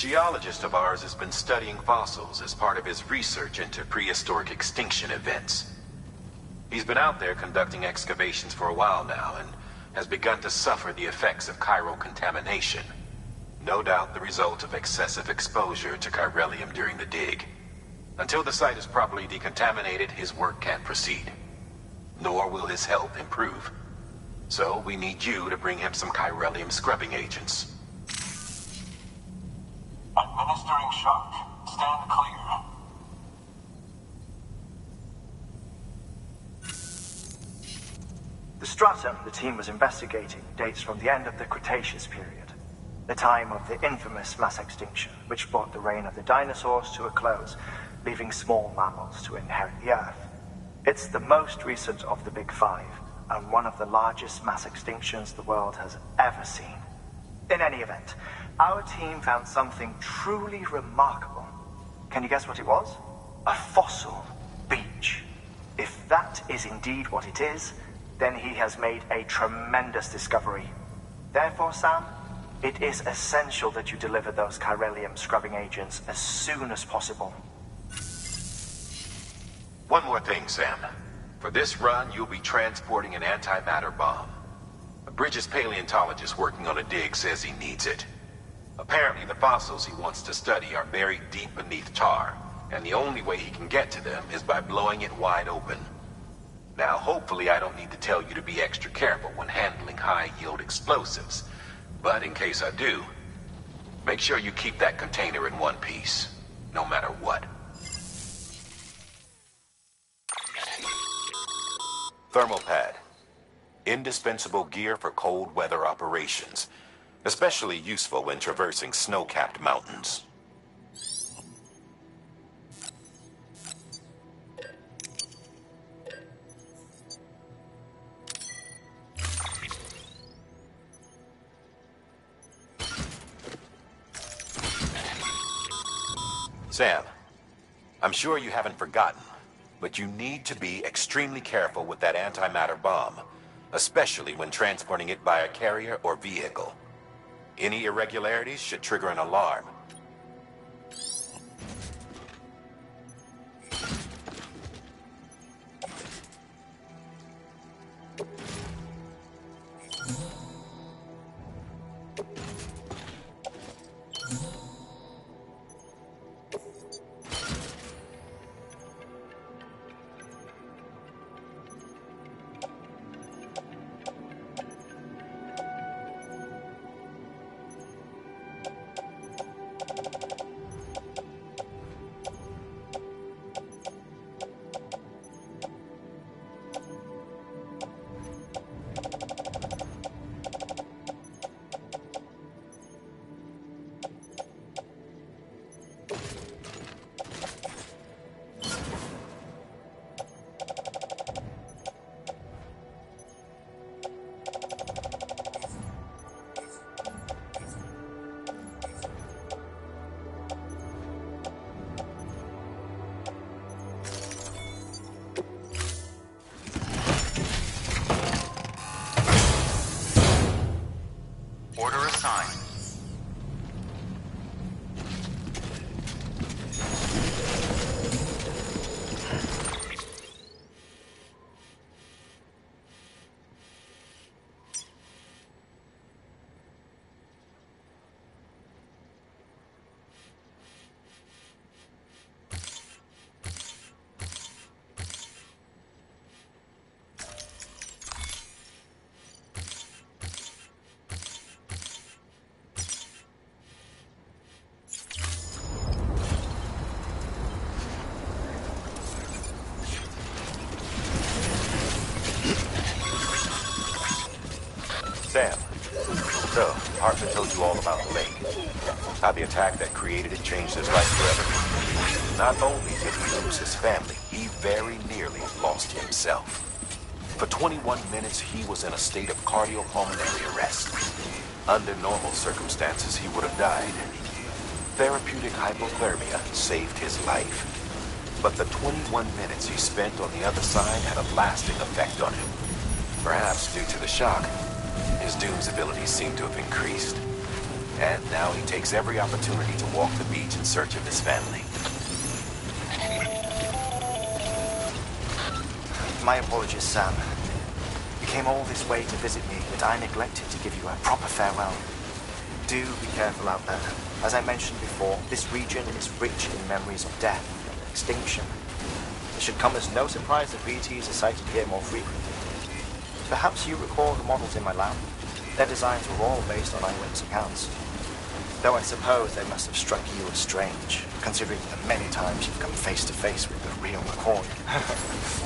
geologist of ours has been studying fossils as part of his research into prehistoric extinction events. He's been out there conducting excavations for a while now and has begun to suffer the effects of chiral contamination. No doubt the result of excessive exposure to chiralium during the dig. Until the site is properly decontaminated, his work can't proceed. Nor will his health improve. So we need you to bring him some chiralium scrubbing agents. Administering shock. Stand clear. The stratum the team was investigating dates from the end of the Cretaceous period, the time of the infamous mass extinction, which brought the reign of the dinosaurs to a close, leaving small mammals to inherit the Earth. It's the most recent of the Big Five, and one of the largest mass extinctions the world has ever seen. In any event, our team found something truly remarkable. Can you guess what it was? A fossil beach. If that is indeed what it is, then he has made a tremendous discovery. Therefore, Sam, it is essential that you deliver those chiralium scrubbing agents as soon as possible. One more thing, Sam. For this run, you'll be transporting an antimatter bomb. A Bridges paleontologist working on a dig says he needs it. Apparently, the fossils he wants to study are buried deep beneath tar, and the only way he can get to them is by blowing it wide open. Now, hopefully I don't need to tell you to be extra careful when handling high-yield explosives. But in case I do, make sure you keep that container in one piece, no matter what. Thermal pad. Indispensable gear for cold weather operations, especially useful when traversing snow-capped mountains. Sam, I'm sure you haven't forgotten, but you need to be extremely careful with that antimatter bomb, especially when transporting it by a carrier or vehicle. Any irregularities should trigger an alarm. Order assigned. Sam, so, Hartman told you all about the lake. How the attack that created it changed his life forever. Not only did he lose his family, he very nearly lost himself. For 21 minutes, he was in a state of cardiopulmonary arrest. Under normal circumstances, he would have died. Therapeutic hypothermia saved his life. But the 21 minutes he spent on the other side had a lasting effect on him. Perhaps due to the shock, his Doom's abilities seem to have increased. And now he takes every opportunity to walk the beach in search of his family. My apologies, Sam. You came all this way to visit me, but I neglected to give you a proper farewell. Do be careful out there. As I mentioned before, this region is rich in memories of death and extinction. It should come as no surprise that BTs are sighted here more frequently. Perhaps you recall the models in my lab? Their designs were all based on eyewitness accounts. Though I suppose they must have struck you as strange, considering the many times you've come face to face with the real McCoy.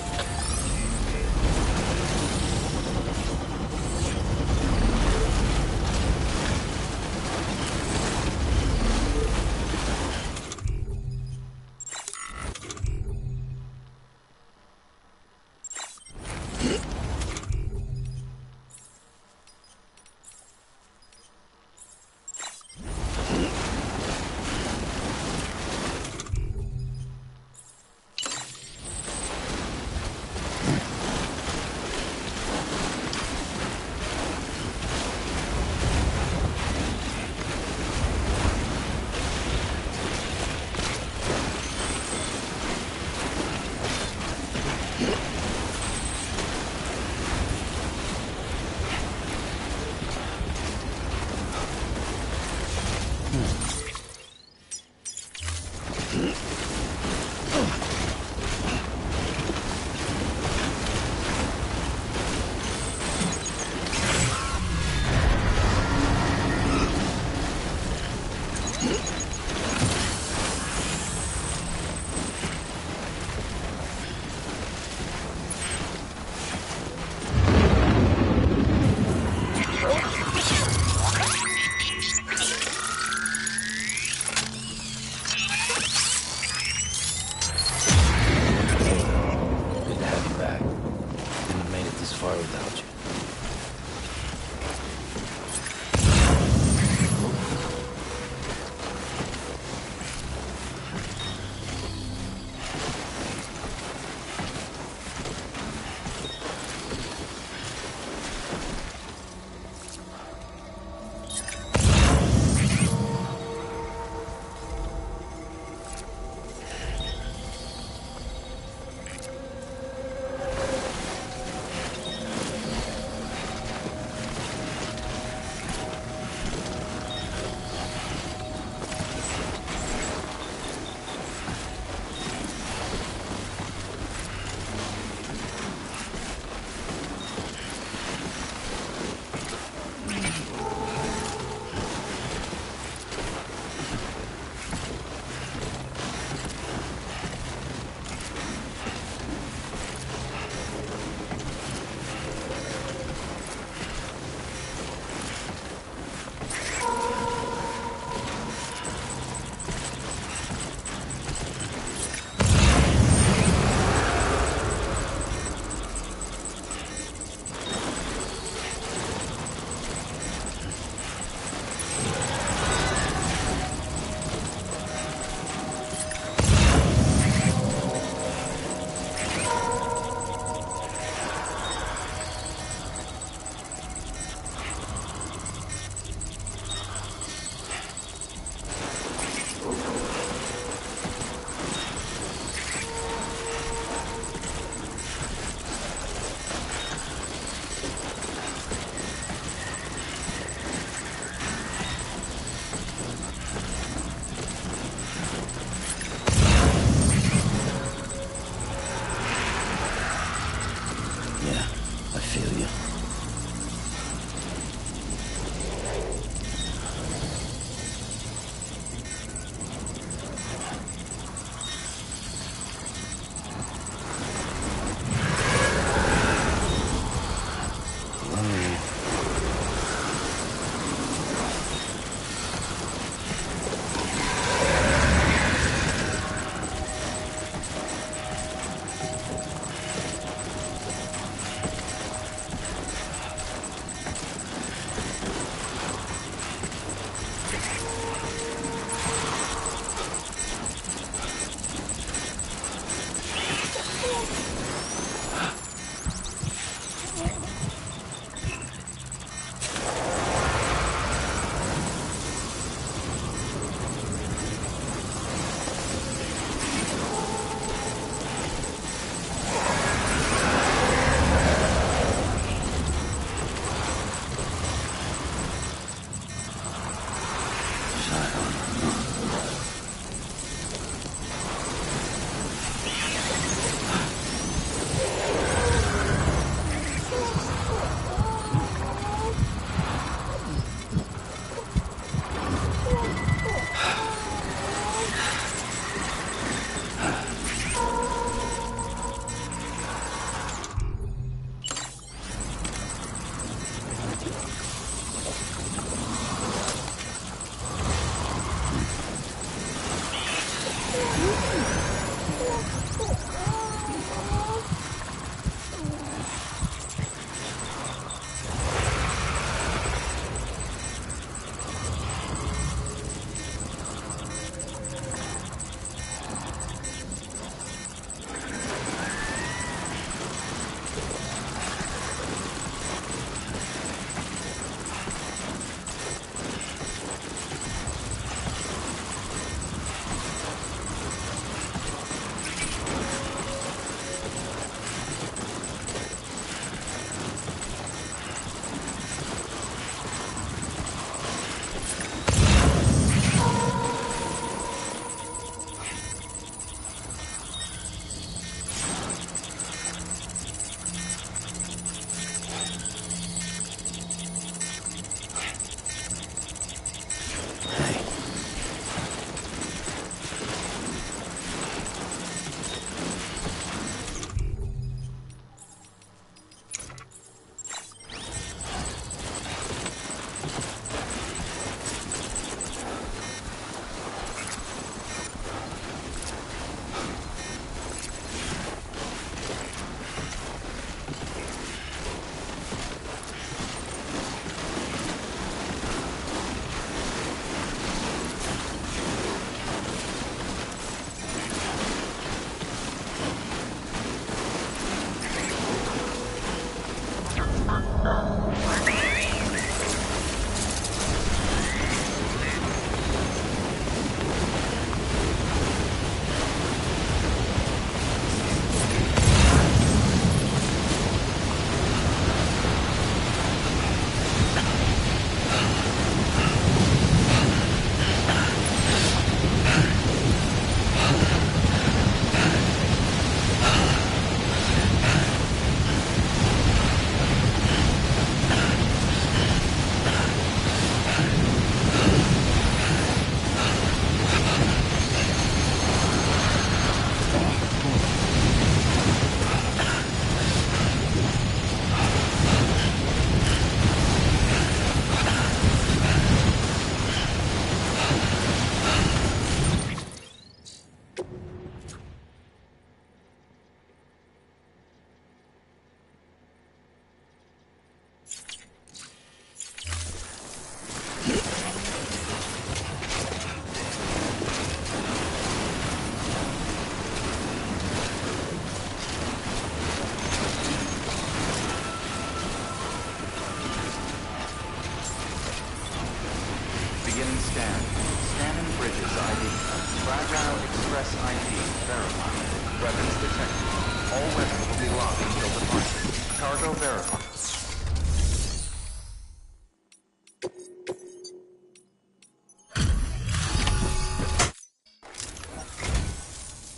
Cargo verified.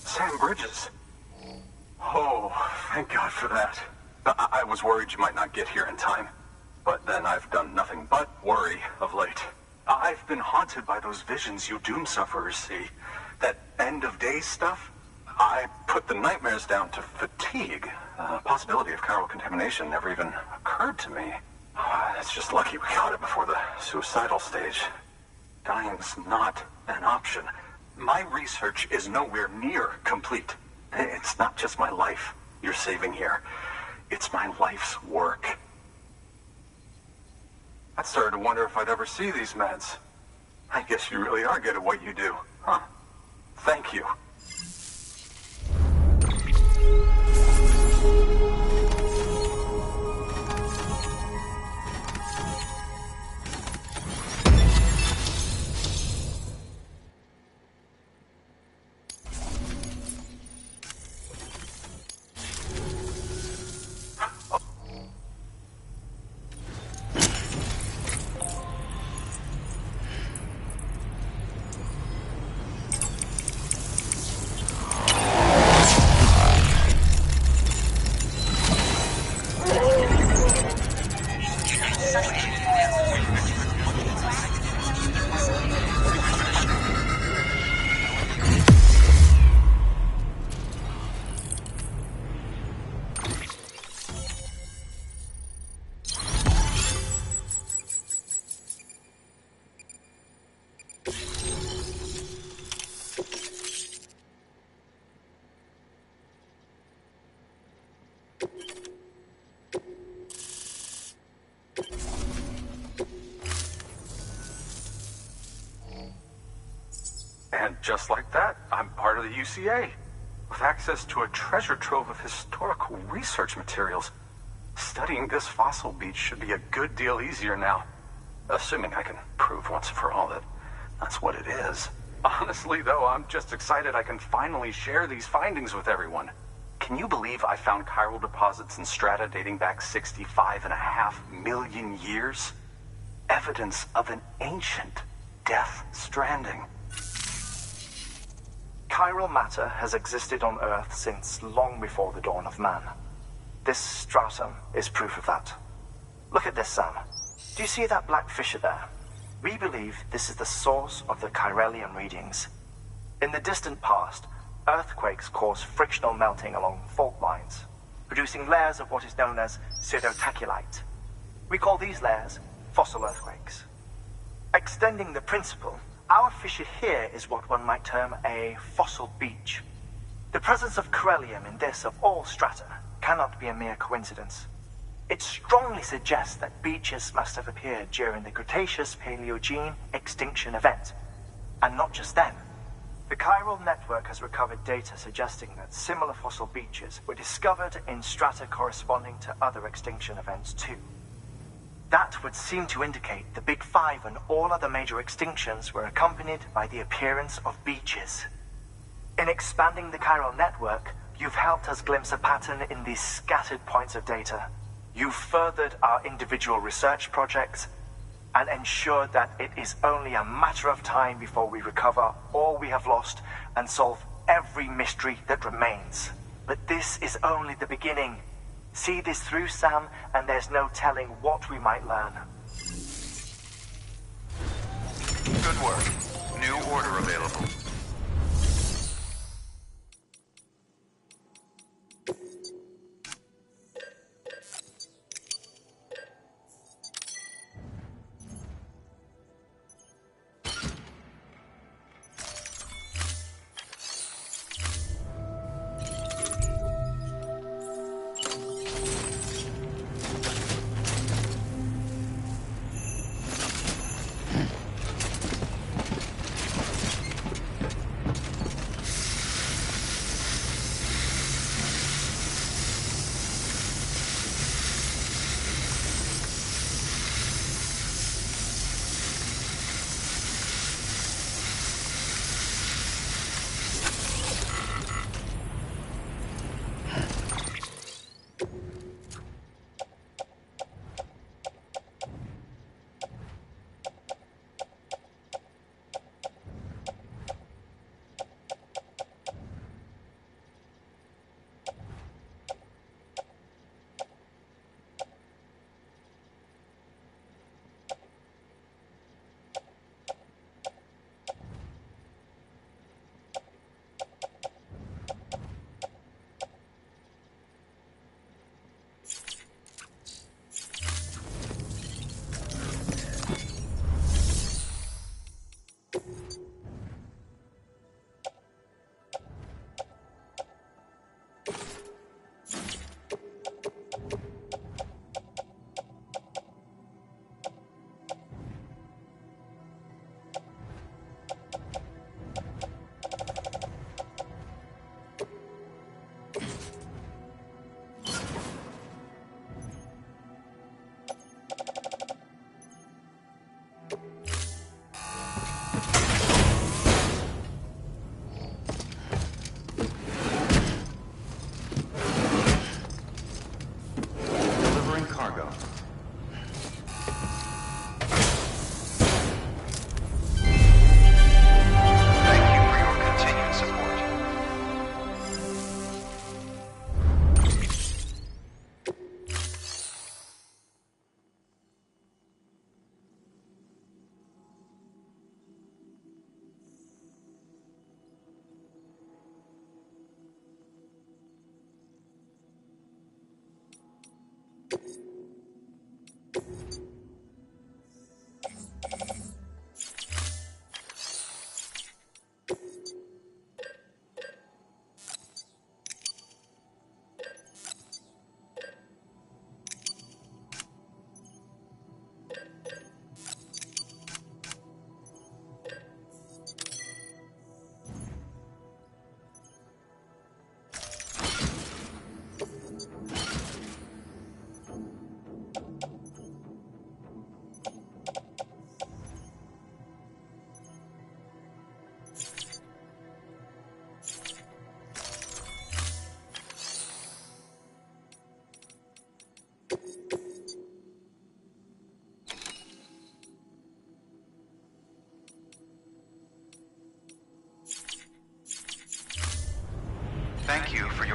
Sam Bridges. Oh, thank God for that. I was worried you might not get here in time. But then I've done nothing but worry of late. I've been haunted by those visions you doom sufferers see. That end of days stuff. I put the nightmares down to fatigue. The possibility of chiral contamination never even occurred to me. It's just lucky we caught it before the suicidal stage. Dying's not an option. My research is nowhere near complete. It's not just my life you're saving here. It's my life's work. I started to wonder if I'd ever see these meds. I guess you really are good at what you do, huh? Thank you. And just like that, I'm part of the UCA, with access to a treasure trove of historical research materials. Studying this fossil beach should be a good deal easier now, assuming I can prove once and for all that that's what it is. Honestly, though, I'm just excited I can finally share these findings with everyone. Can you believe I found chiral deposits in strata dating back 65.5 million years? Evidence of an ancient death stranding. Chiral matter has existed on Earth since long before the dawn of man. This stratum is proof of that. Look at this, Sam. Do you see that black fissure there? We believe this is the source of the Chiralian readings. In the distant past, earthquakes caused frictional melting along fault lines, producing layers of what is known as pseudotachylite. We call these layers fossil earthquakes. Extending the principle, our fissure here is what one might term a fossil beach. The presence of chiralium in this of all strata cannot be a mere coincidence. It strongly suggests that beaches must have appeared during the Cretaceous-Paleogene extinction event. And not just then. The chiral network has recovered data suggesting that similar fossil beaches were discovered in strata corresponding to other extinction events too. That would seem to indicate the Big Five and all other major extinctions were accompanied by the appearance of beaches. In expanding the chiral network, you've helped us glimpse a pattern in these scattered points of data. You've furthered our individual research projects and ensured that it is only a matter of time before we recover all we have lost and solve every mystery that remains. But this is only the beginning. See this through, Sam, and there's no telling what we might learn. Good work. New order available.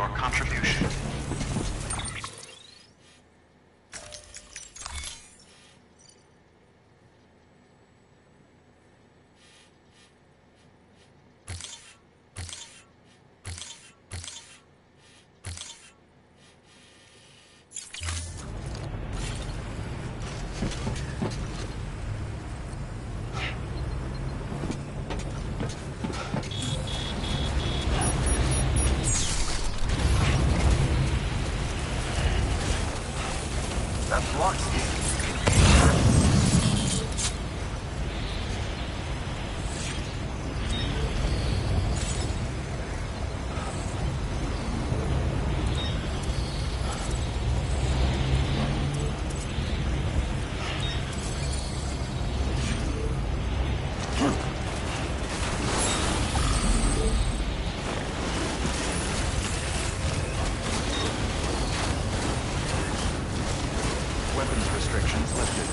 your contribution. That's locksmith. Weapons restrictions lifted.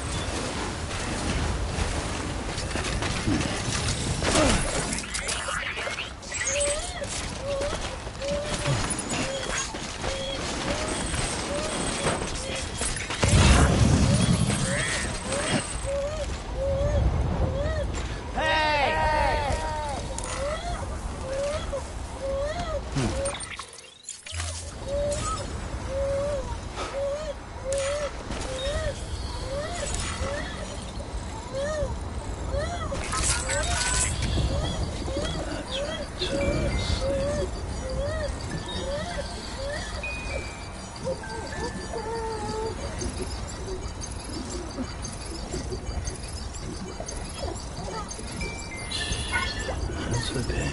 That's okay.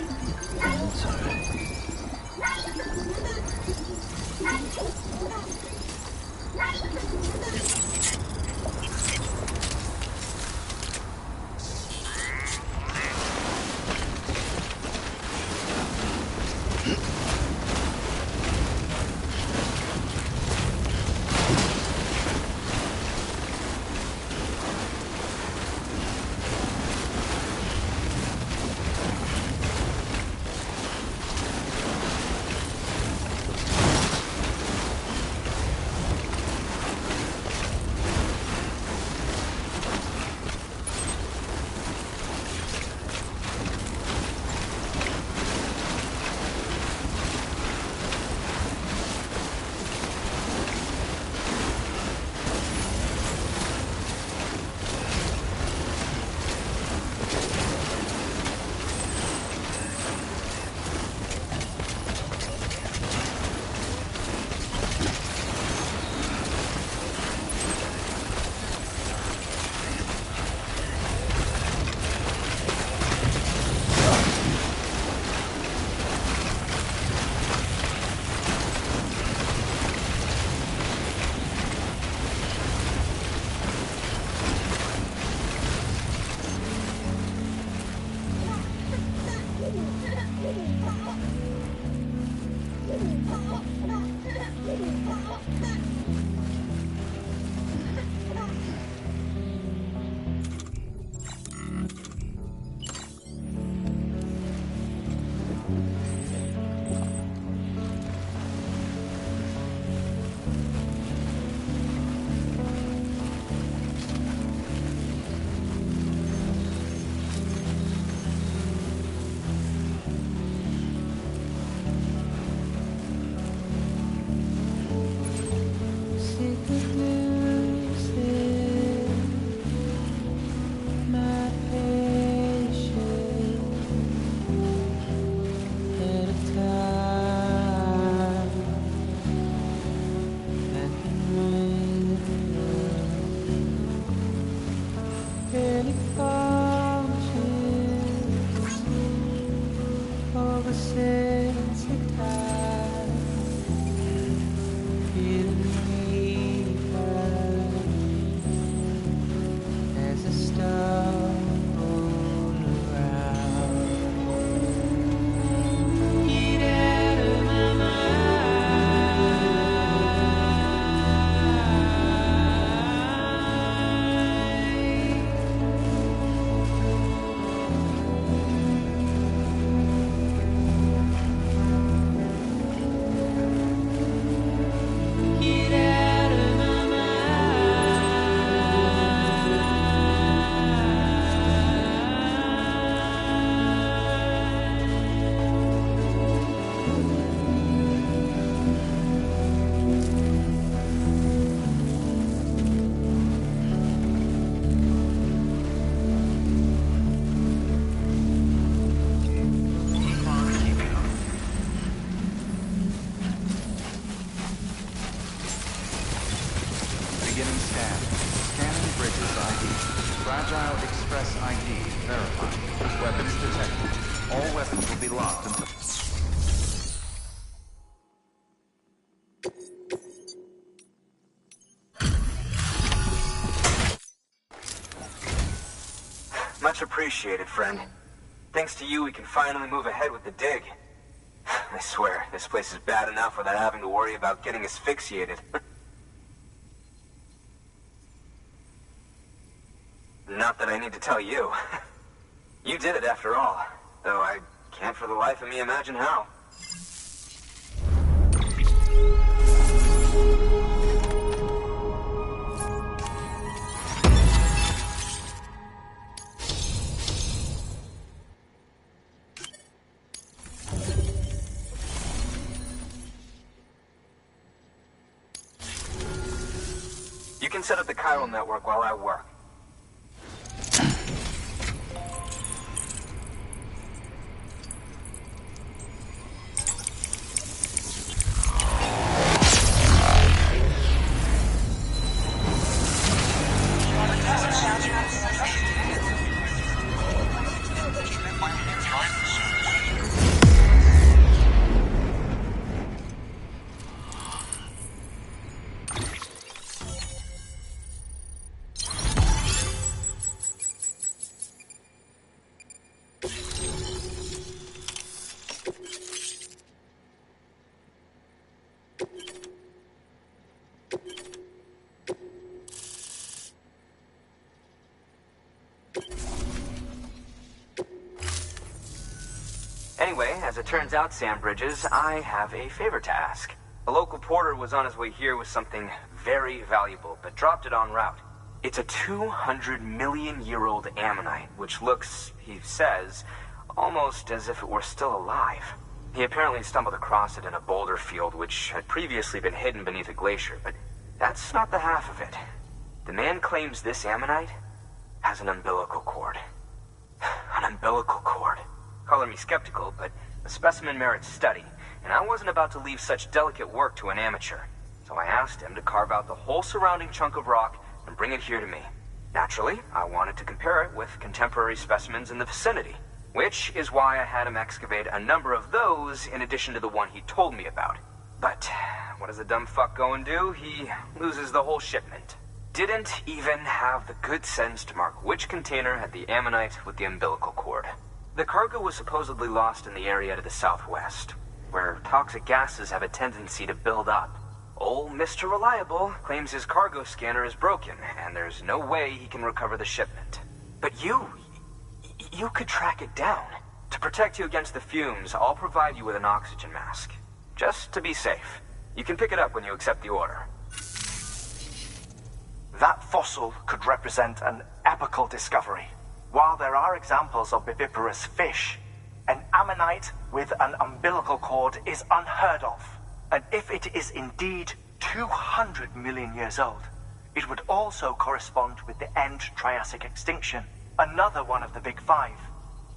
That's alright. Much appreciated, friend. Thanks to you, we can finally move ahead with the dig. I swear, this place is bad enough without having to worry about getting asphyxiated. Not that I need to tell you. You did it after all, though I can't for the life of me imagine how. You can set up the chiral network while I work. Anyway, as it turns out, Sam Bridges, I have a favor to ask. A local porter was on his way here with something very valuable, but dropped it en route. It's a 200-million-year-old ammonite, which looks, he says, almost as if it were still alive. He apparently stumbled across it in a boulder field, which had previously been hidden beneath a glacier, but that's not the half of it. The man claims this ammonite has an umbilical cord. An umbilical cord. Color me skeptical, but the specimen merits study, and I wasn't about to leave such delicate work to an amateur. So I asked him to carve out the whole surrounding chunk of rock and bring it here to me. Naturally, I wanted to compare it with contemporary specimens in the vicinity, which is why I had him excavate a number of those in addition to the one he told me about. But what does the dumb fuck go and do? He loses the whole shipment. Didn't even have the good sense to mark which container had the ammonite with the umbilical cord. The cargo was supposedly lost in the area to the southwest, where toxic gases have a tendency to build up. Old Mr. Reliable claims his cargo scanner is broken, and there's no way he can recover the shipment. But you could track it down. To protect you against the fumes, I'll provide you with an oxygen mask. Just to be safe. You can pick it up when you accept the order. That fossil could represent an epochal discovery. While there are examples of viviparous fish, an ammonite with an umbilical cord is unheard of. And if it is indeed 200 million years old, it would also correspond with the end Triassic extinction, another one of the big five.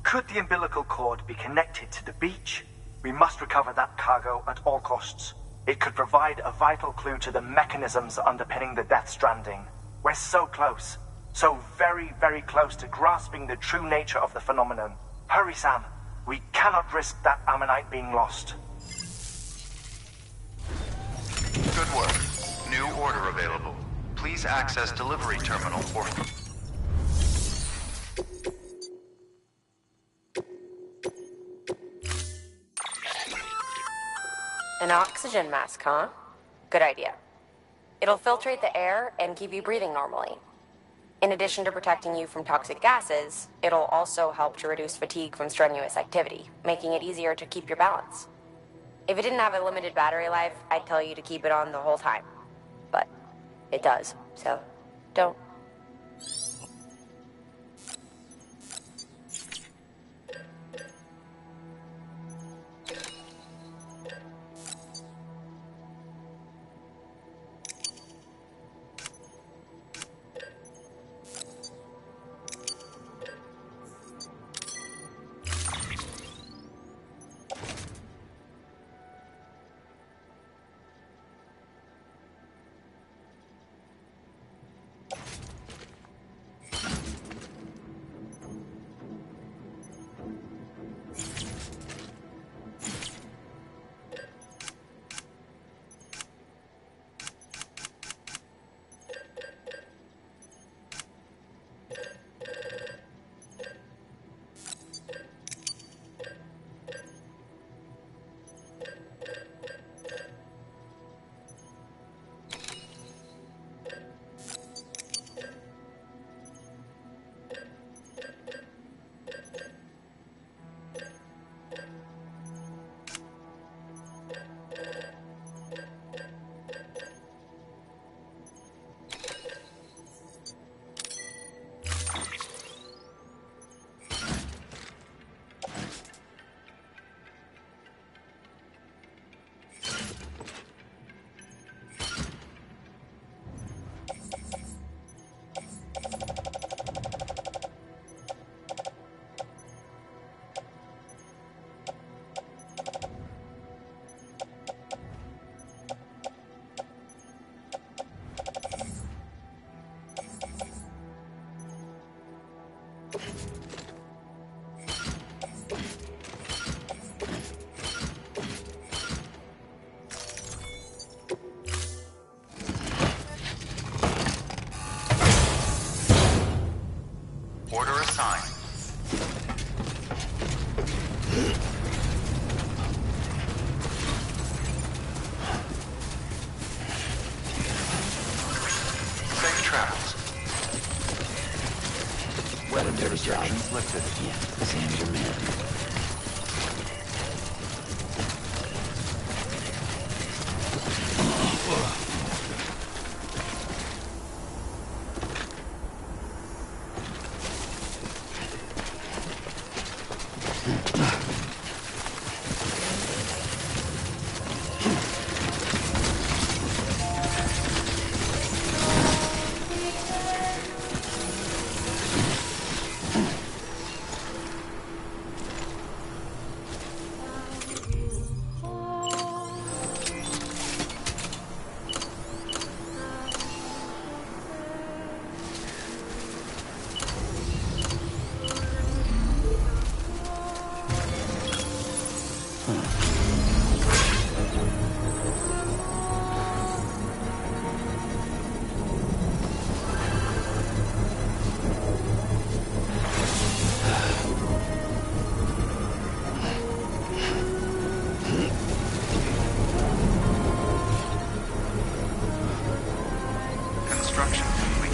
Could the umbilical cord be connected to the beach? We must recover that cargo at all costs. It could provide a vital clue to the mechanisms underpinning the Death Stranding. We're so close. So very, very close to grasping the true nature of the phenomenon. Hurry, Sam. We cannot risk that ammonite being lost. Good work. New order available. Please access delivery terminal or... An oxygen mask, huh? Good idea. It'll filtrate the air and keep you breathing normally. In addition to protecting you from toxic gases, it'll also help to reduce fatigue from strenuous activity, making it easier to keep your balance. If it didn't have a limited battery life, I'd tell you to keep it on the whole time. But it does, so don't. Construction complete.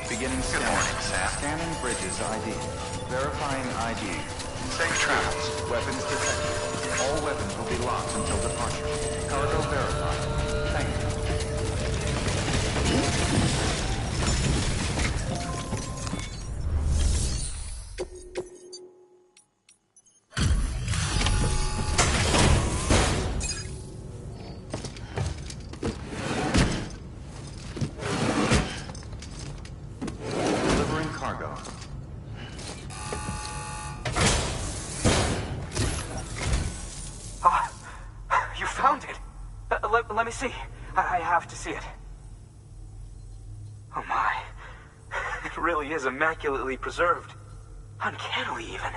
Beginning Good scan. morning, Sam. Scanning bridges ID. Verifying ID. Safe travels. Weapons detected. All weapons will be locked until departure. Cargo verified. Thank you. Delivering cargo. Ah, you found it. Let me see. I have to see it. Oh my. really is immaculately preserved. Uncannily, even.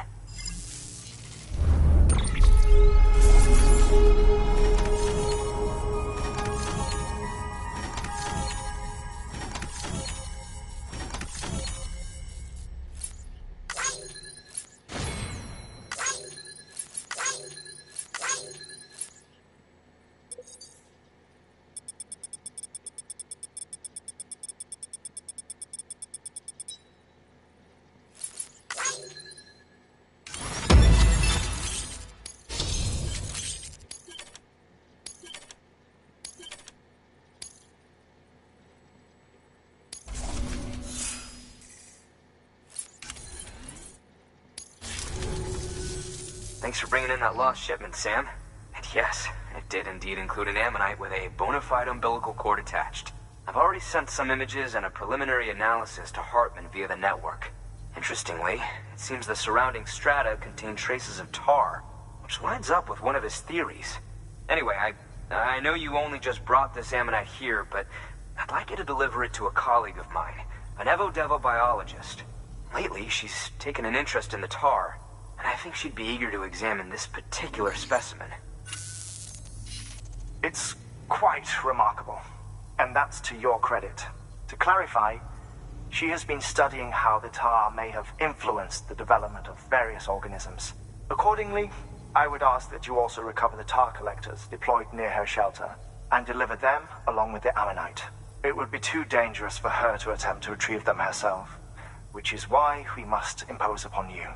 Thanks for bringing in that lost shipment, Sam. And yes, it did indeed include an ammonite with a bona fide umbilical cord attached. I've already sent some images and a preliminary analysis to Hartman via the network. Interestingly, it seems the surrounding strata contain traces of tar, which lines up with one of his theories. Anyway, I know you only just brought this ammonite here, but I'd like you to deliver it to a colleague of mine, an Evo-Devo biologist. Lately, she's taken an interest in the tar, and I think she'd be eager to examine this particular specimen. It's quite remarkable, and that's to your credit. To clarify, she has been studying how the tar may have influenced the development of various organisms. Accordingly, I would ask that you also recover the tar collectors deployed near her shelter, and deliver them along with the ammonite. It would be too dangerous for her to attempt to retrieve them herself, which is why we must impose upon you.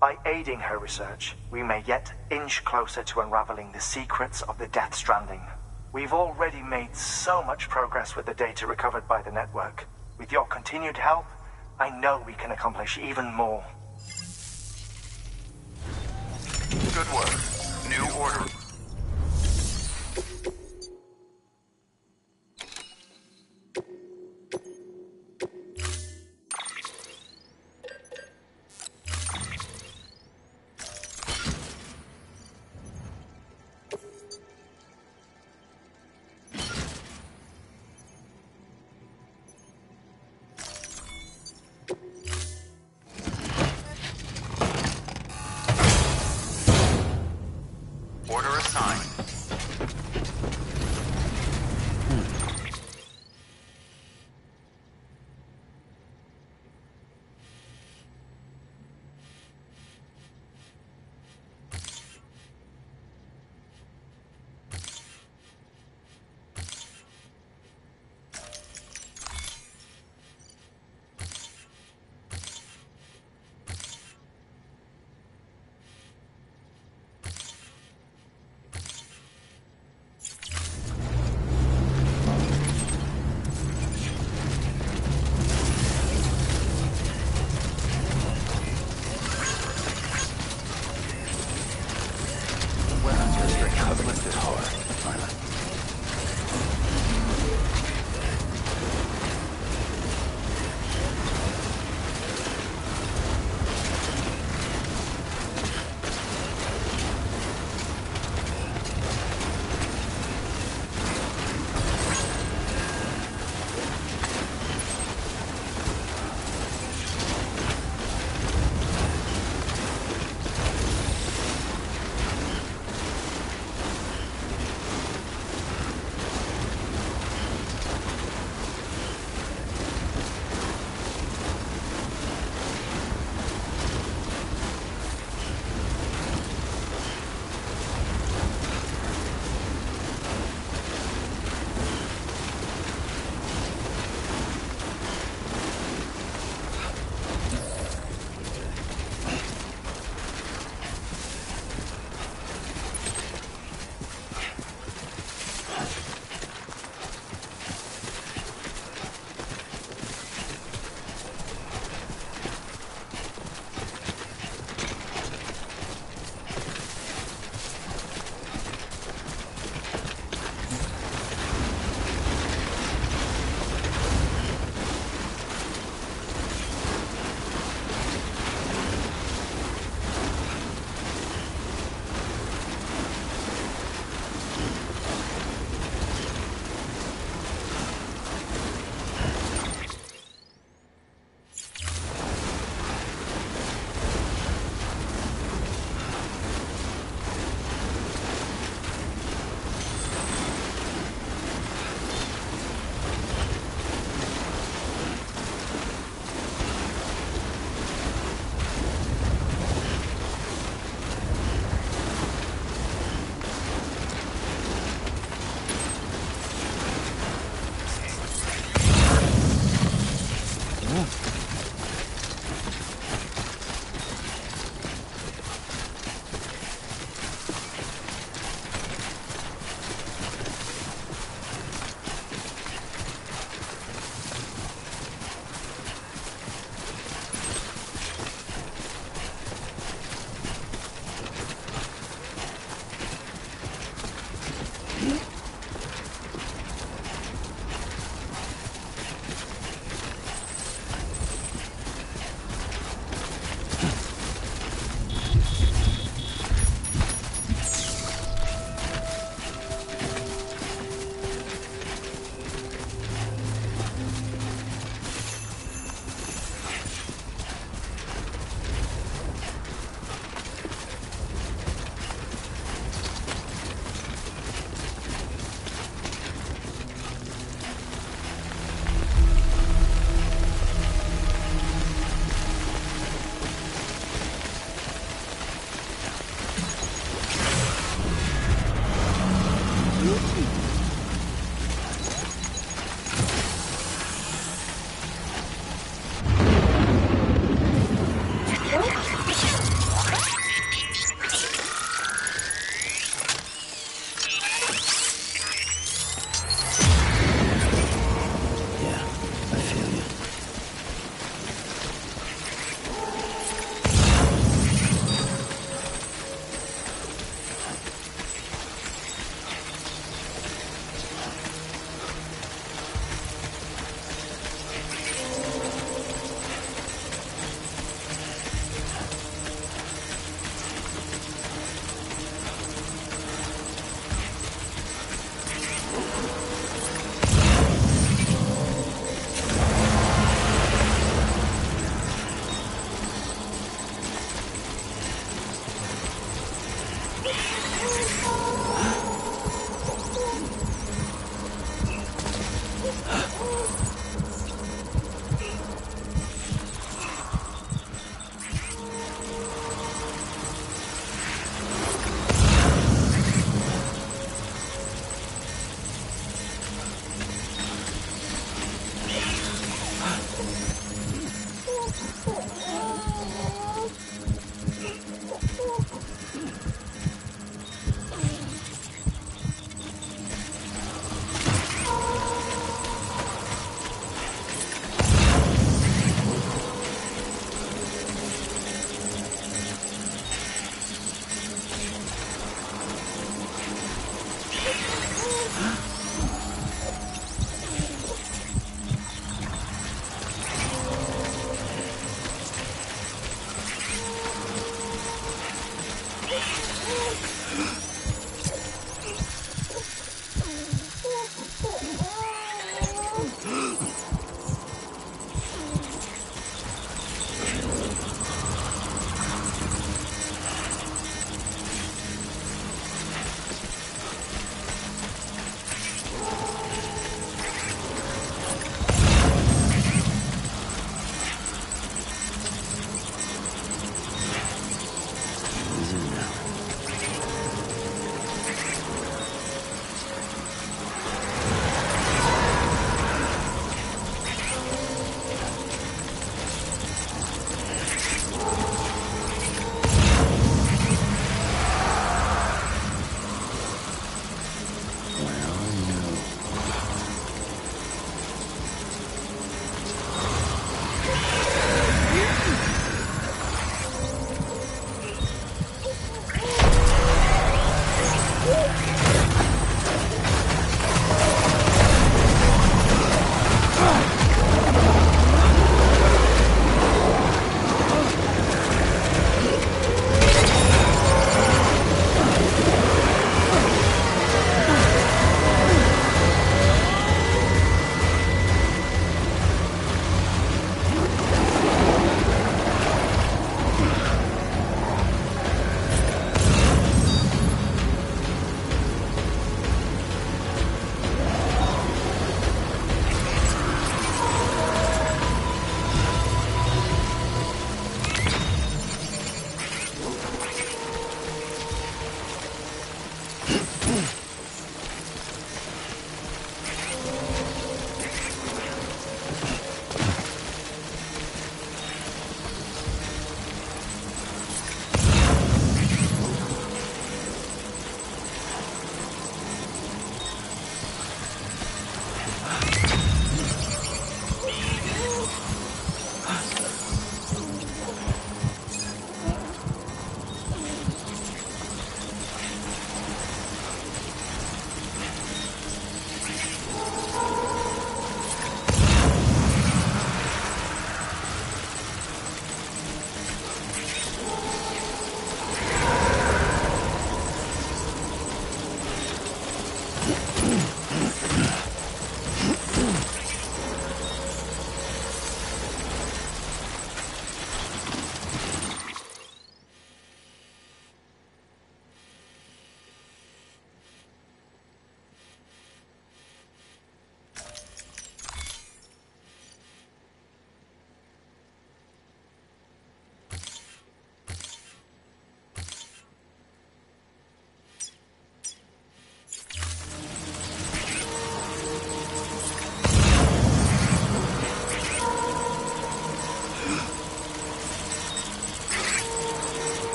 By aiding her research, we may yet inch closer to unraveling the secrets of the Death Stranding. We've already made so much progress with the data recovered by the network. With your continued help, I know we can accomplish even more. Good work. New order. Order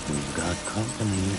We've got company.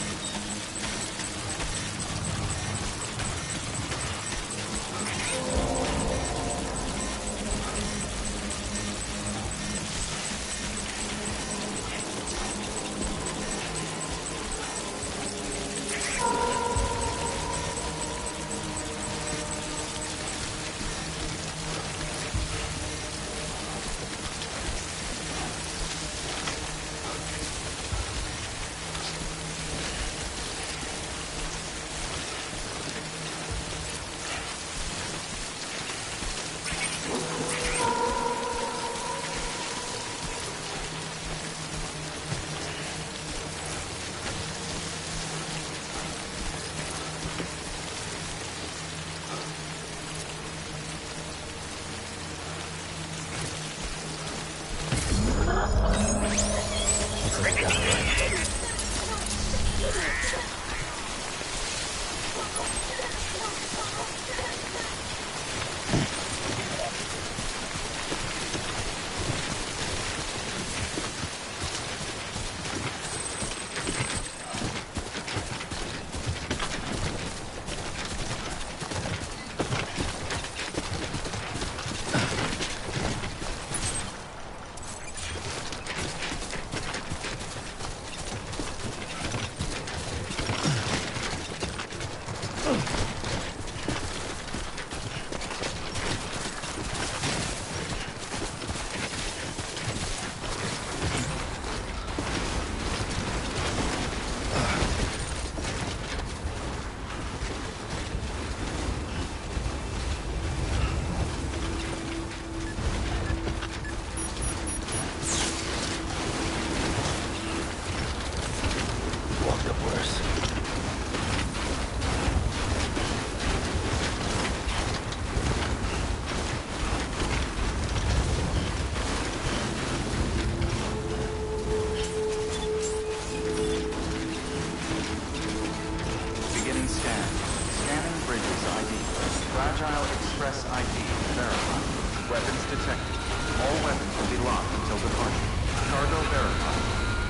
Fragile Express ID verified. Weapons detected. All weapons will be locked until departure. Cargo verified.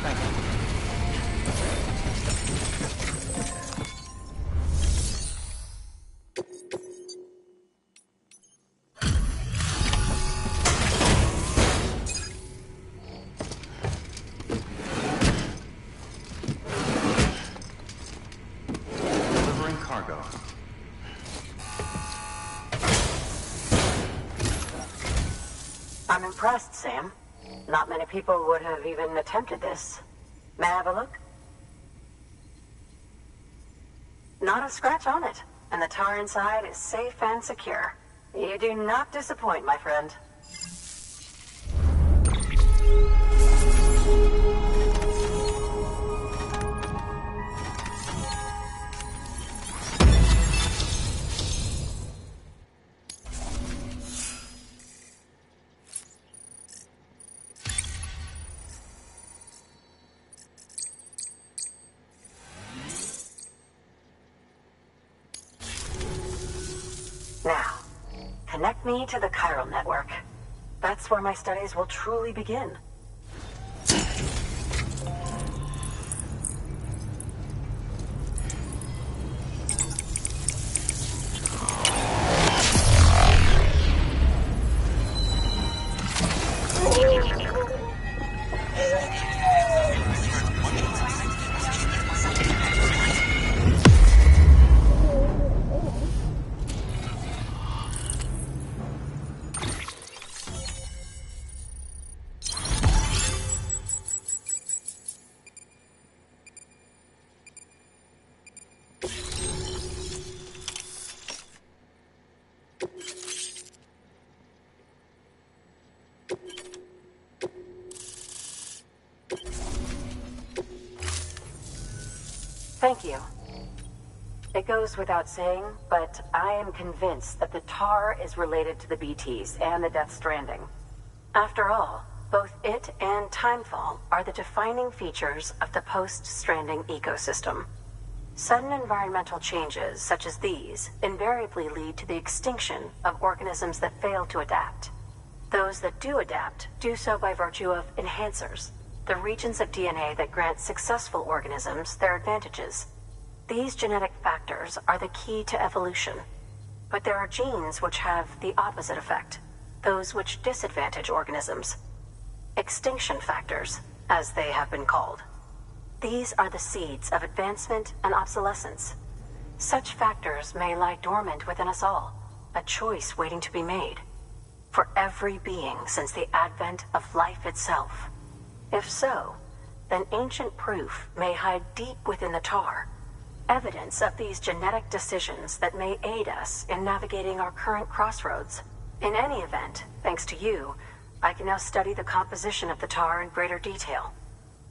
Thank you. Delivering cargo. I'm impressed, Sam. Not many people would have even attempted this. May I have a look? Not a scratch on it, and the tar inside is safe and secure. You do not disappoint, my friend. Now, connect me to the chiral network. That's where my studies will truly begin. Thank you. It goes without saying, but I am convinced that the tar is related to the BTs and the Death Stranding. After all, both it and Timefall are the defining features of the post-Stranding ecosystem. Sudden environmental changes such as these invariably lead to the extinction of organisms that fail to adapt. Those that do adapt do so by virtue of enhancers, the regions of DNA that grant successful organisms their advantages. These genetic factors are the key to evolution. But there are genes which have the opposite effect, those which disadvantage organisms. Extinction factors, as they have been called. These are the seeds of advancement and obsolescence. Such factors may lie dormant within us all, a choice waiting to be made. For every being since the advent of life itself. If so, then ancient proof may hide deep within the tar. Evidence of these genetic decisions that may aid us in navigating our current crossroads. In any event, thanks to you, I can now study the composition of the tar in greater detail.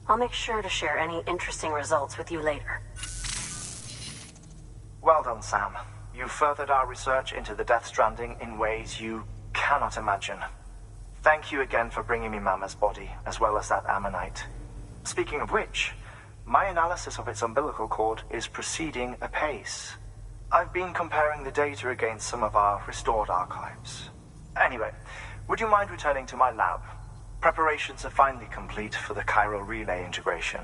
I'll make sure to share any interesting results with you later. Well done, Sam. You furthered our research into the Death Stranding in ways you cannot imagine. Thank you again for bringing me Mama's body, as well as that ammonite. Speaking of which, my analysis of its umbilical cord is proceeding apace. I've been comparing the data against some of our restored archives. Anyway, would you mind returning to my lab? Preparations are finally complete for the chiral relay integration.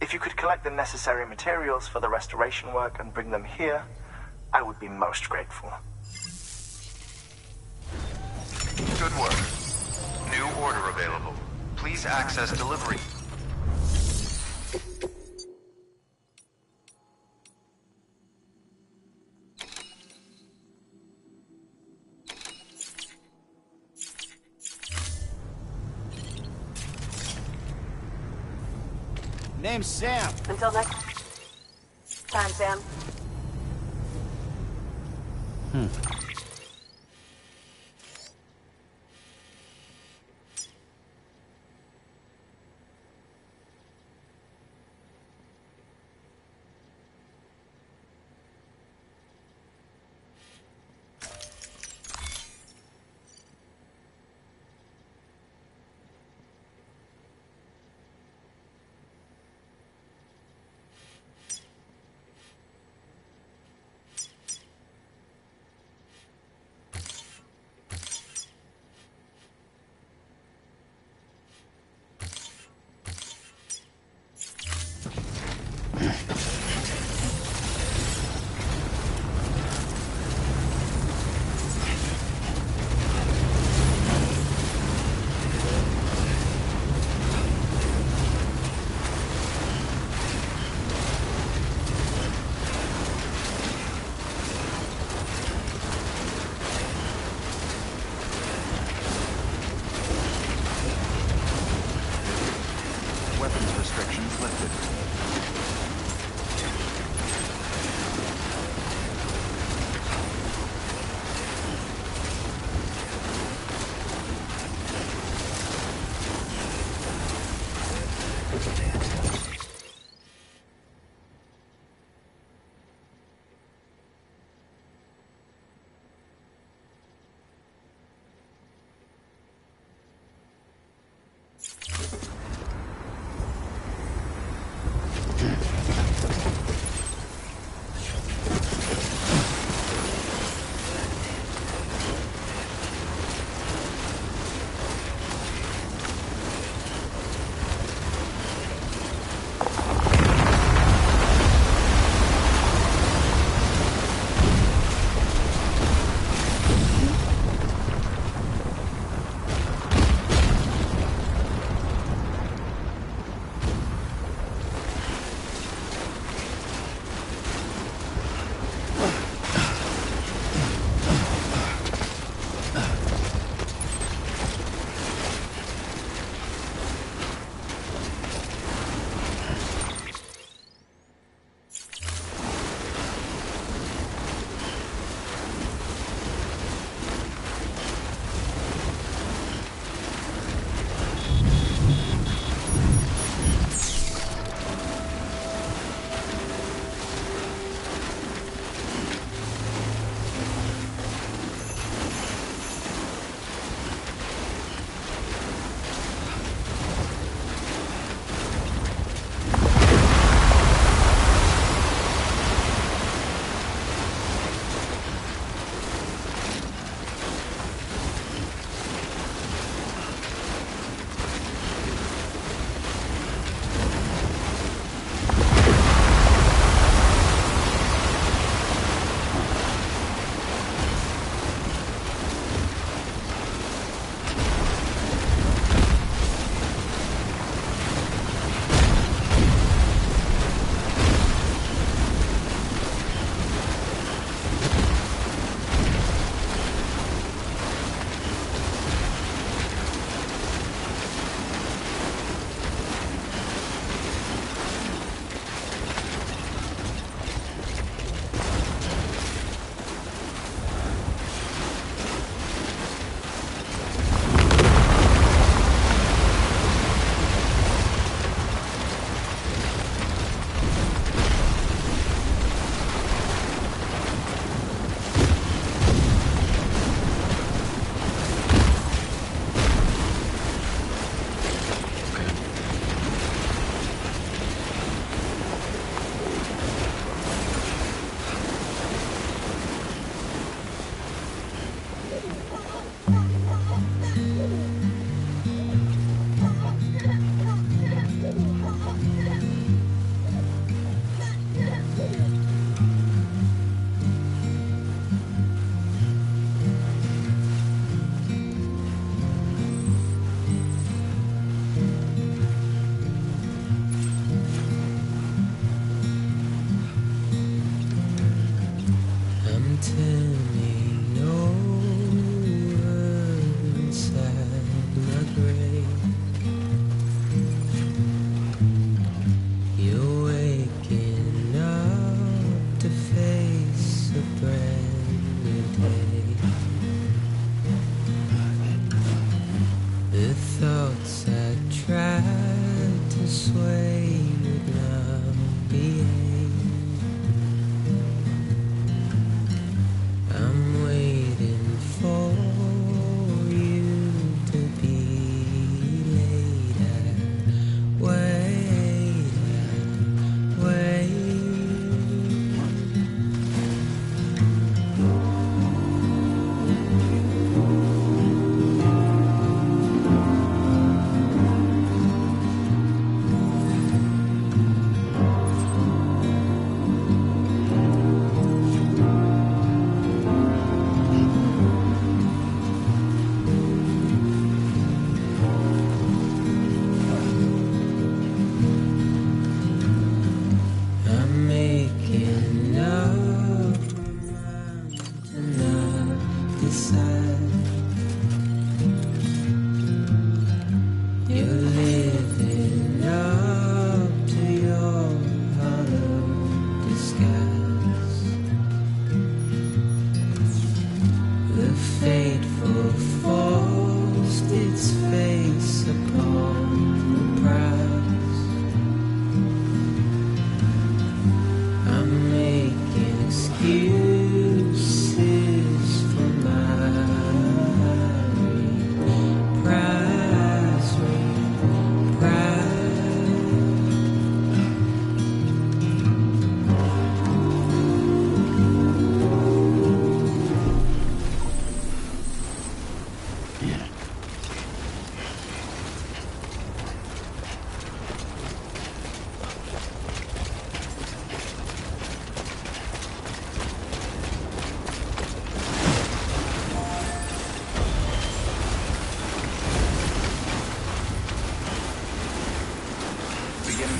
If you could collect the necessary materials for the restoration work and bring them here, I would be most grateful. Good work. New order available. Please access delivery. Name's Sam. Until next time, Sam. Weapons restrictions lifted.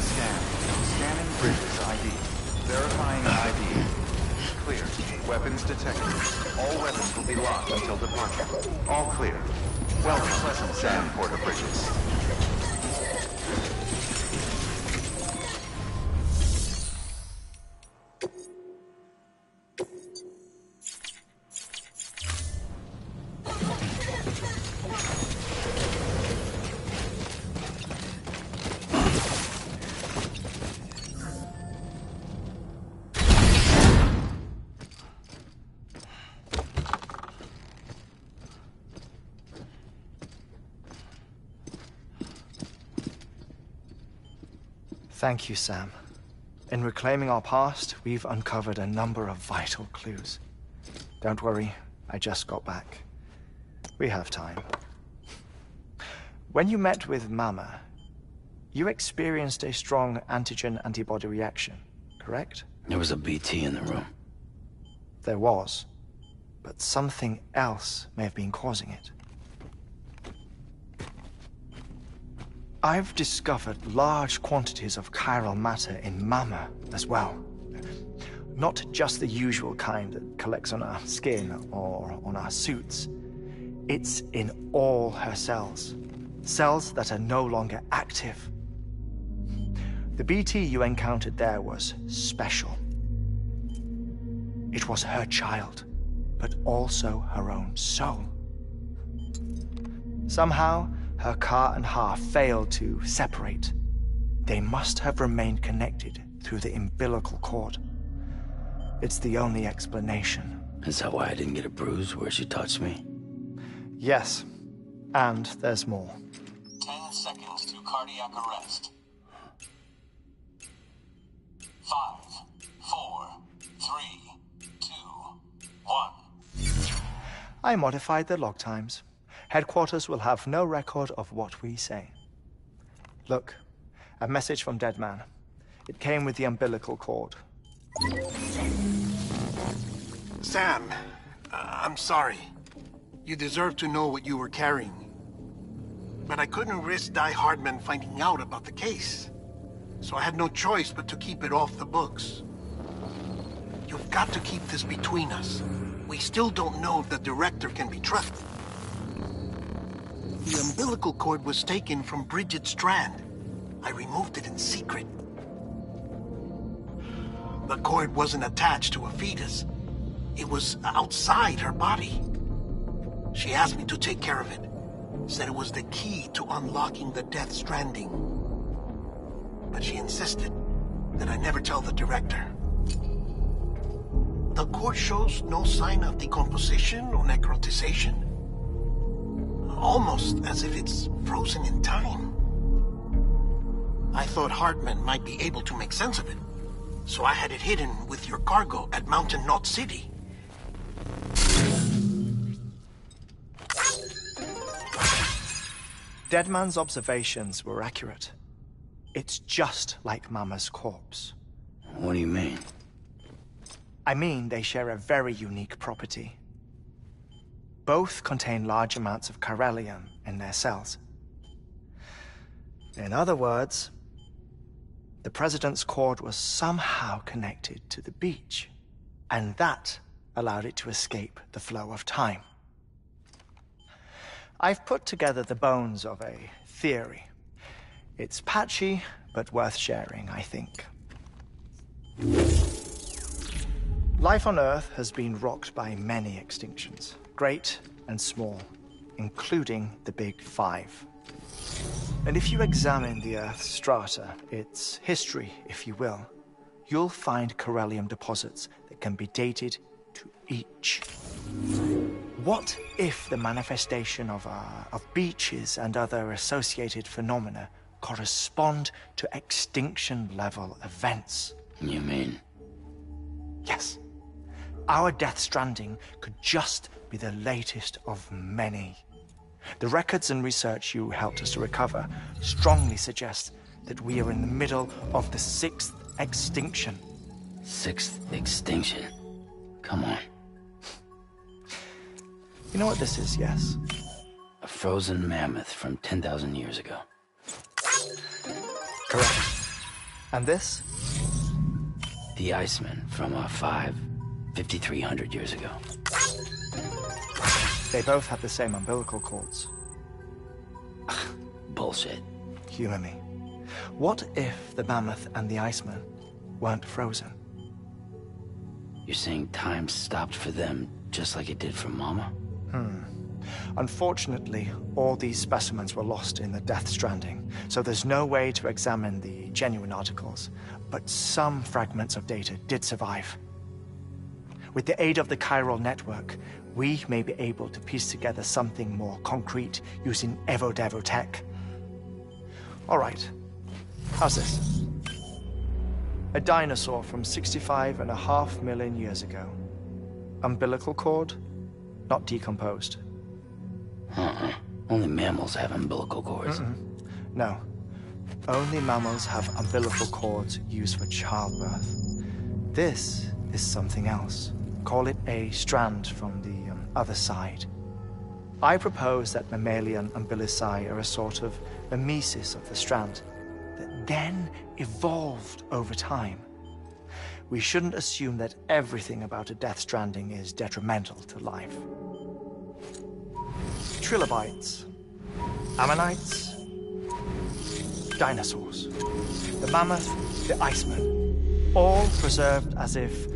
Scan. Scanning Bridges ID. Verifying ID. Clear. Weapons detected. All weapons will be locked until departure. All clear. Welcome, Pleasant Sam, Porter Bridges. Thank you, Sam. In reclaiming our past, we've uncovered a number of vital clues. Don't worry, I just got back. We have time. When you met with Mama, you experienced a strong antigen-antibody reaction, correct? There was a BT in the room. There was, but something else may have been causing it. I've discovered large quantities of chiral matter in Mama as well. Not just the usual kind that collects on our skin or on our suits. It's in all her cells. Cells that are no longer active. The BT you encountered there was special. It was her child, but also her own soul. Somehow, her car and half failed to separate. They must have remained connected through the umbilical cord. It's the only explanation. Is that why I didn't get a bruise where she touched me? Yes, and there's more. 10 seconds to cardiac arrest. 5, 4, 3, 2, 1. I modified the log times. Headquarters will have no record of what we say. Look, a message from Deadman. It came with the umbilical cord. Sam, I'm sorry. You deserve to know what you were carrying. But I couldn't risk Di Hardman finding out about the case. So I had no choice but to keep it off the books. You've got to keep this between us. We still don't know if the director can be trusted. The umbilical cord was taken from Bridget Strand. I removed it in secret. The cord wasn't attached to a fetus. It was outside her body. She asked me to take care of it. Said it was the key to unlocking the Death Stranding. But she insisted that I never tell the director. The cord shows no sign of decomposition or necrotization. Almost as if it's frozen in time. I thought Hartman might be able to make sense of it, so I had it hidden with your cargo at Mountain Knot City. Deadman's observations were accurate. It's just like Mama's corpse. What do you mean? I mean, they share a very unique property. Both contain large amounts of chiralium in their cells. In other words, the President's cord was somehow connected to the beach, and that allowed it to escape the flow of time. I've put together the bones of a theory. It's patchy, but worth sharing, I think. Life on Earth has been rocked by many extinctions, great and small, including the Big Five. And if you examine the Earth's strata, its history, if you will, you'll find chiralium deposits that can be dated to each. What if the manifestation of beaches and other associated phenomena correspond to extinction-level events? You mean? Yes. Our Death Stranding could just be the latest of many. The records and research you helped us to recover strongly suggest that we are in the middle of the 6th extinction. 6th extinction? Come on. You know what this is, yes? A frozen mammoth from 10,000 years ago. Correct. And this? The Iceman from 5,300 years ago. They both have the same umbilical cords. Bullshit. Humor me. What if the mammoth and the Iceman weren't frozen? You're saying time stopped for them just like it did for Mama? Unfortunately, all these specimens were lost in the Death Stranding, so there's no way to examine the genuine articles. But some fragments of data did survive. With the aid of the chiral network, we may be able to piece together something more concrete using Evo-Devo tech. All right, how's this? A dinosaur from 65.5 million years ago. Umbilical cord, not decomposed. Only mammals have umbilical cords. No. Only mammals have umbilical cords used for childbirth. This is something else. Call it a strand from the other side. I propose that mammalian umbilici are a sort of mimesis of the strand that then evolved over time. We shouldn't assume that everything about a Death Stranding is detrimental to life. Trilobites, ammonites, dinosaurs, the mammoth, the Iceman, all preserved as if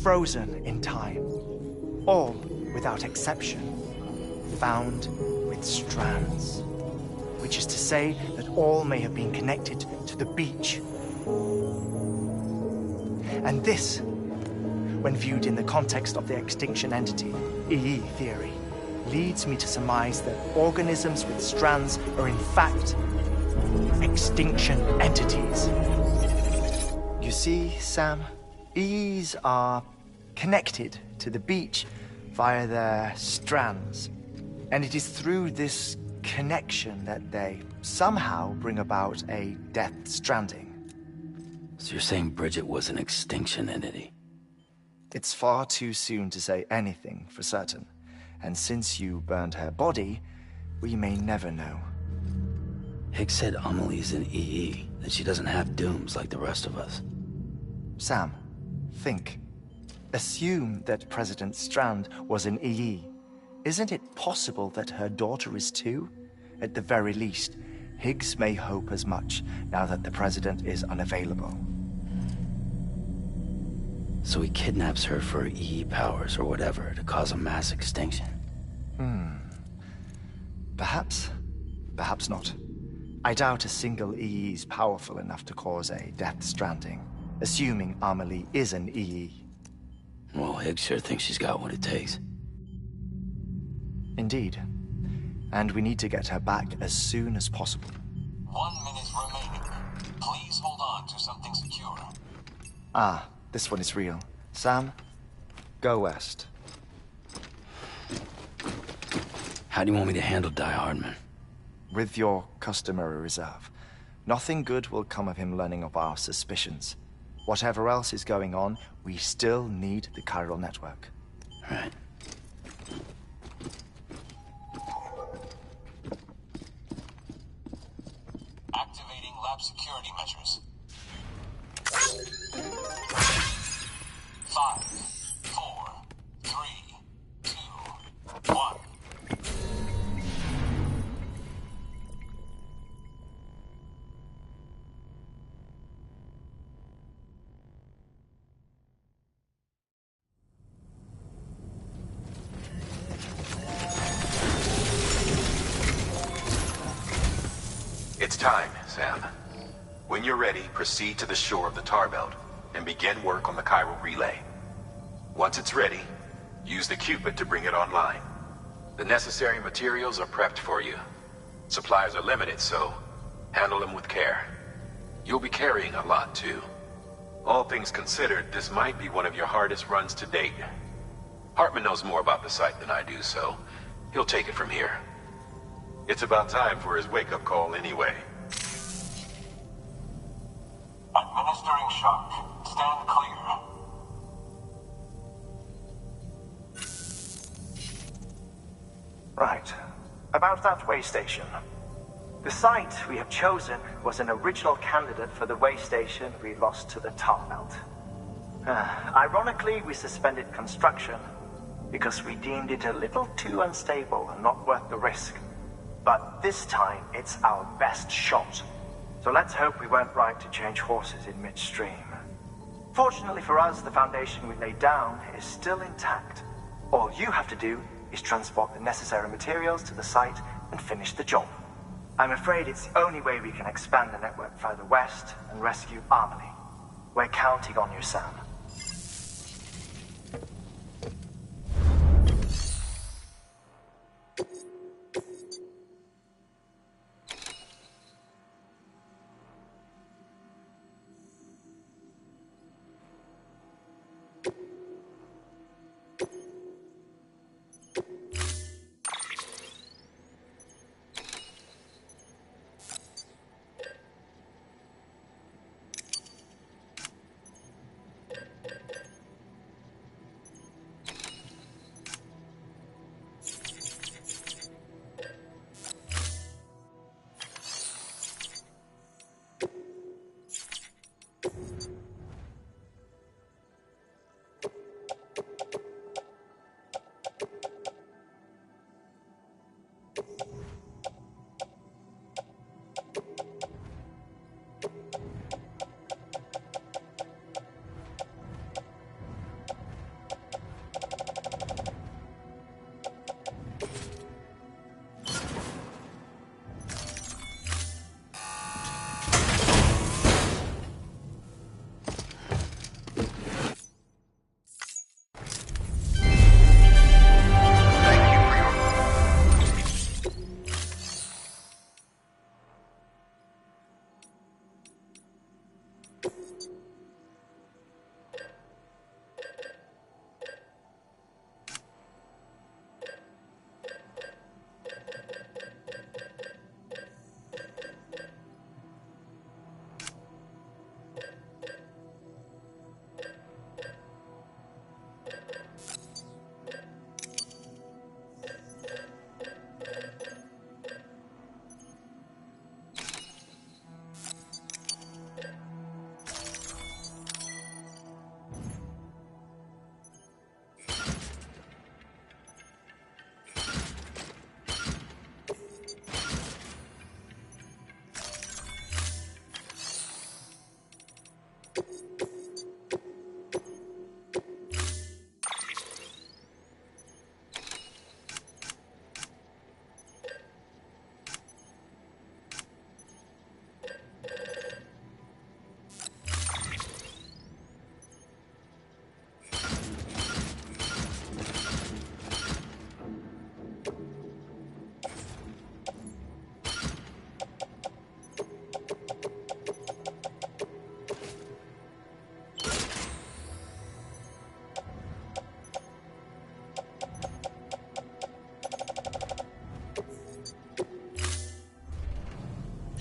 frozen in time, all, without exception, found with strands, which is to say that all may have been connected to the beach. And this, when viewed in the context of the extinction entity, EE theory, leads me to surmise that organisms with strands are in fact extinction entities. You see, Sam, EEs are connected to the beach via their strands. And it is through this connection that they somehow bring about a Death Stranding. So you're saying Bridget was an extinction entity? It's far too soon to say anything for certain. And since you burned her body, we may never know. Higgs said Amelie's an EE, that she doesn't have dooms like the rest of us. Sam, think. Assume that President Strand was an EE. Isn't it possible that her daughter is too? At the very least, Higgs may hope as much now that the President is unavailable. So he kidnaps her for EE powers or whatever to cause a mass extinction. Perhaps. Perhaps not. I doubt a single EE is powerful enough to cause a Death Stranding, assuming Amelie is an EE. Well, Higgs sure thinks she's got what it takes. Indeed. And we need to get her back as soon as possible. 1 minute remaining. Please hold on to something secure. Ah, this one is real. Sam, go west. How do you want me to handle Die Hardman? With your customary reserve. Nothing good will come of him learning of our suspicions. Whatever else is going on, we still need the chiral network. Right. Activating lab security measures. 5, 4, 3, 2, 1. It's time, Sam. When you're ready, proceed to the shore of the tar belt and begin work on the chiral relay. Once it's ready, use the Cupid to bring it online. The necessary materials are prepped for you. Supplies are limited, so handle them with care. You'll be carrying a lot, too. All things considered, this might be one of your hardest runs to date. Hartman knows more about the site than I do, so he'll take it from here. It's about time for his wake-up call anyway. Administering shock. Stand clear. Right. About that way station. The site we have chosen was an original candidate for the way station we lost to the tar belt. Ironically, we suspended construction because we deemed it a little too unstable and not worth the risk. But this time, it's our best shot. So let's hope we weren't right to change horses in midstream. Fortunately for us, the foundation we laid down is still intact. All you have to do is transport the necessary materials to the site and finish the job. I'm afraid it's the only way we can expand the network further west and rescue Amelie. We're counting on you, Sam.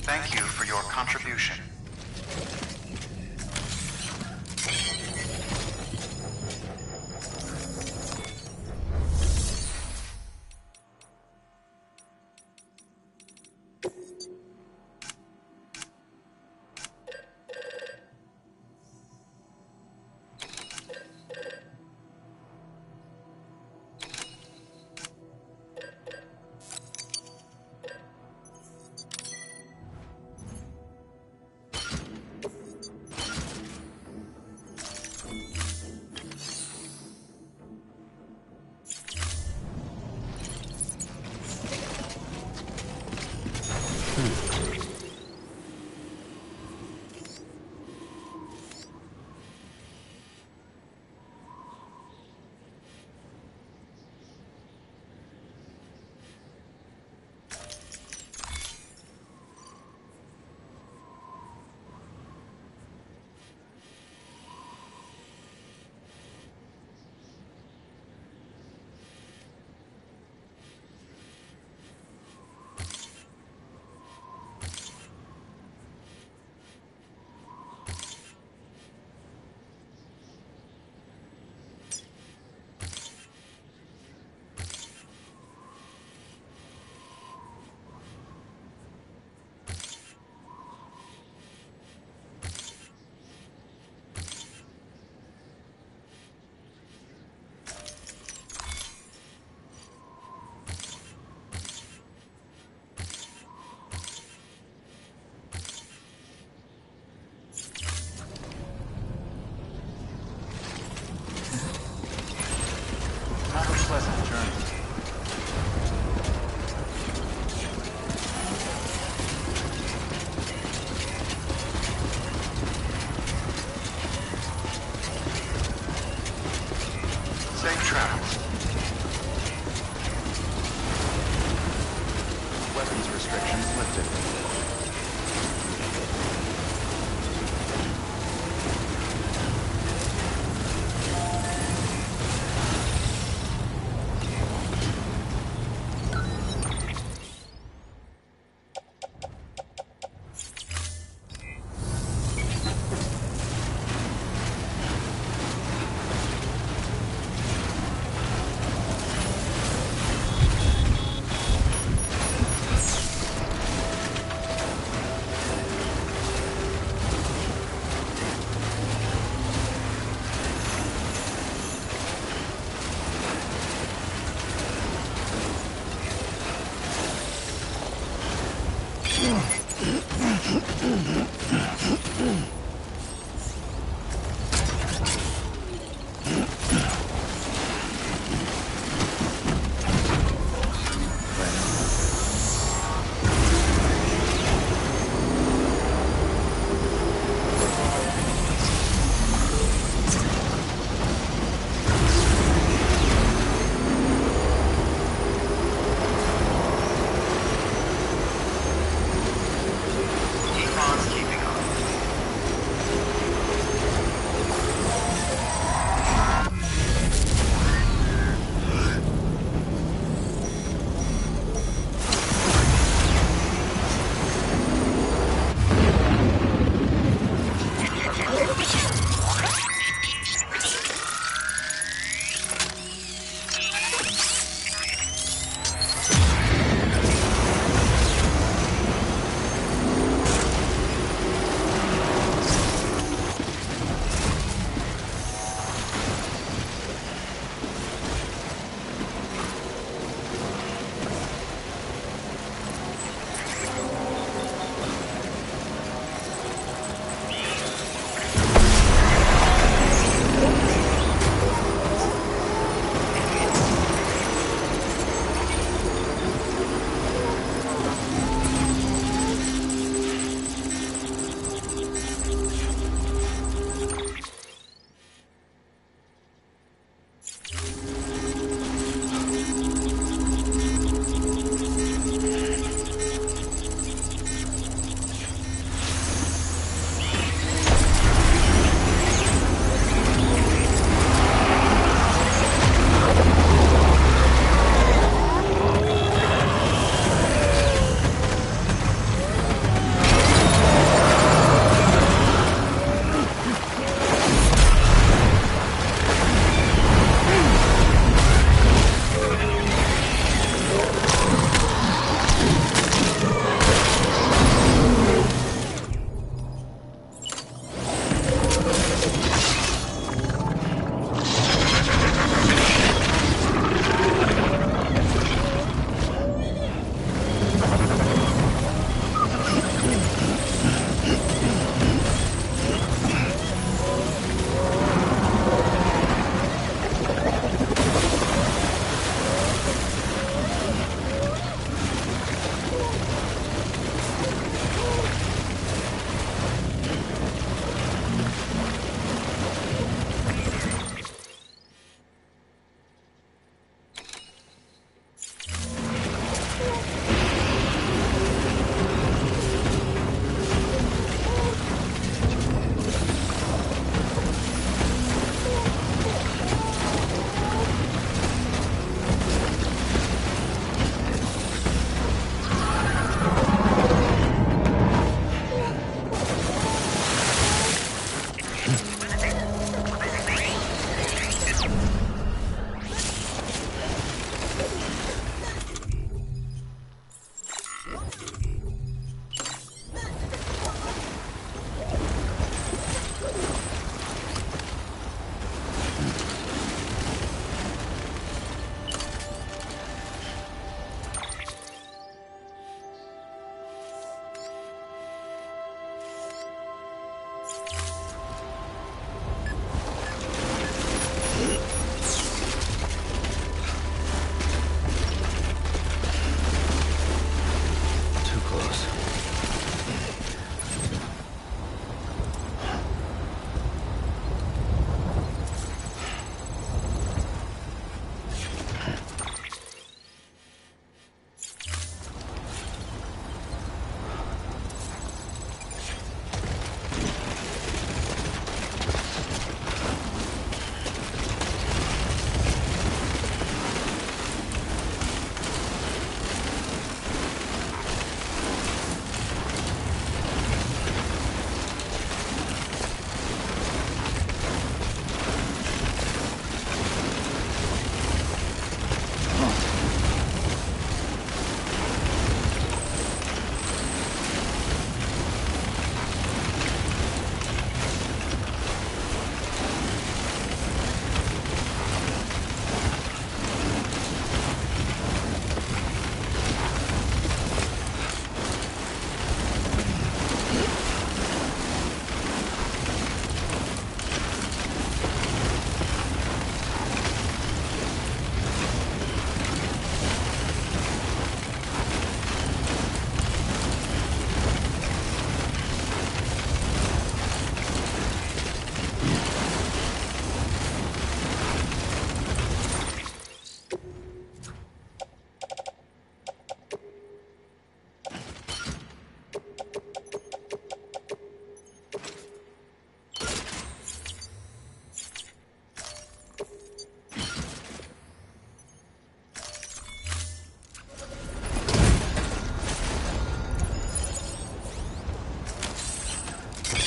Thank you for your contribution.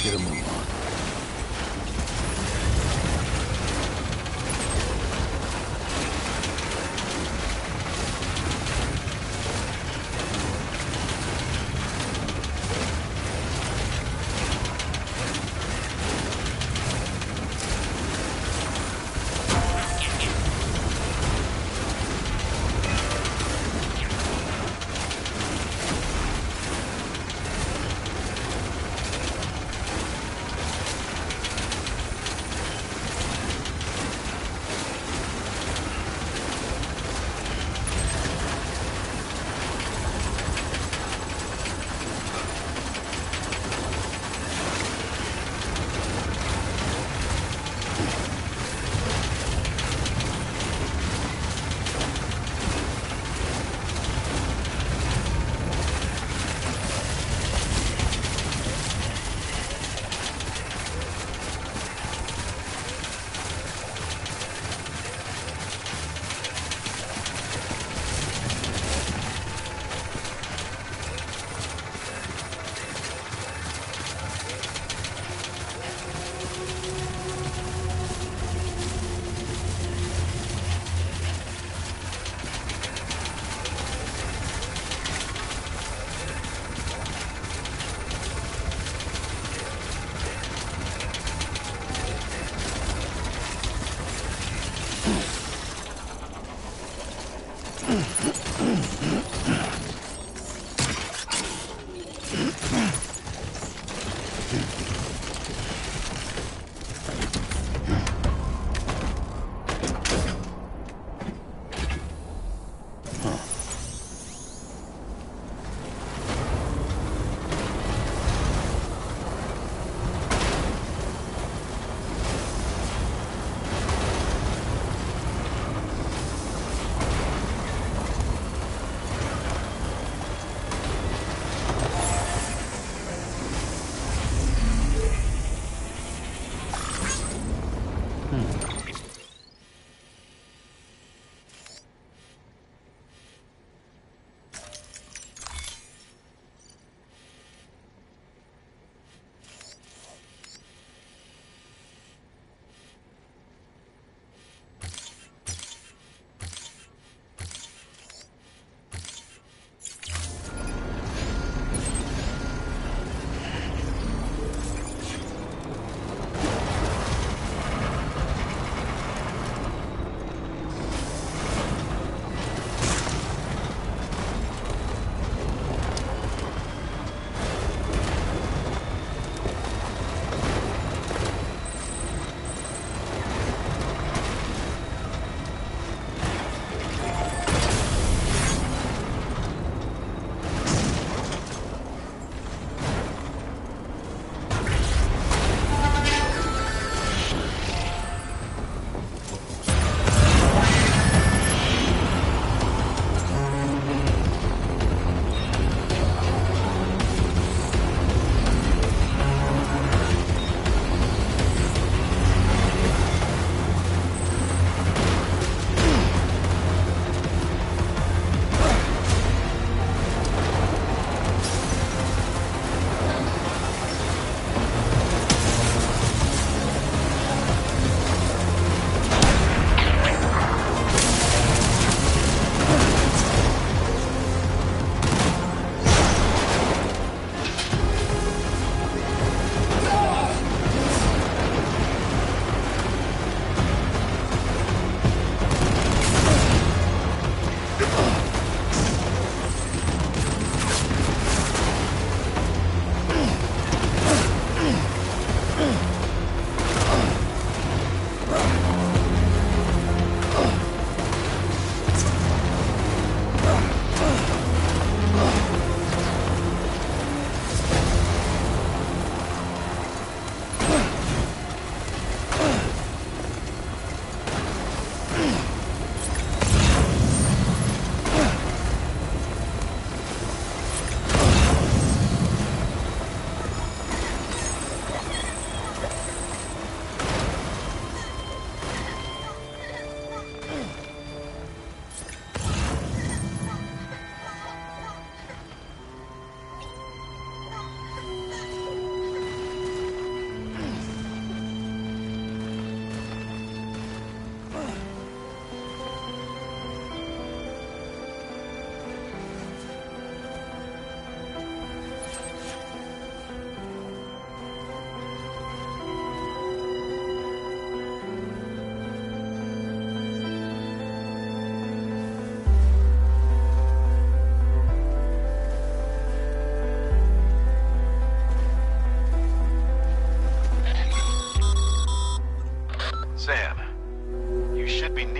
Let's get a move on.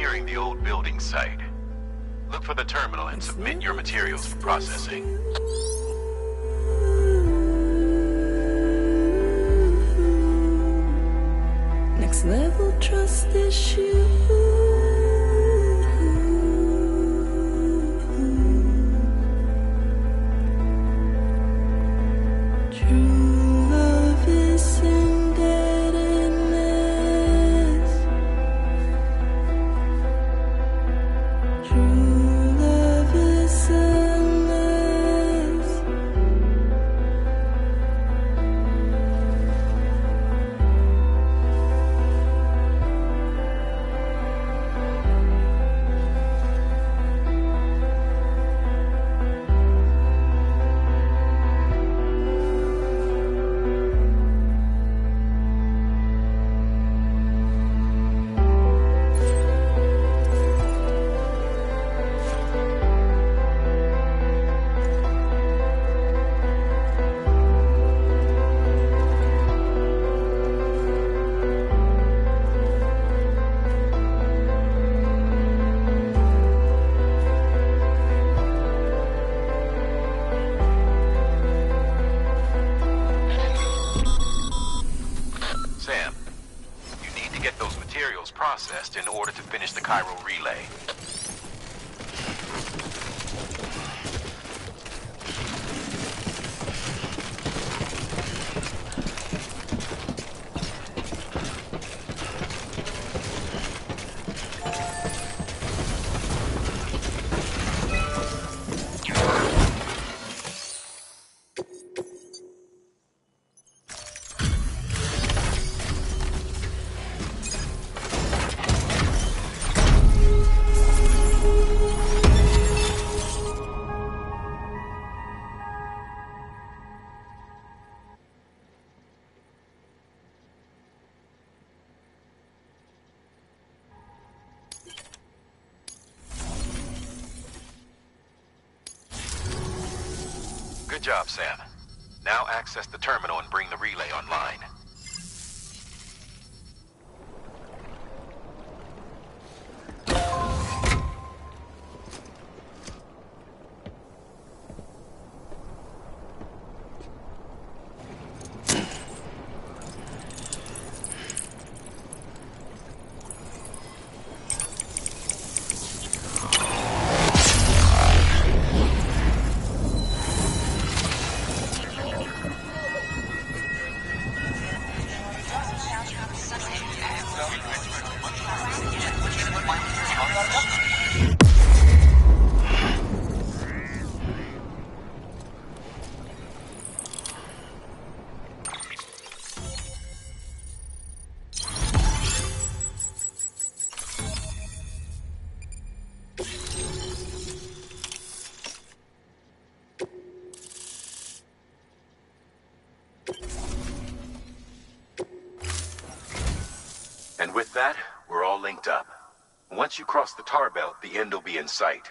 clearing the old building site. Look for the terminal and submit your materials for processing. Next level trust issue. True love is embeddedness. True love is endless. Sam, you need to get those materials processed in order to finish the Cairo relay. Good job, Sam. Now access the terminal and bring the relay online. And with that, we're all linked up. Once you cross the tar belt, the end will be in sight.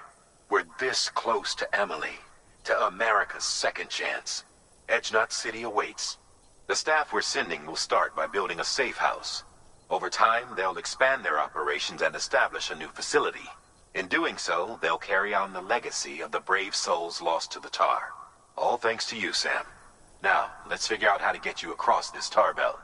We're this close to Emily, to America's second chance. Edgenut City awaits. The staff we're sending will start by building a safe house. Over time, they'll expand their operations and establish a new facility. In doing so, they'll carry on the legacy of the brave souls lost to the tar. All thanks to you, Sam. Now, let's figure out how to get you across this tar belt.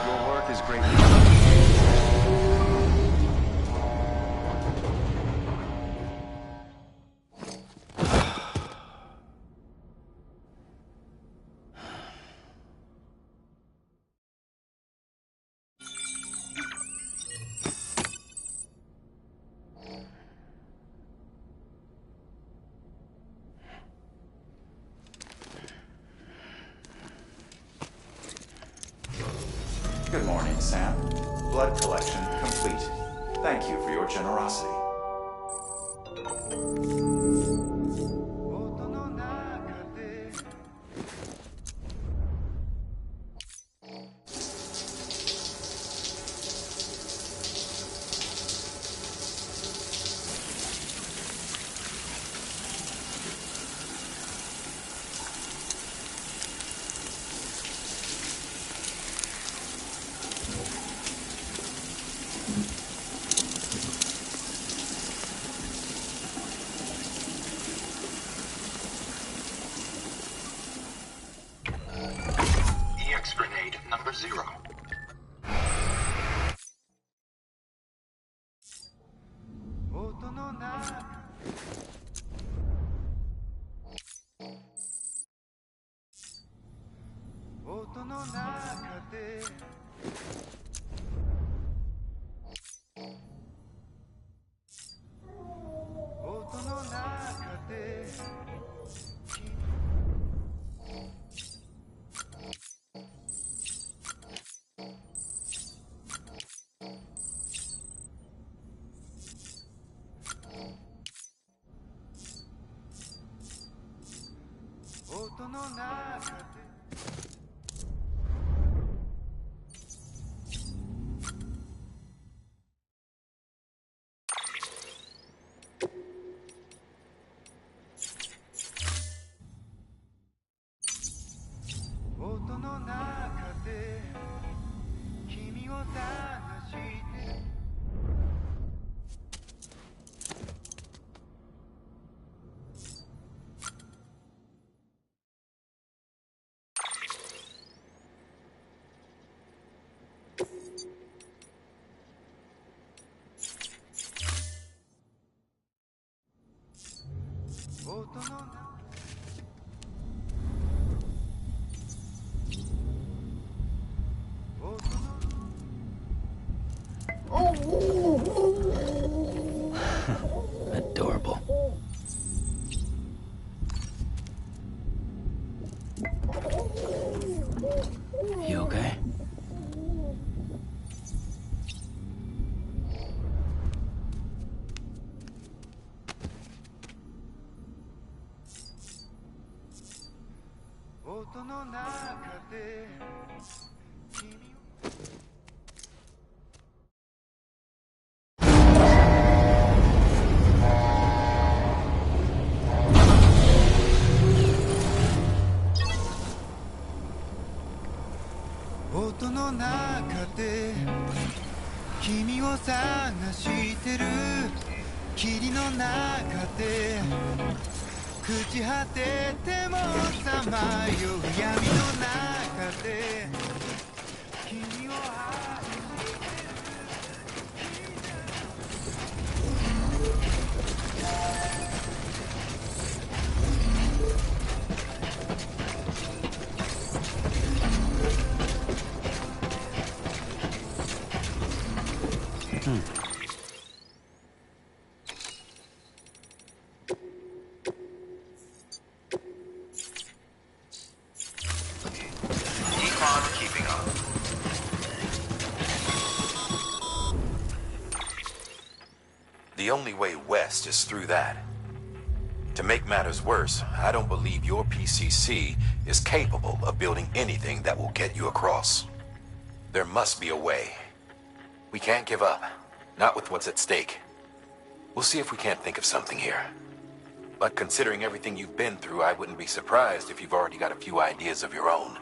Your work is greatly appreciated. Good morning, Sam. Blood collection complete. Thank you for your generosity. EX grenade number 0. Adorable. You okay? Econ keeping up. The only way west is through that. To make matters worse, I don't believe your PCC is capable of building anything that will get you across. There must be a way. We can't give up. Not with what's at stake. We'll see if we can't think of something here. But considering everything you've been through, I wouldn't be surprised if you've already got a few ideas of your own.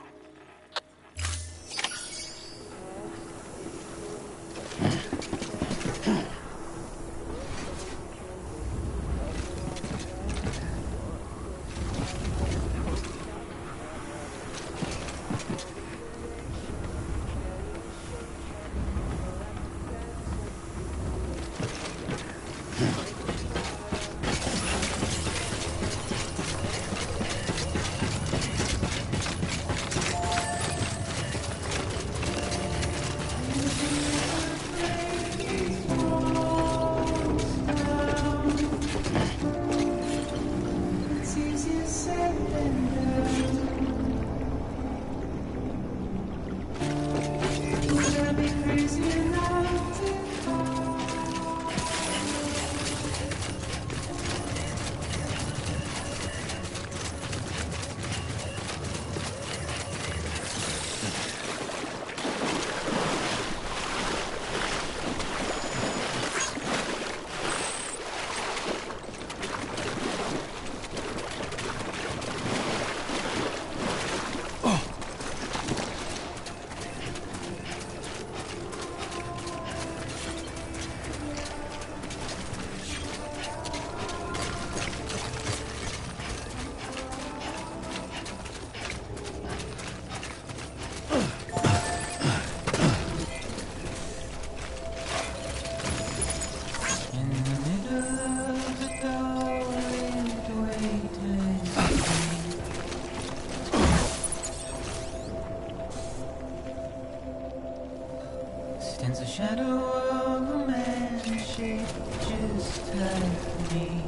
shadow of a man shaped just like me.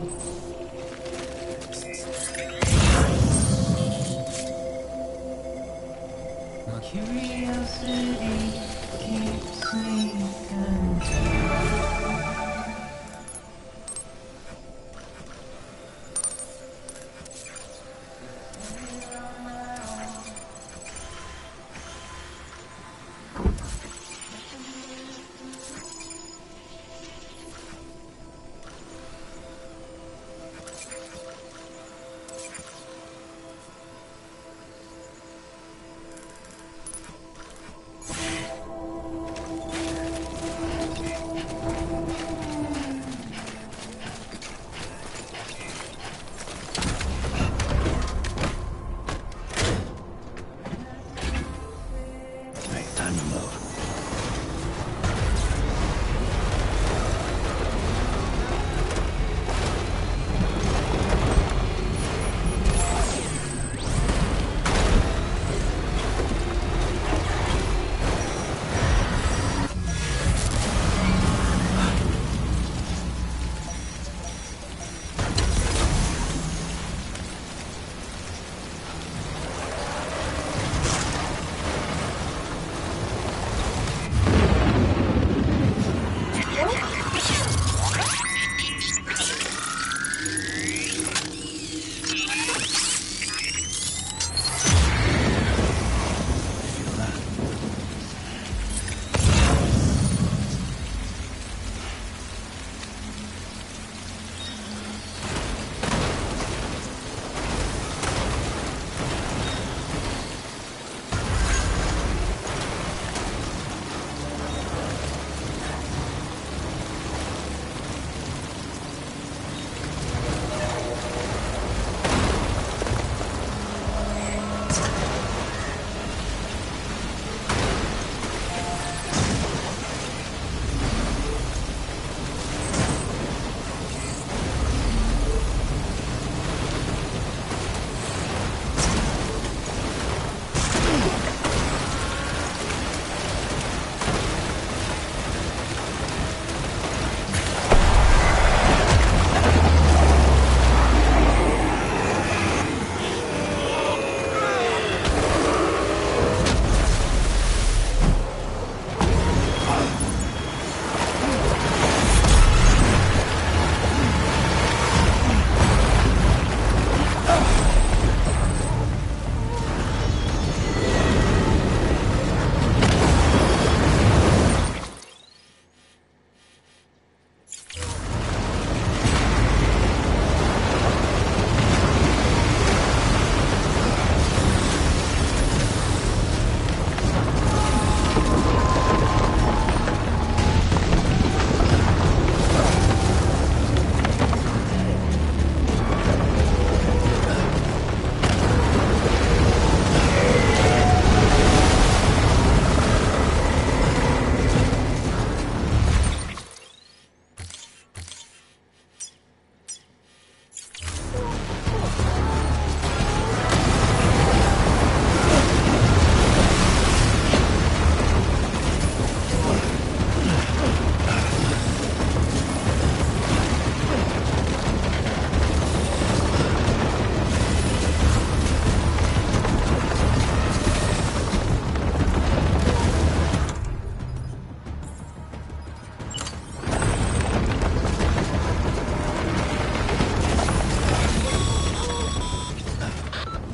My curiosity keeps me confused.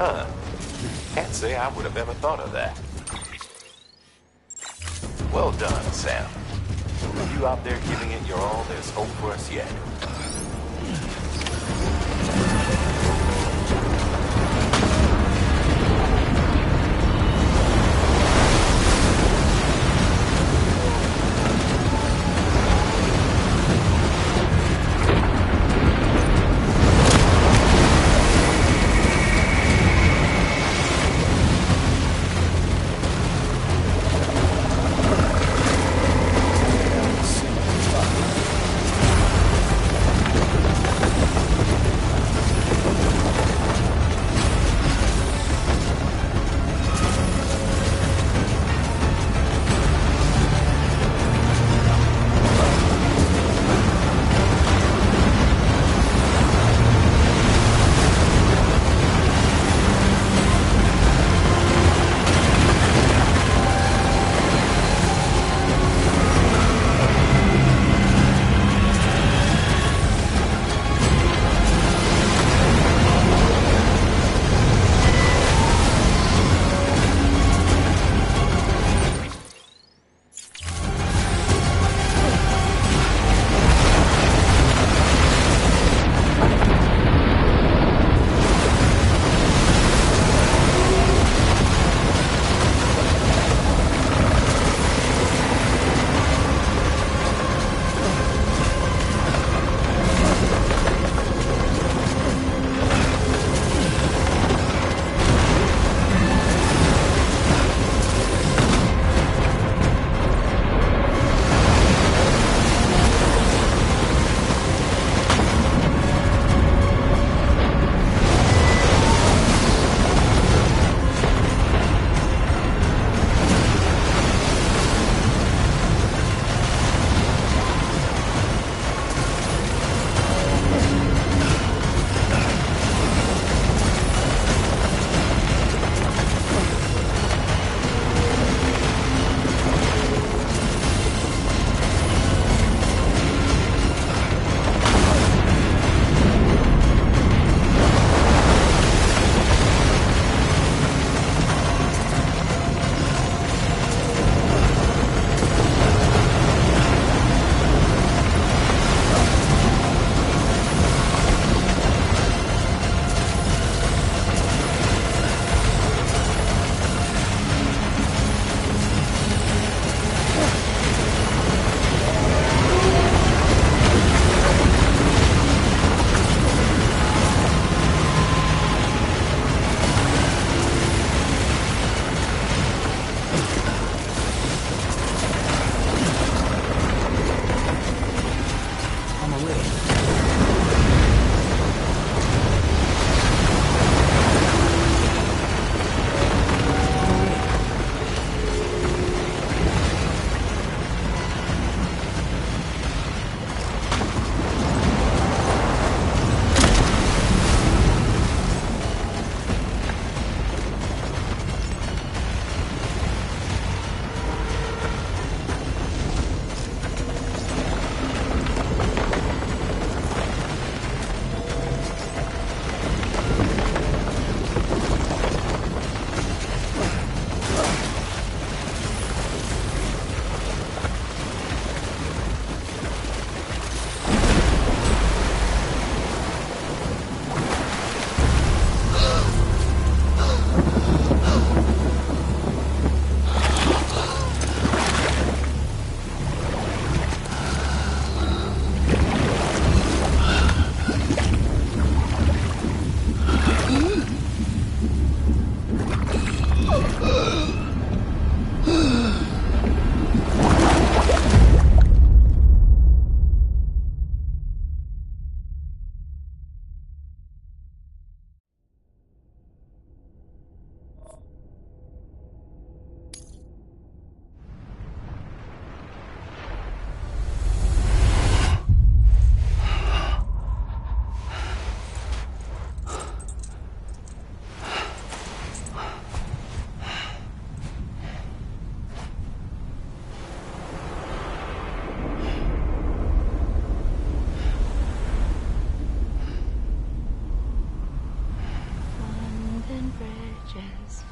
Huh. Can't say I would have ever thought of that. Well done, Sam. With you out there giving it your all, there's hope for us yet.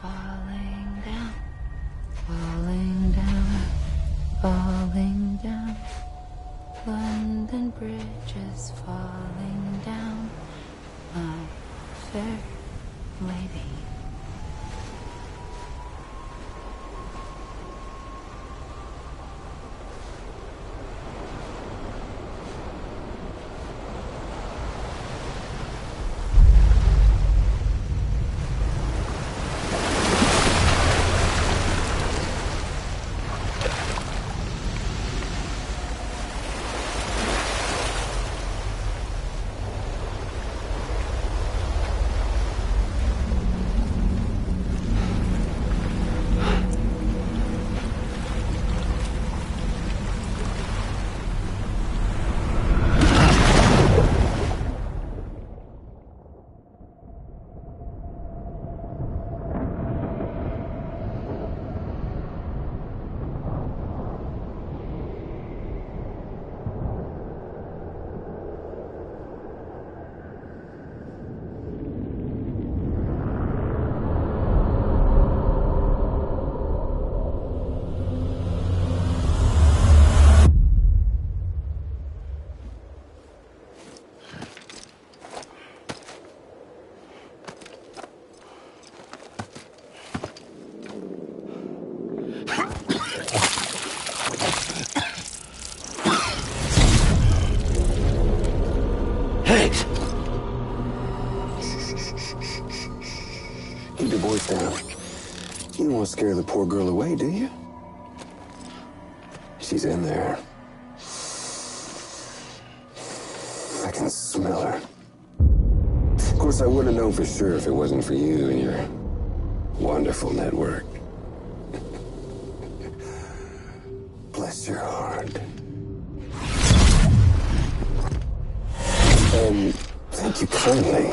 falling down, falling down, falling down. London Bridge is falling down, my fair lady. Keep your voice down. You don't want to scare the poor girl away, do you? She's in there. I can smell her. Of course, I wouldn't have known for sure if it wasn't for you and your wonderful network. Bless your heart. Thank you kindly.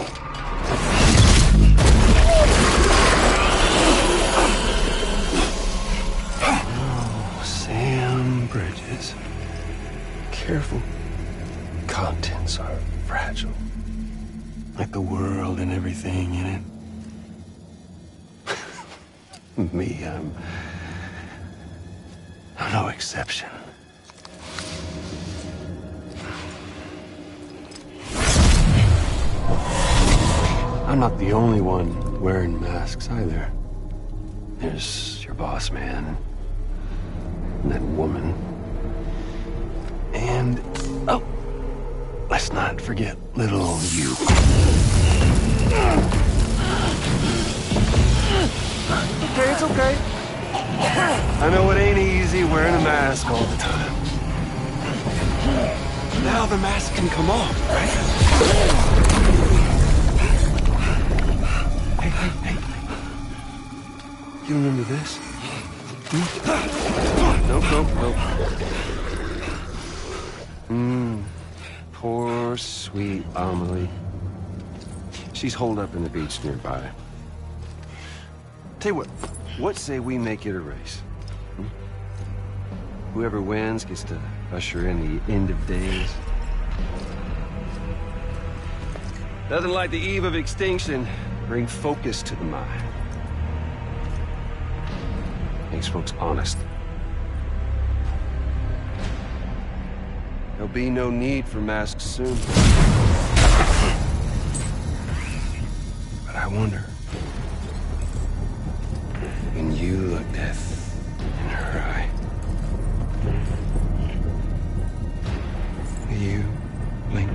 Oh, Sam Bridges. Careful. Contents are fragile. Like the world and everything in it. Me, I'm no exception. I'm not the only one wearing masks either. There's your boss man, and that woman, and, oh, let's not forget little you. Okay, it's okay. I know it ain't easy wearing a mask all the time. Now the mask can come off, right? Hey. You remember this? Nope. Poor, sweet Amelie. She's holed up in the beach nearby. Tell you what say we make it a race? Whoever wins gets to usher in the end of days. Nothing like the eve of extinction. Bring focus to the mind. Makes folks honest. There'll be no need for masks soon. But I wonder, when you look death in her eye, will you blink?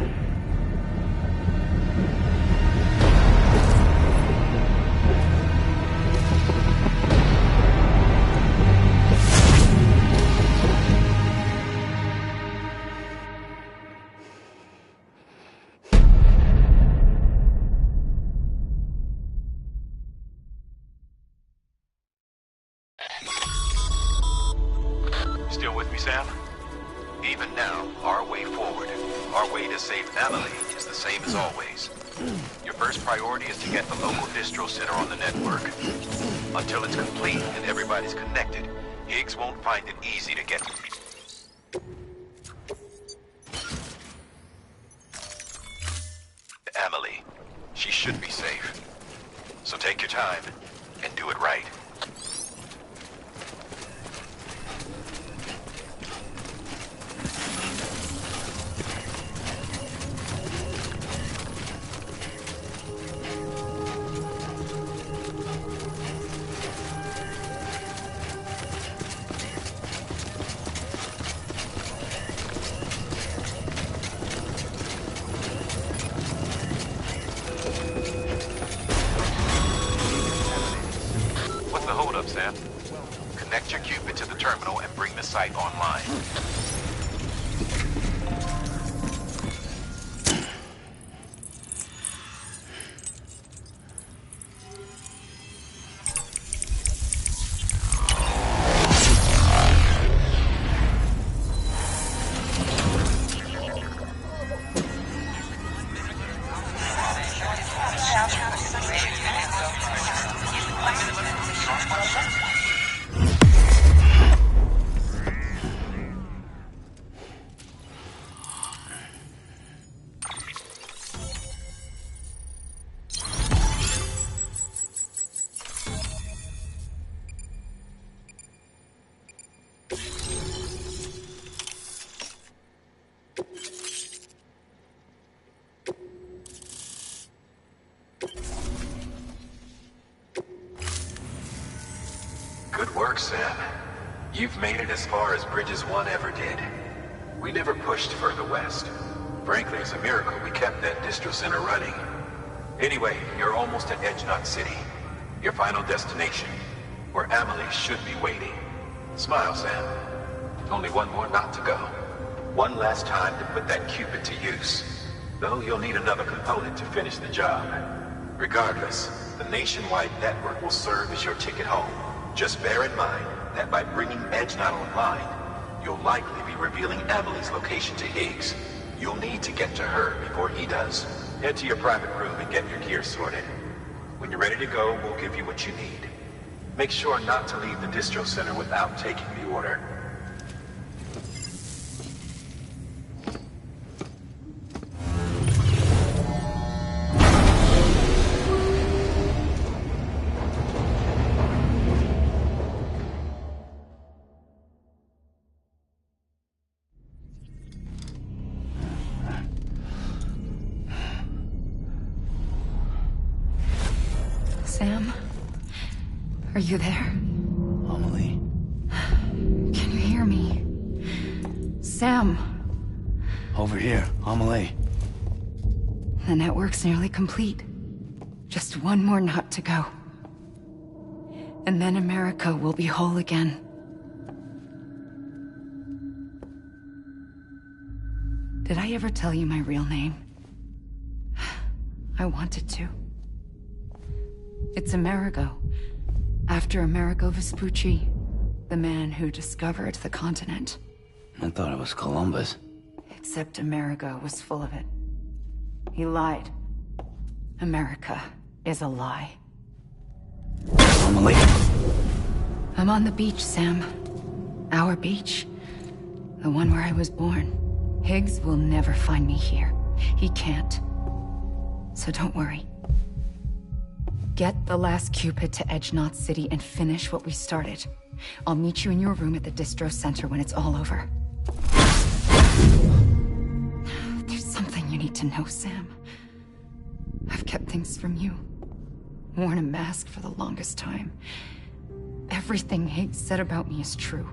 Still with me, Sam? Even now, our way forward, our way to save Amelie is the same as always. Your first priority is to get the local distro center on the network. Until it's complete and everybody's connected, Higgs won't find it easy to get... Amelie. She should be safe. So take your time. and do it right. What's the holdup, Sam? Connect your Cupid to the terminal and bring the site online. Good work, Sam. You've made it as far as Bridges 1 ever did. We never pushed further west. Frankly, it's a miracle we kept that distro center running. Anyway, you're almost at Edge Knot City, your final destination, where Amelie should be waiting. Smile, Sam. Only one more knot to go. One last time to put that Cupid to use. Though you'll need another component to finish the job. Regardless, the nationwide network will serve as your ticket home. Just bear in mind that by bringing Edge Knot online, you'll likely be revealing Amelie's location to Higgs. You'll need to get to her before he does. Head to your private room and get your gear sorted. When you're ready to go, we'll give you what you need. Make sure not to leave the distro center without taking the order. Sam? Are you there? Amelie. Can you hear me? Sam! Over here, Amelie. The network's nearly complete. Just one more knot to go. And then America will be whole again. Did I ever tell you my real name? I wanted to. It's Amerigo. After Amerigo Vespucci, the man who discovered the continent. I thought it was Columbus. Except Amerigo was full of it. He lied. America is a lie. Amelie. I'm on the beach, Sam. Our beach. The one where I was born. Higgs will never find me here. He can't. So don't worry. Get the last Cupid to Edge Knot City and finish what we started. I'll meet you in your room at the distro center when it's all over. There's something you need to know, Sam. I've kept things from you. Worn a mask for the longest time. Everything Higgs said about me is true.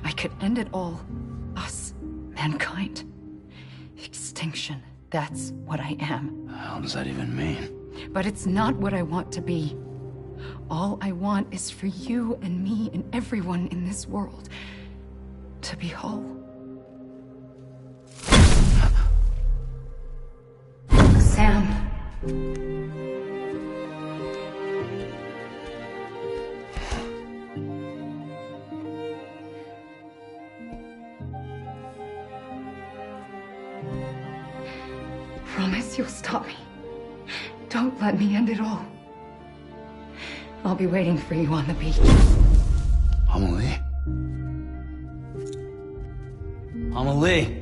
I could end it all. Us. Mankind. Extinction. That's what I am. The hell does that even mean? But it's not what I want to be. All I want is for you and me and everyone in this world to be whole. Sam. Promise you'll stop me. Don't let me end it all. I'll be waiting for you on the beach. Amelie? Amelie!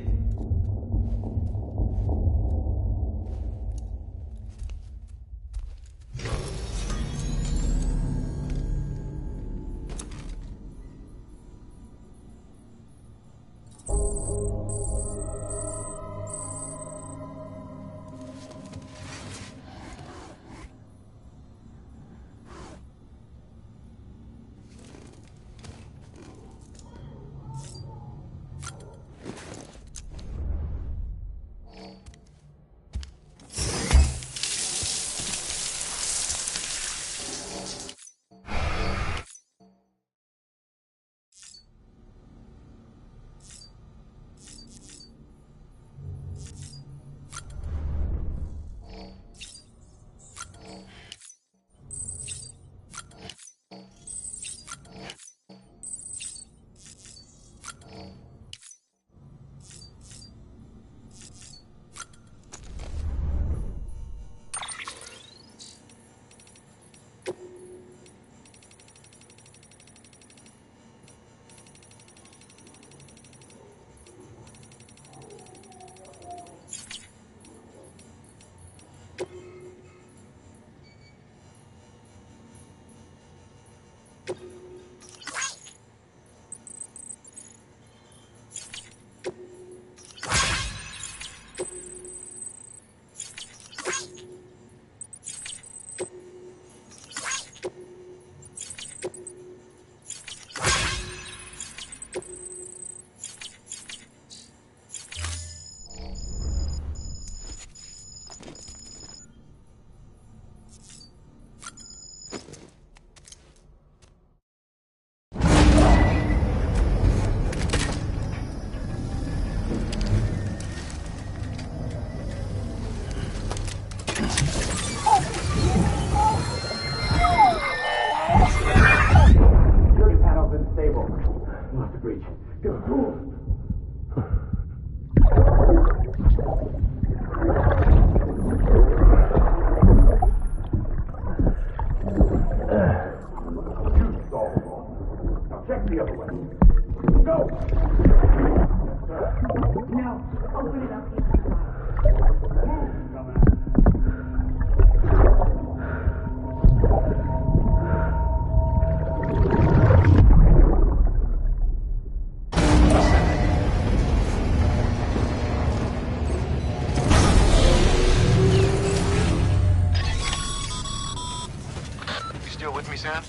Still with me, Sam?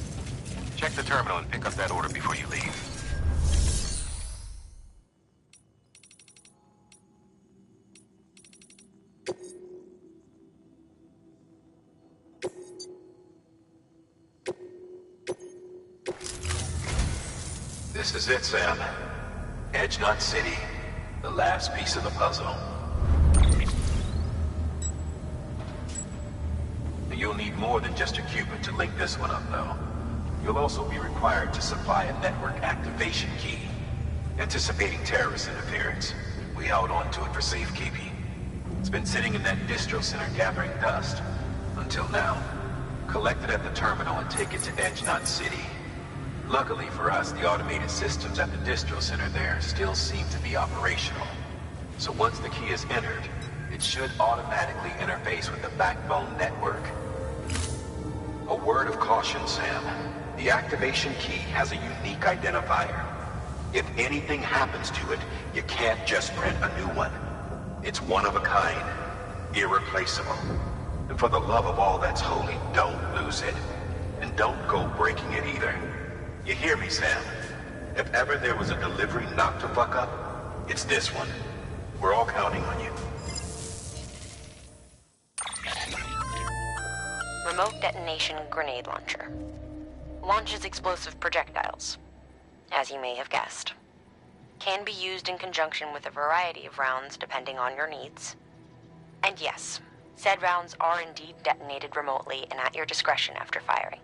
Check the terminal and pick up that order before you leave. This is it, Sam. Edge Knot City. The last piece of the puzzle. You'll need more than just a qubit to link this one up, though. You'll also be required to supply a network activation key. Anticipating terrorist interference, we held on to it for safekeeping. It's been sitting in that distro center gathering dust. Until now. Collect it at the terminal and take it to Edge Knot City. Luckily for us, the automated systems at the distro center there still seem to be operational. So once the key is entered, it should automatically interface with the backbone network. A word of caution, Sam. The activation key has a unique identifier. If anything happens to it, you can't just print a new one. It's one of a kind, irreplaceable. And for the love of all that's holy, don't lose it. And don't go breaking it either. You hear me, Sam? If ever there was a delivery not to fuck up, it's this one. We're all counting on you. Remote detonation grenade launcher. Launches explosive projectiles. As you may have guessed. Can be used in conjunction with a variety of rounds depending on your needs. And yes, said rounds are indeed detonated remotely and at your discretion after firing.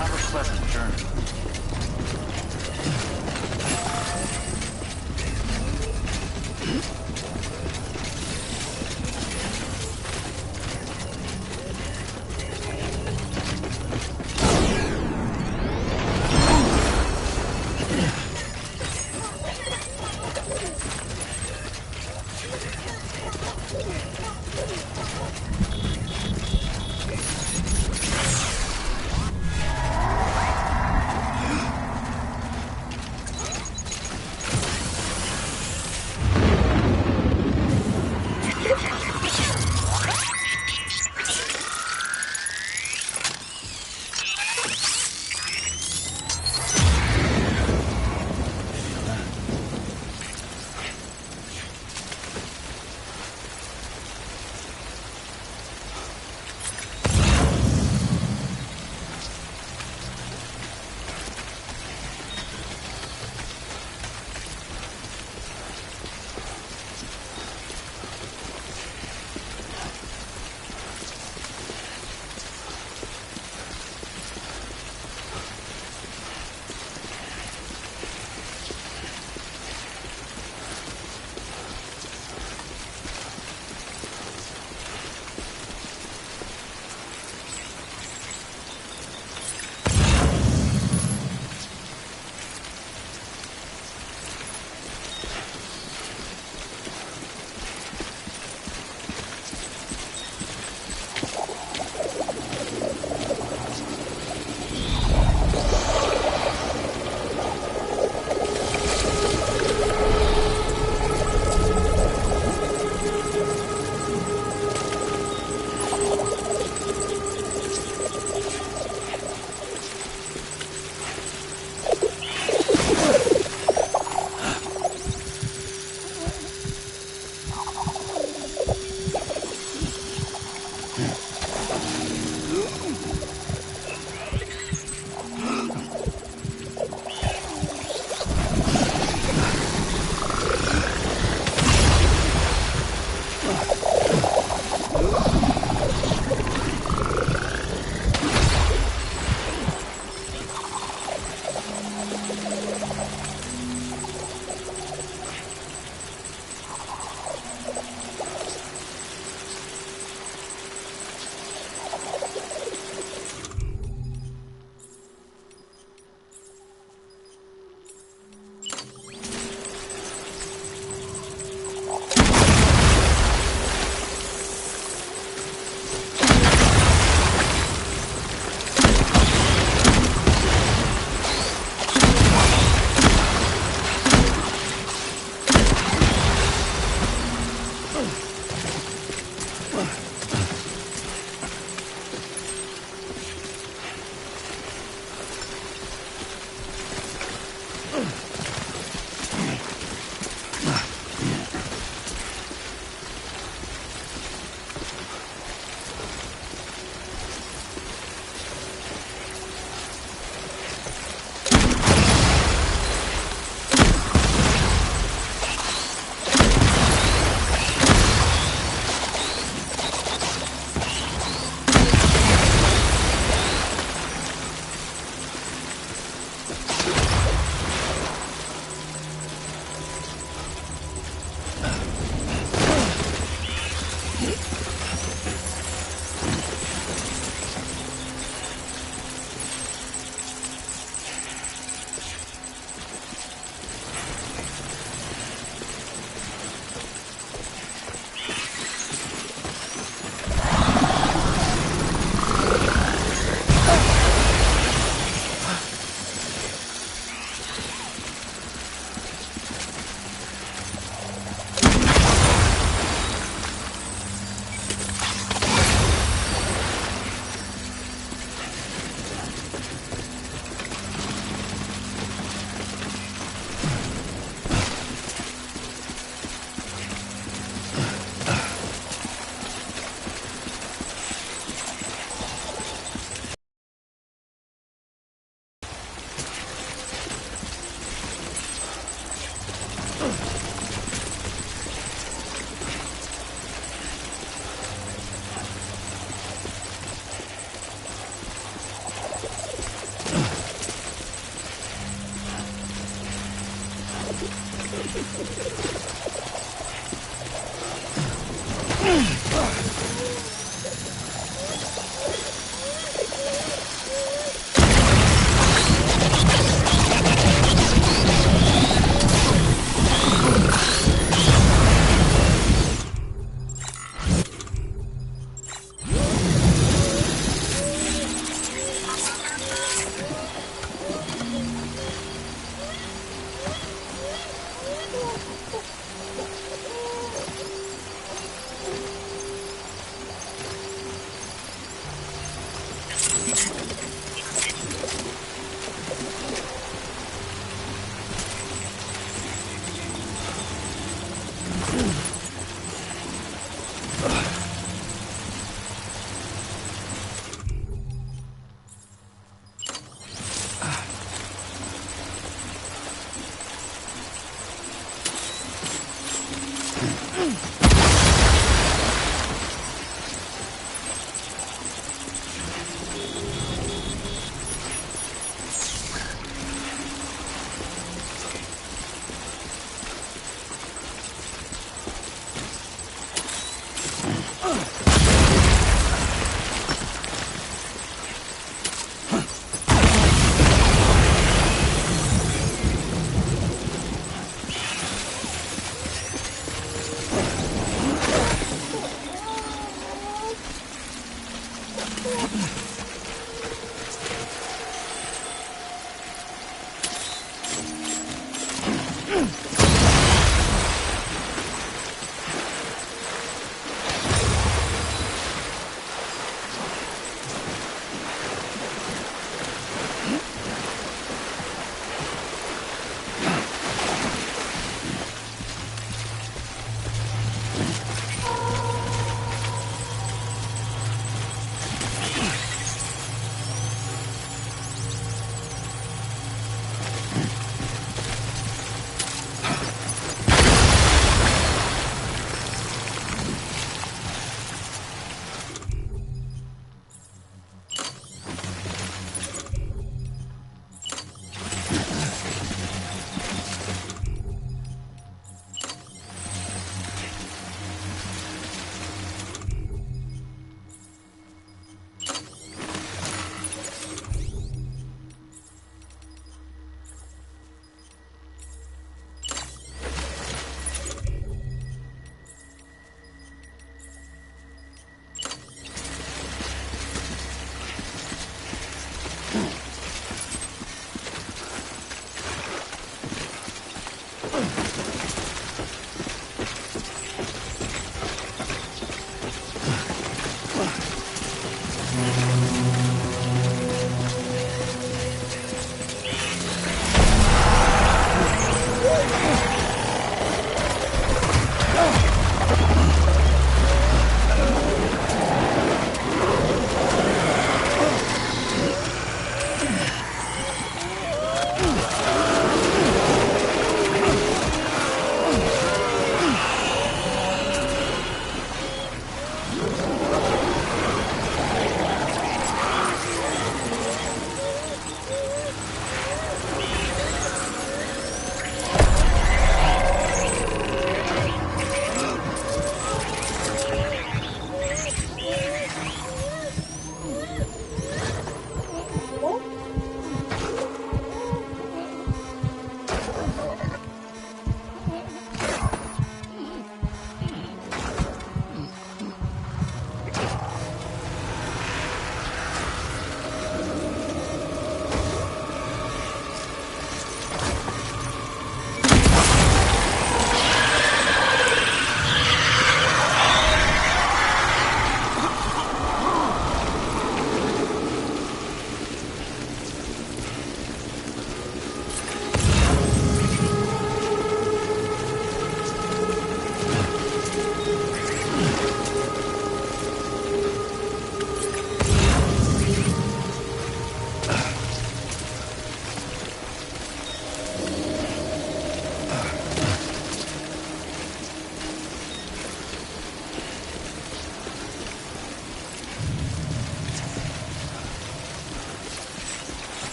Have a pleasant journey.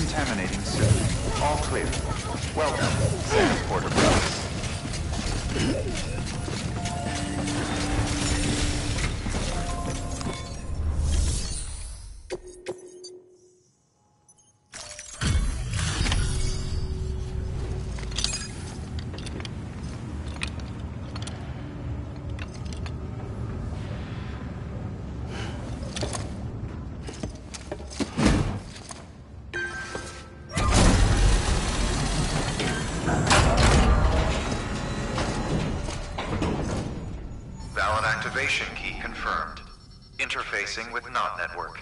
Decontaminating soon. All clear. Welcome, Sam Porter-Price. Valid activation key confirmed. Interfacing with NOT network.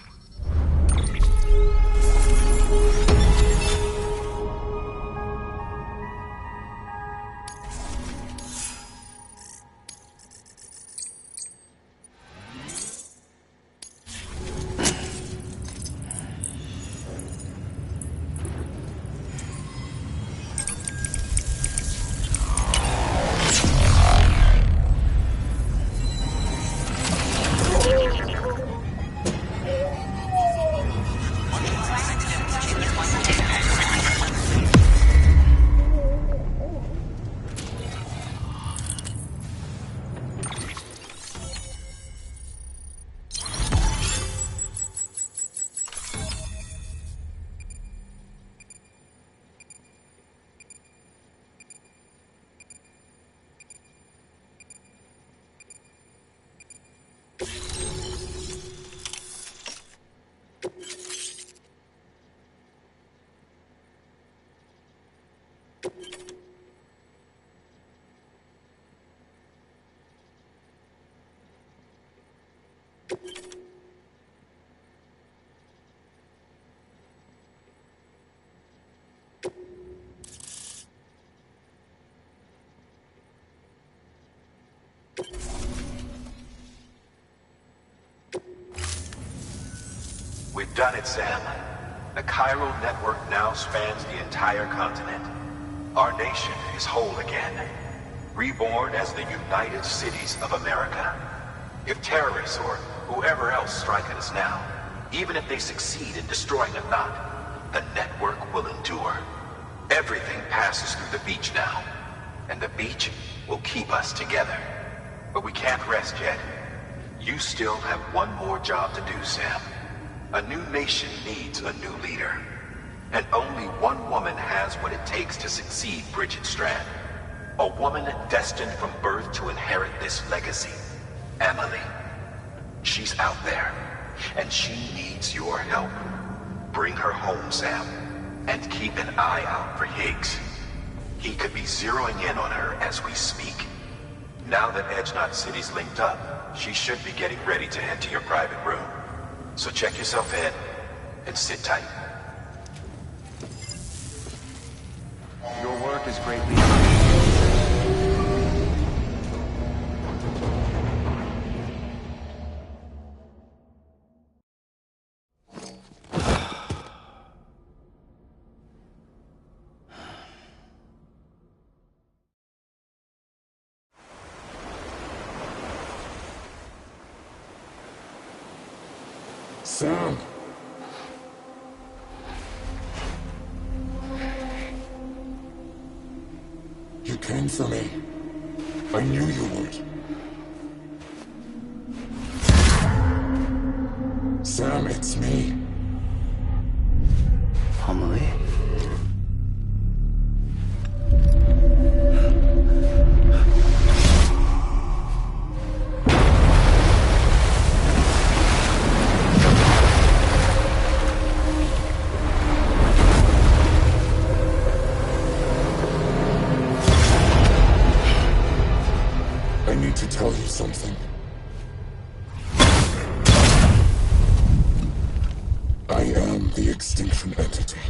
We've done it, Sam. The Chiral network now spans the entire continent. Our nation is whole again, reborn as the United Cities of America. If terrorists or whoever else strike at us now, even if they succeed in destroying the knot, the network will endure. Everything passes through the beach now, and the beach will keep us together. But we can't rest yet. You still have one more job to do, Sam. A new nation needs a new leader. And only one woman has what it takes to succeed Bridget Strand. A woman destined from birth to inherit this legacy. Emily. She's out there, and she needs your help. Bring her home, Sam, and keep an eye out for Higgs. He could be zeroing in on her as we speak. Now that Edge Knot City's linked up, she should be getting ready to head to your private room. So check yourself in, and sit tight. Your work is greatly appreciated. Sam. You came for me. I knew you would. Sam, it's me. Amelie? To tell you something. I am the extinction entity.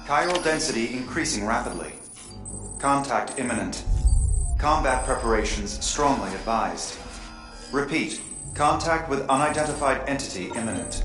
Chiral density increasing rapidly. Contact imminent. Combat preparations strongly advised. Repeat, Contact with unidentified entity imminent.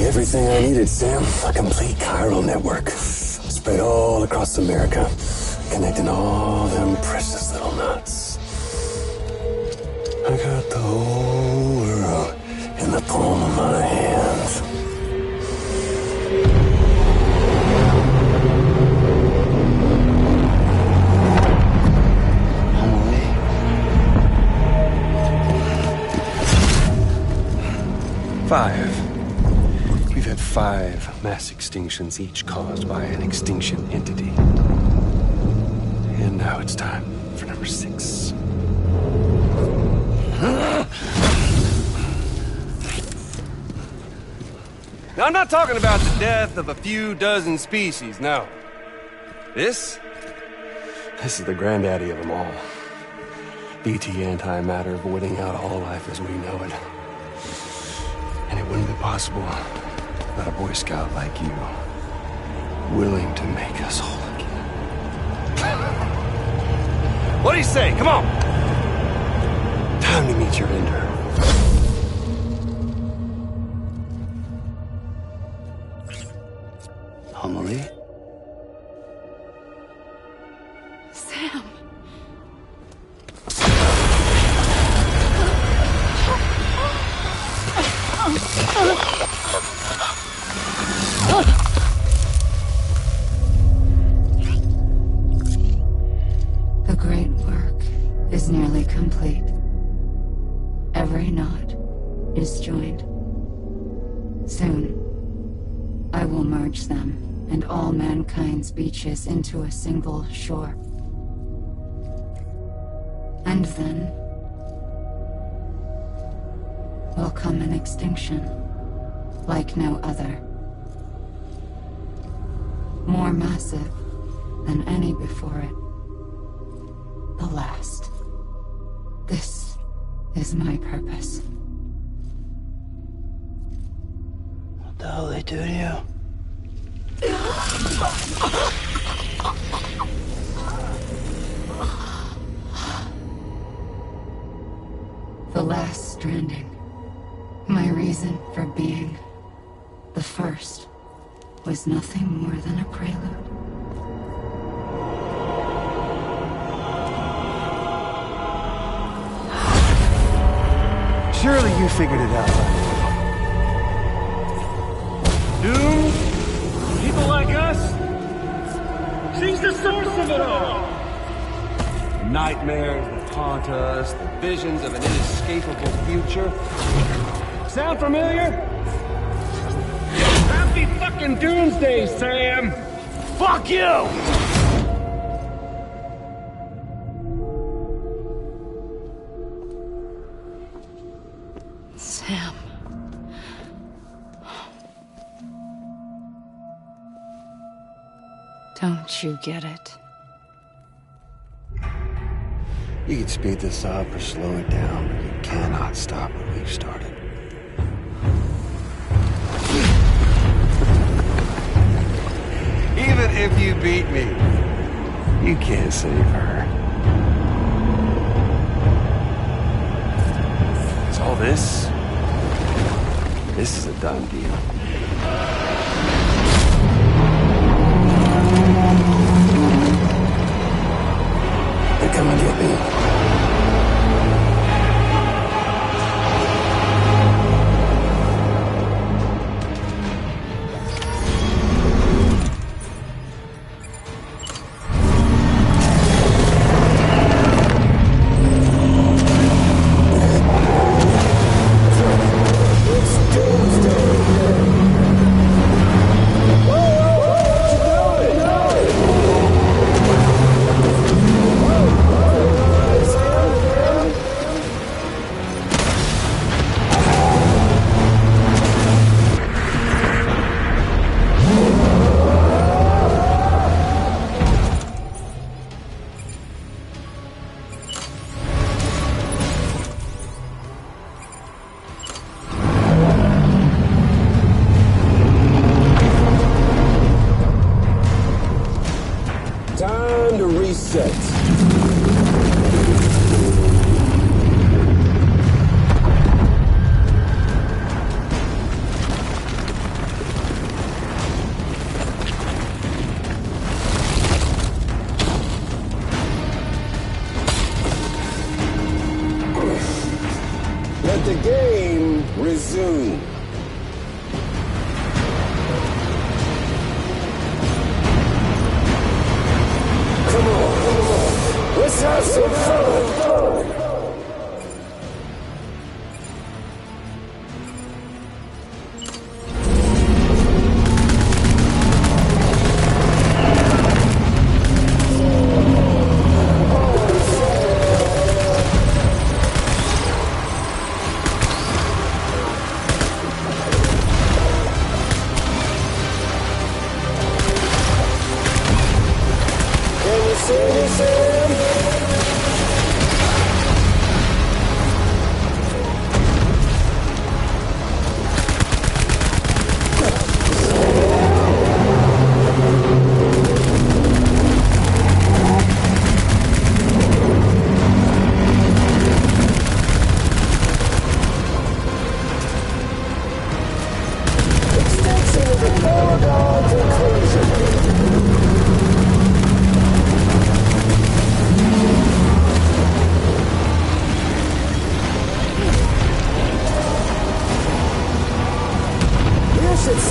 Everything I needed, Sam. A complete chiral network. Spread all across America. Connecting all them precious little nuts. I got the whole world in the palm of my hand. 5. We've had 5 mass extinctions, each caused by an extinction entity. And now it's time for number 6. Now, I'm not talking about the death of a few dozen species, no. This is the granddaddy of them all. BT antimatter voiding out all life as we know it. And it wouldn't be possible without a Boy Scout like you, willing to make us whole again. What do you say? Come on! Time to meet your ender. Amelie? Sam. The great work is nearly complete. Every knot is joined. Soon, I will merge them and all mankind's beaches into a single shore. And then will come an extinction like no other. More massive than any before it. The last. This is my purpose. What the hell they do to you? The last stranding. My reason for being. The first was nothing more than a prelude. Surely you figured it out. Doom? People like us? She's the source of it all! Nightmares that haunt us, the visions of an inescapable future. Sound familiar? Happy fucking doomsday, Sam! Fuck you! Sam. Don't you get it? You can speed this up or slow it down, but you cannot stop what we've started. Even if you beat me, you can't save her. So all this is a done deal. They're coming to get me. Time to reset. Let the game resume. Come on.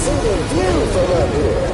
See the view from up here.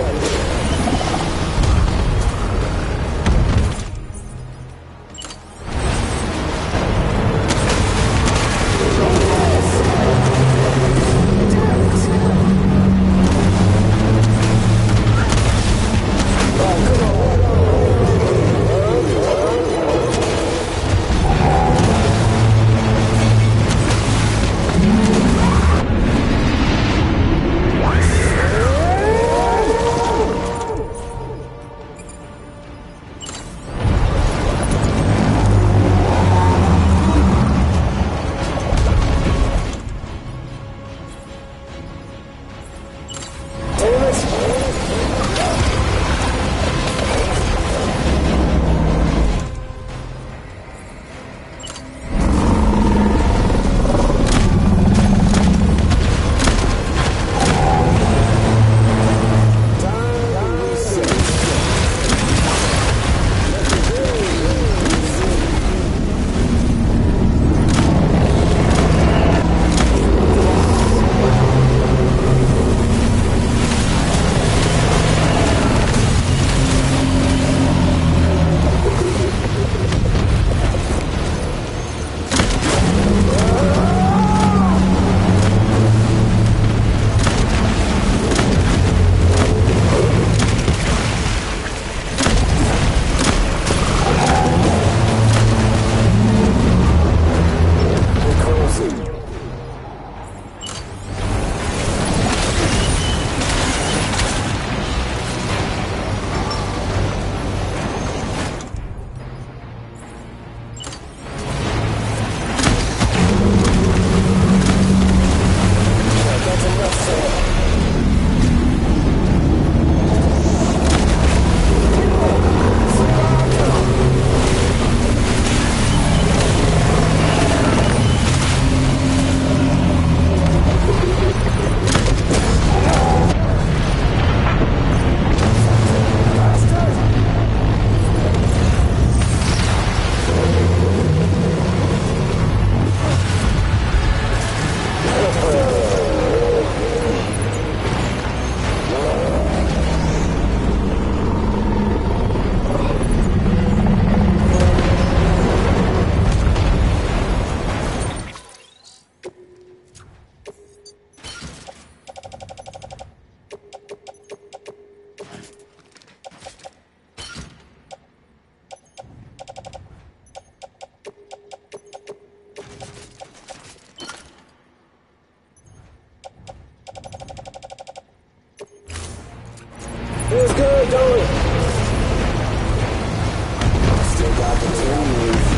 Feels good, don't it? Still got the team.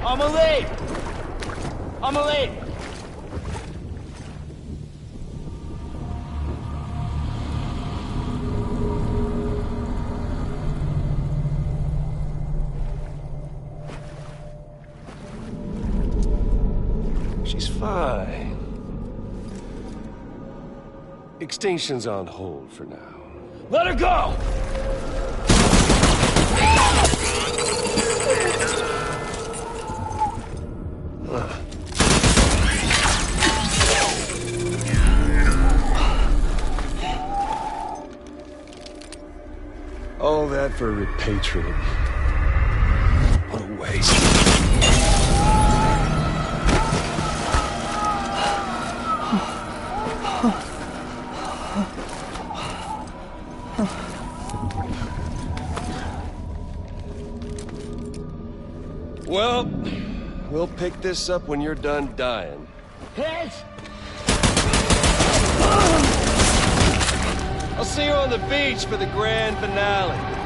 Amelie! Amelie! She's fine. Extinction's on hold for now. Let her go! All that for repatriating. What a waste. Well, we'll pick this up when you're done dying. Hit! I'll see you on the beach for the grand finale.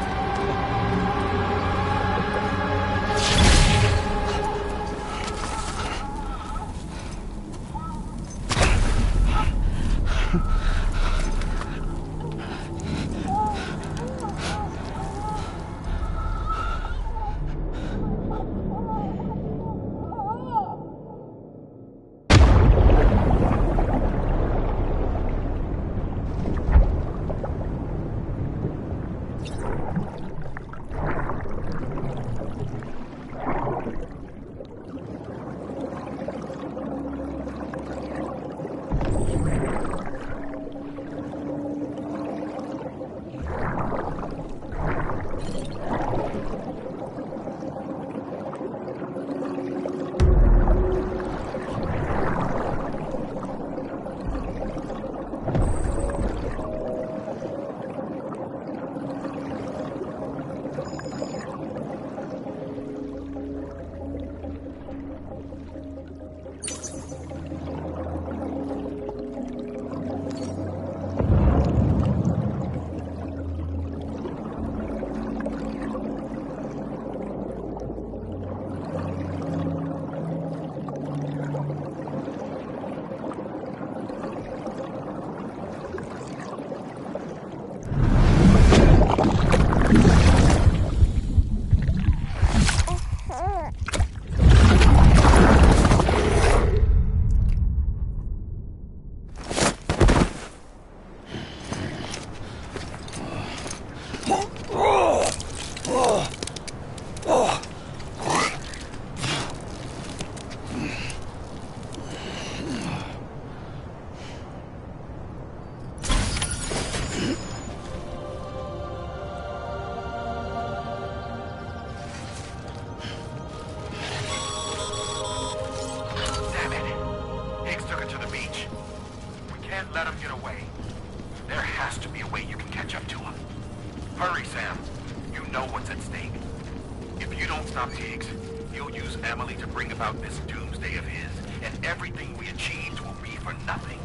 Let him get away. There has to be a way you can catch up to him. Hurry, Sam. You know what's at stake. If you don't stop Higgs, he'll use Emily to bring about this doomsday of his, and everything we achieved will be for nothing.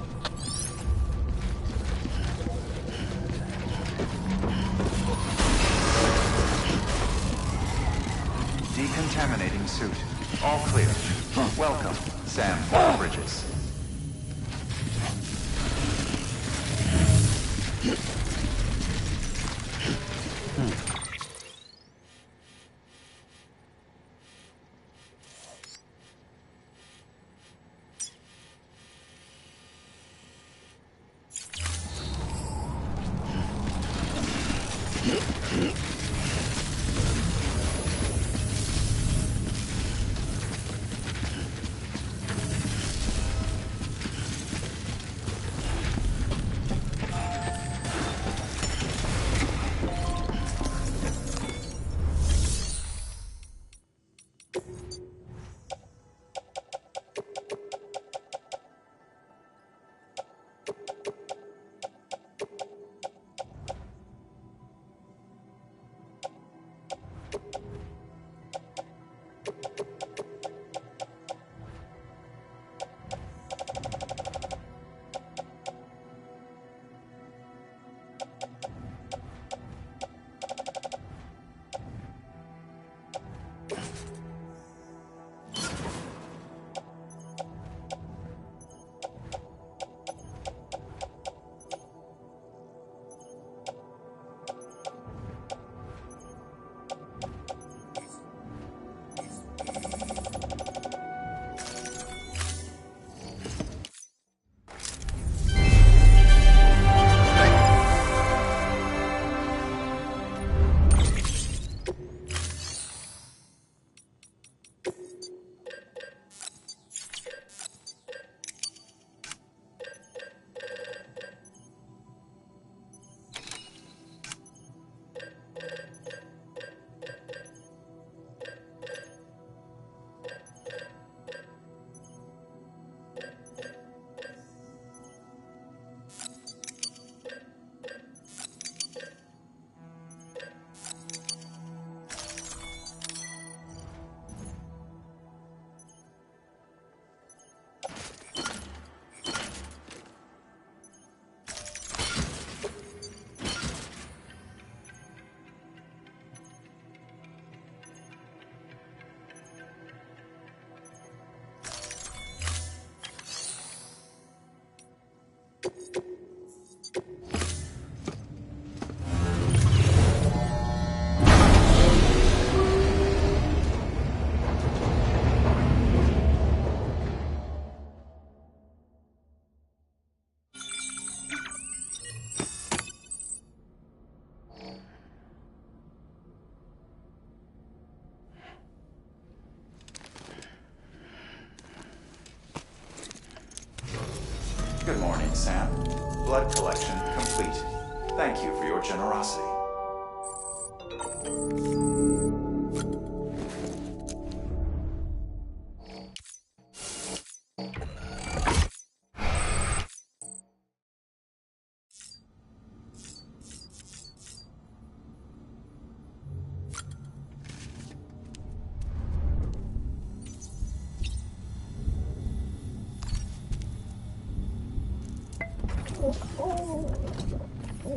Decontaminating suit. All clear. Welcome, Sam Bridges. morning, Sam. Blood collection complete. Thank you for your generosity.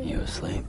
You asleep?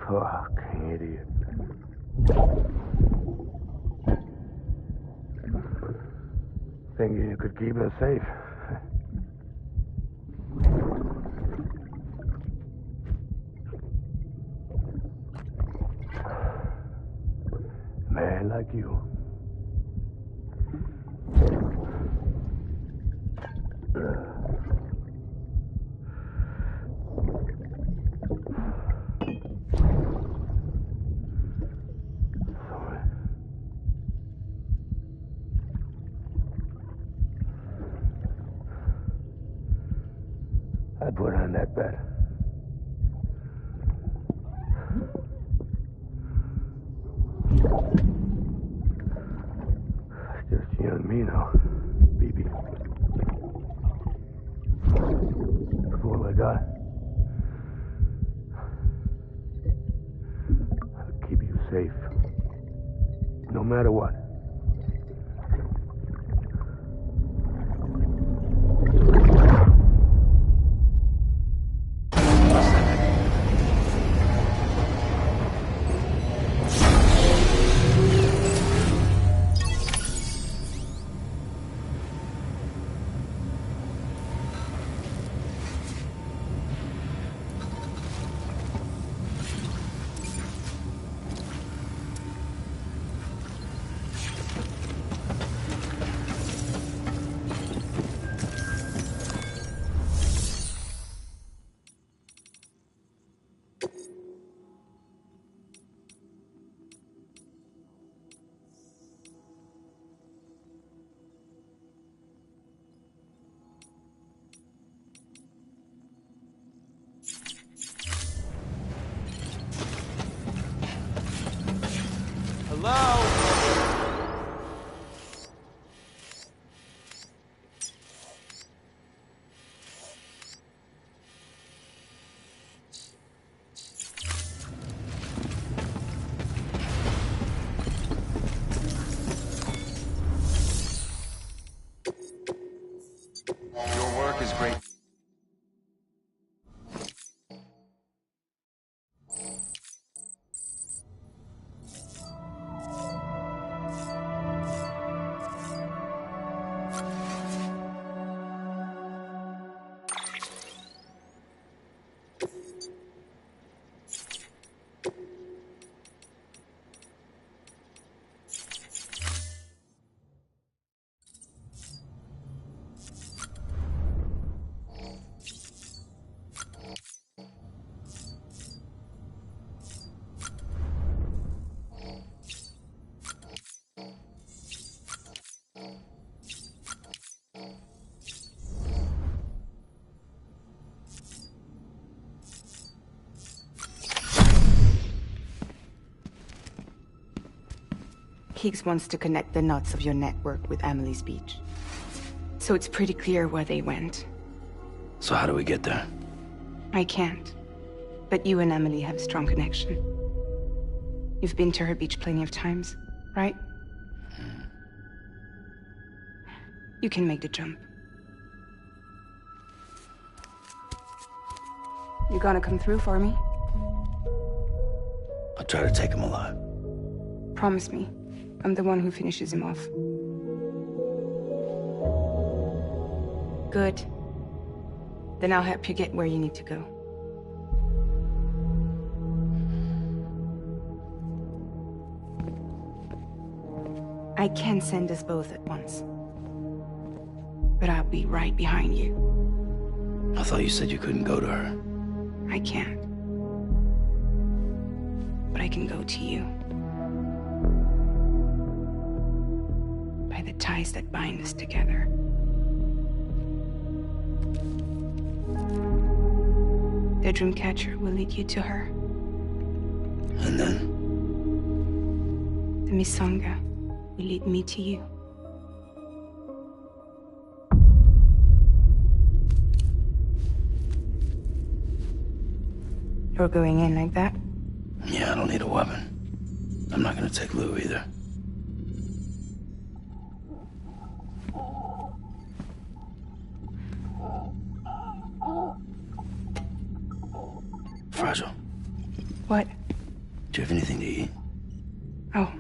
Fucking idiot. Thinking you could keep us safe. Man like you. I put on that bet. Just you and me now, BB. That's all I got. I'll keep you safe. No matter what. his great... Higgs wants to connect the knots of your network with Amelie's beach. So it's pretty clear where they went. So how do we get there? I can't. But you and Emily have a strong connection. You've been to her beach plenty of times, right? You can make the jump. You gonna come through for me? I'll try to take him alive. Promise me. I'm the one who finishes him off. Good. Then I'll help you get where you need to go. I can send us both at once. But I'll be right behind you. I thought you said you couldn't go to her. I can't. But I can go to you. By the ties that bind us together. The Dreamcatcher will lead you to her. And then? The Misanga will lead me to you. You're going in like that? Yeah, I don't need a weapon. I'm not gonna take Lou either. Fragile. What? Do you have anything to eat? Oh.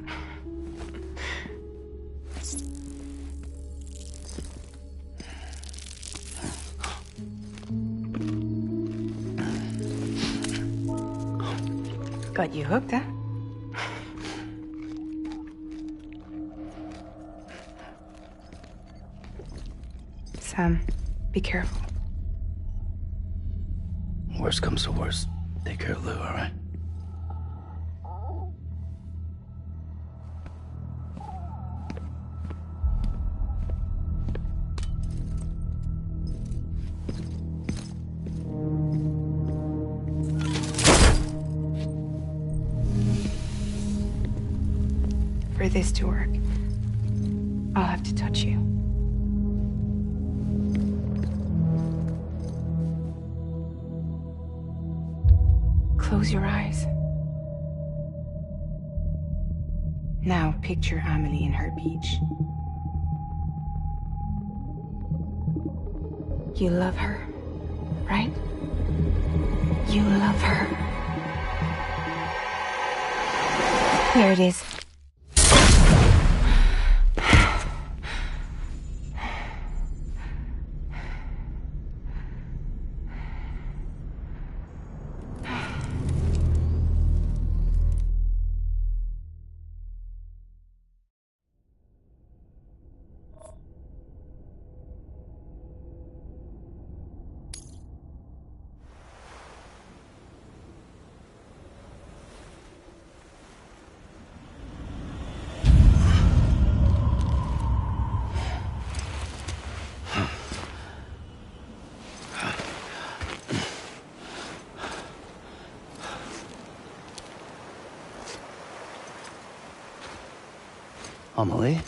Got you hooked, huh? Sam, be careful. Worst comes to worst. Take care of Lou, all right? For this to work, I'll have to touch you. Close your eyes. Now picture Amelie in her beach. You love her, right? You love her. Here it is. Amelie?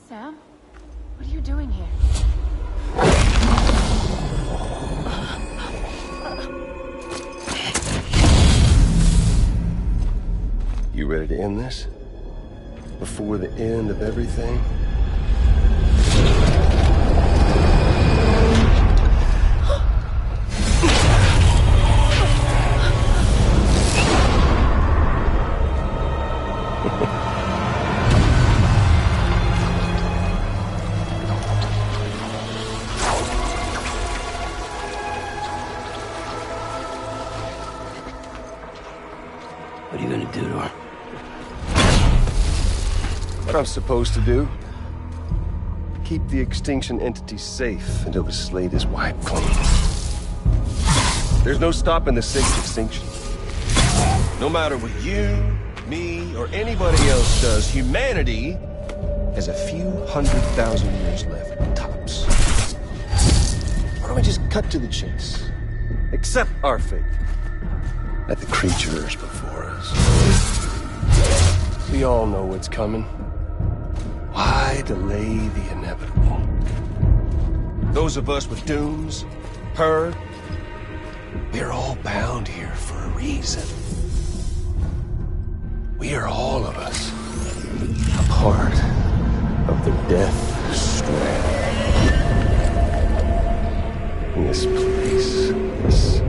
Sam? What are you doing here? You ready to end this? Before the end of everything? I'm supposed to do. Keep the extinction entity safe until the slate is wiped clean. There's no stopping the sixth extinction. No matter what you, me, or anybody else does, humanity has a few 100,000 years left, tops. Why don't we just cut to the chase? Accept our fate. Let the creatures before us. We all know what's coming. Why delay the inevitable? Those of us with dooms, her, we're all bound here for a reason. We are all of us a part of the Death Stranding. This place, this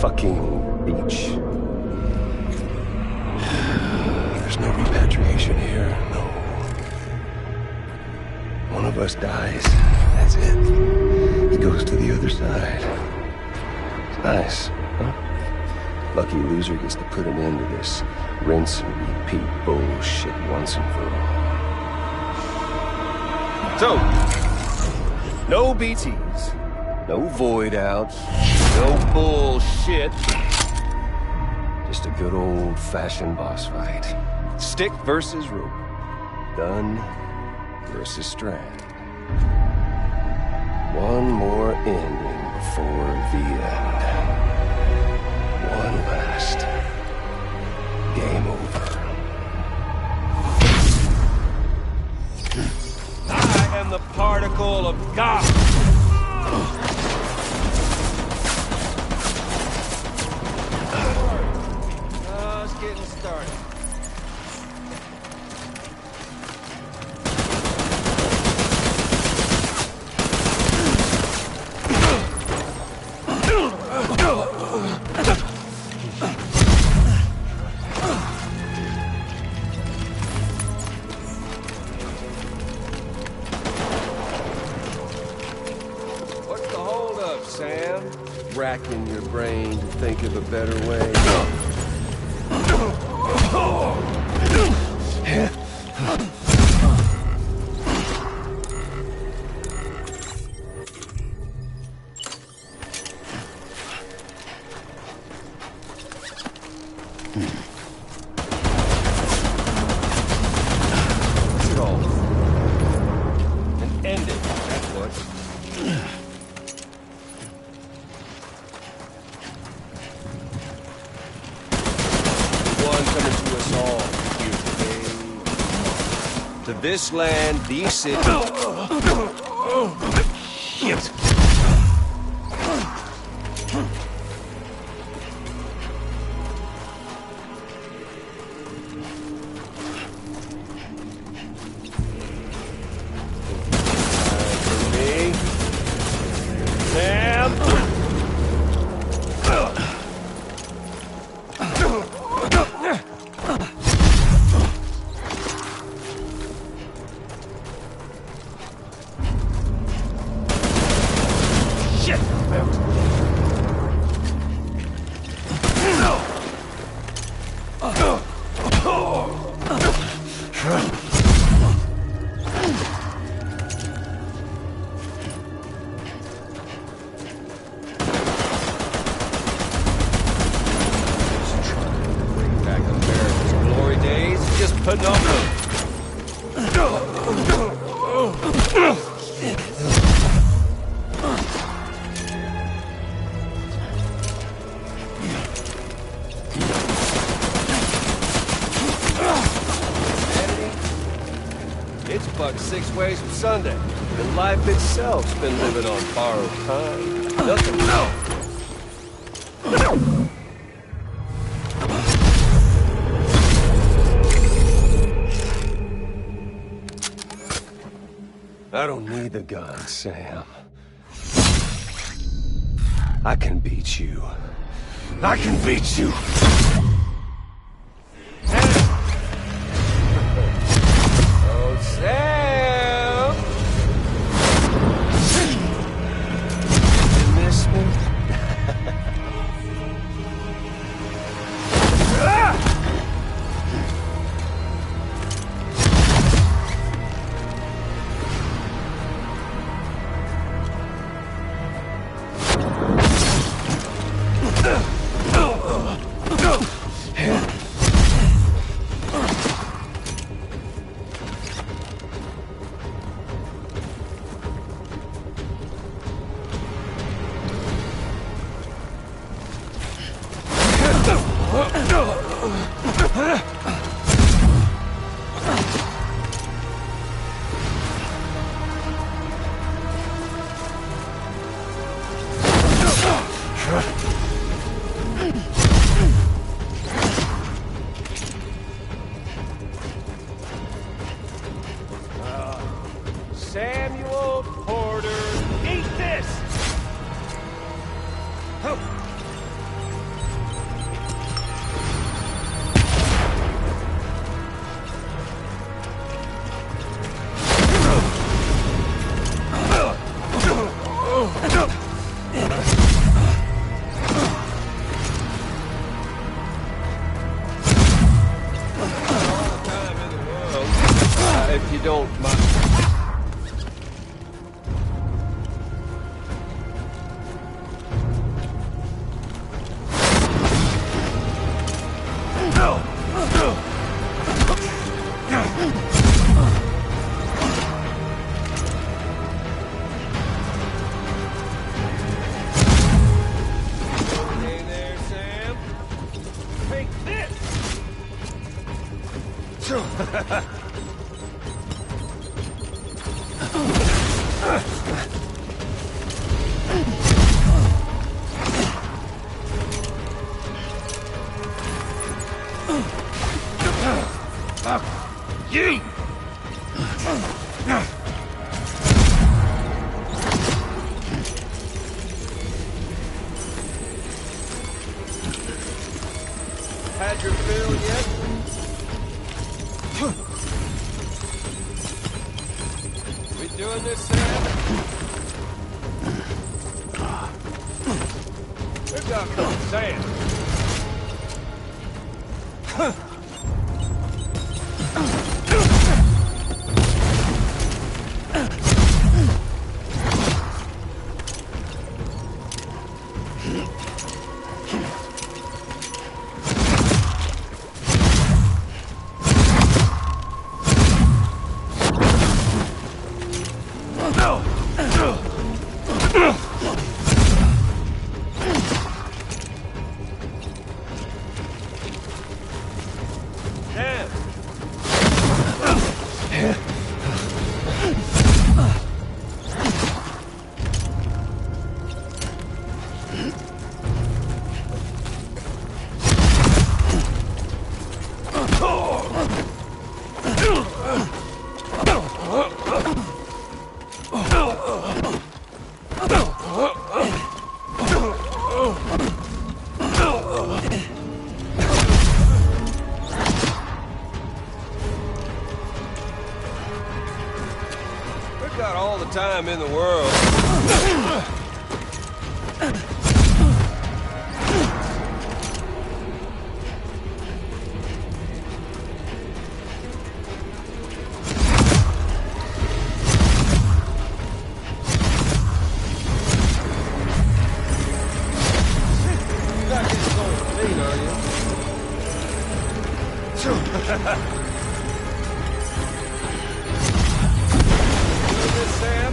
fucking beach. There's no repatriation here, no. One of us dies, that's it. He goes to the other side. It's nice, huh? Lucky loser gets to put an end to this rinse and repeat bullshit once and for all. So, no BTs, no void outs, no bullshit. Just a good old-fashioned boss fight. Stick versus rope. Gun versus strand. One more ending before the end. One last game over. I am the particle of God. Just getting started. What's the holdup, Sam? Racking your brain to think of a better way. It all. And end it, that's what. One coming to us all here today. To this land, these cities. Shit. It's bucked 6 ways from Sunday. And life itself's been living on borrowed time. Nothing. No. I don't need the gun, Sam. I can beat you. I can beat you. Oh, Sam! You miss me? Samuel Porter. Eat this! If you don't mind. Hey there, Sam. Take this! You! Had your fill yet? We doing this, Sam? We're talking about Sam. We've got all the time in the world. You're not getting cold feet, are you? Sam?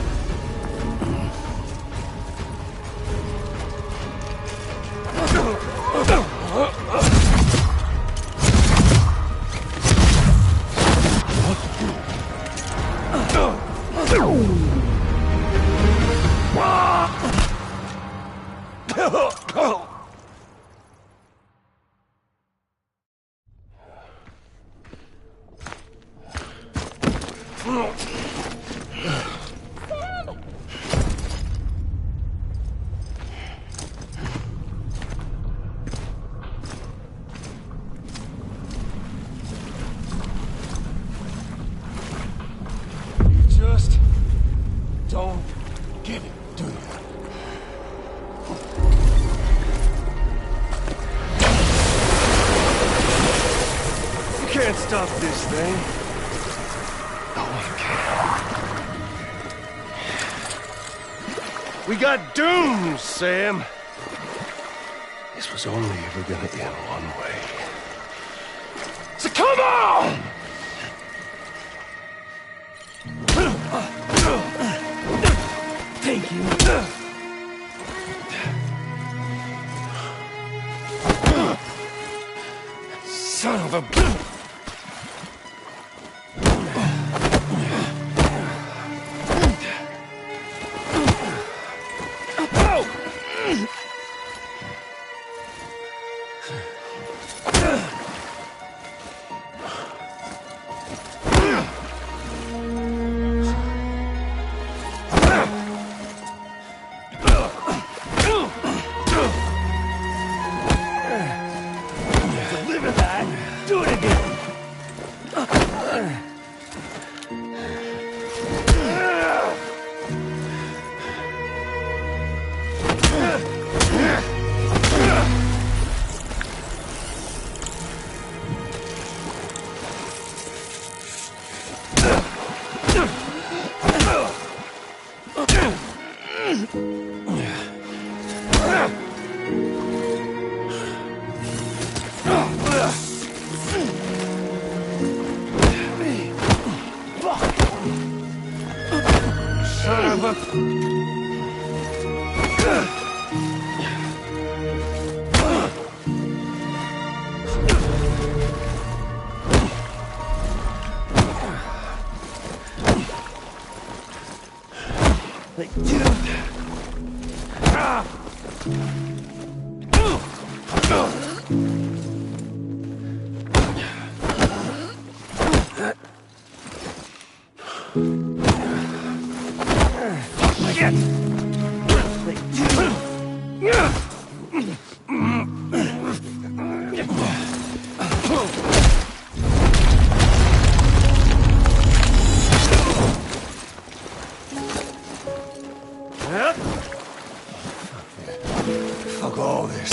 Just don't get it, do you? You can't stop this thing. No one can. We got dooms, Sam. This was only ever gonna end one way. So come on! Thank you. Son of a... Fuck all this.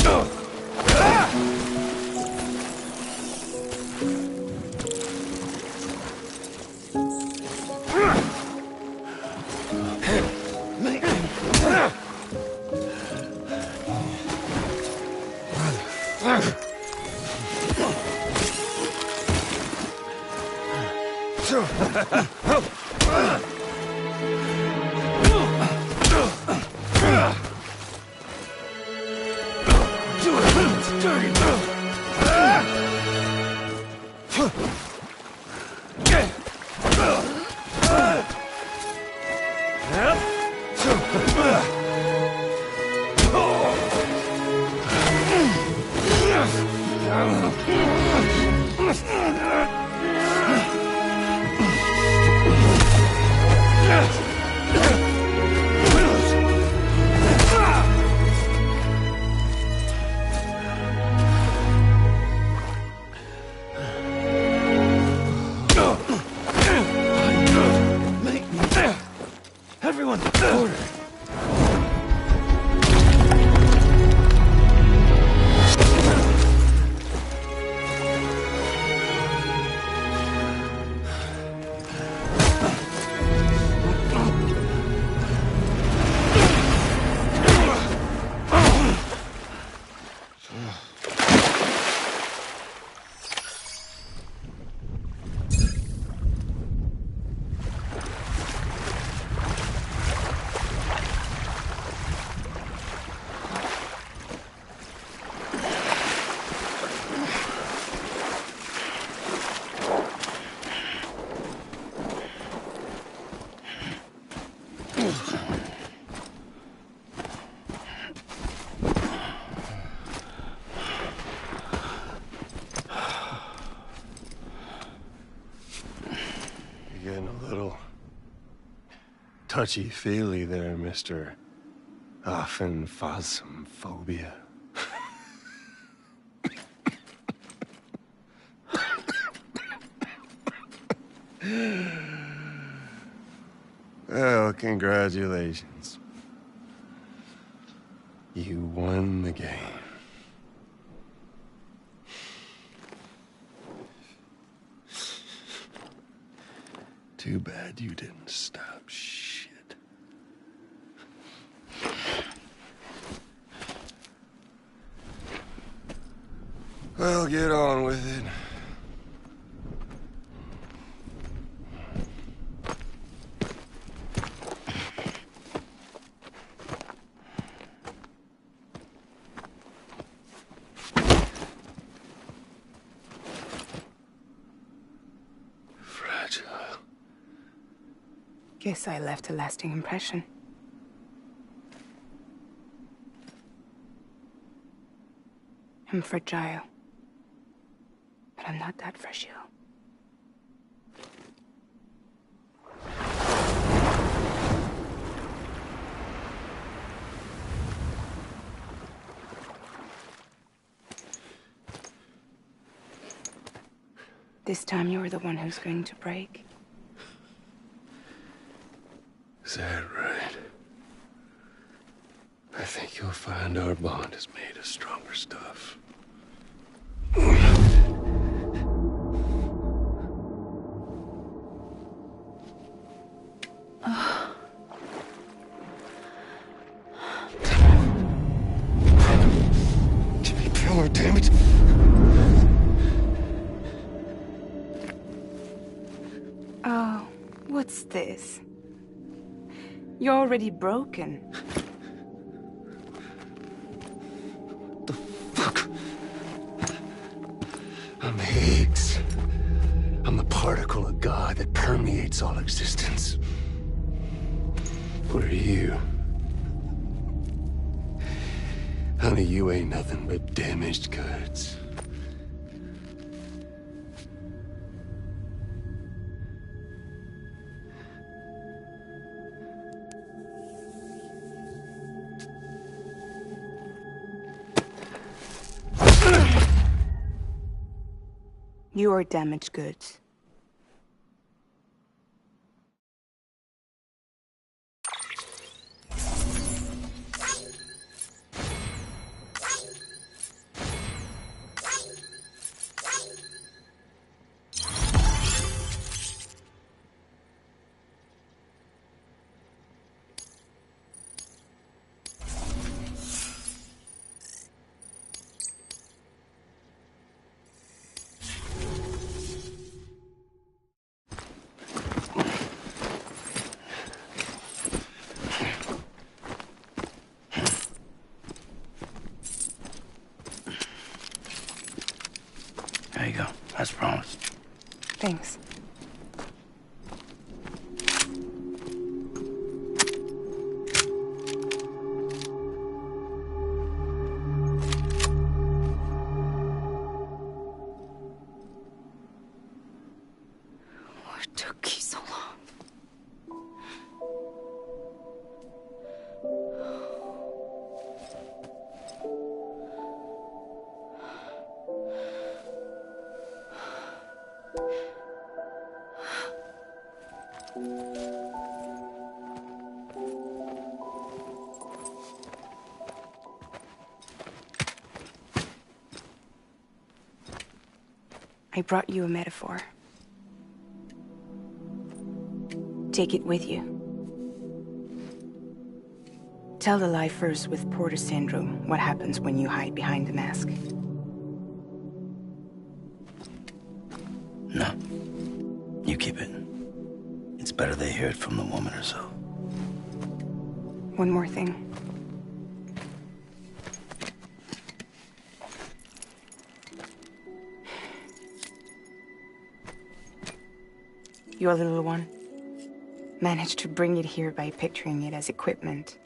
Everyone, order. You're getting a little touchy-feely there, Mr. Phasmophobia. Well, congratulations. You won the game. Too bad you didn't stop shit. Well, get on with it. Guess I left a lasting impression. I'm fragile. But I'm not that fragile. This time you're the one who's going to break. Is that right? I think you'll find our bond is made of stronger stuff. You're already broken. I'm Higgs. I'm the particle of God that permeates all existence. What are you? Honey, you ain't nothing but damaged goods. You are damaged goods. There you go. As promised. Thanks. What took you so long? I brought you a metaphor. Take it with you. Tell the lifers with Porter syndrome what happens when you hide behind the mask. No. You keep it. It's better they hear it from the woman herself. One more thing. Your little one managed to bring it here by picturing it as equipment.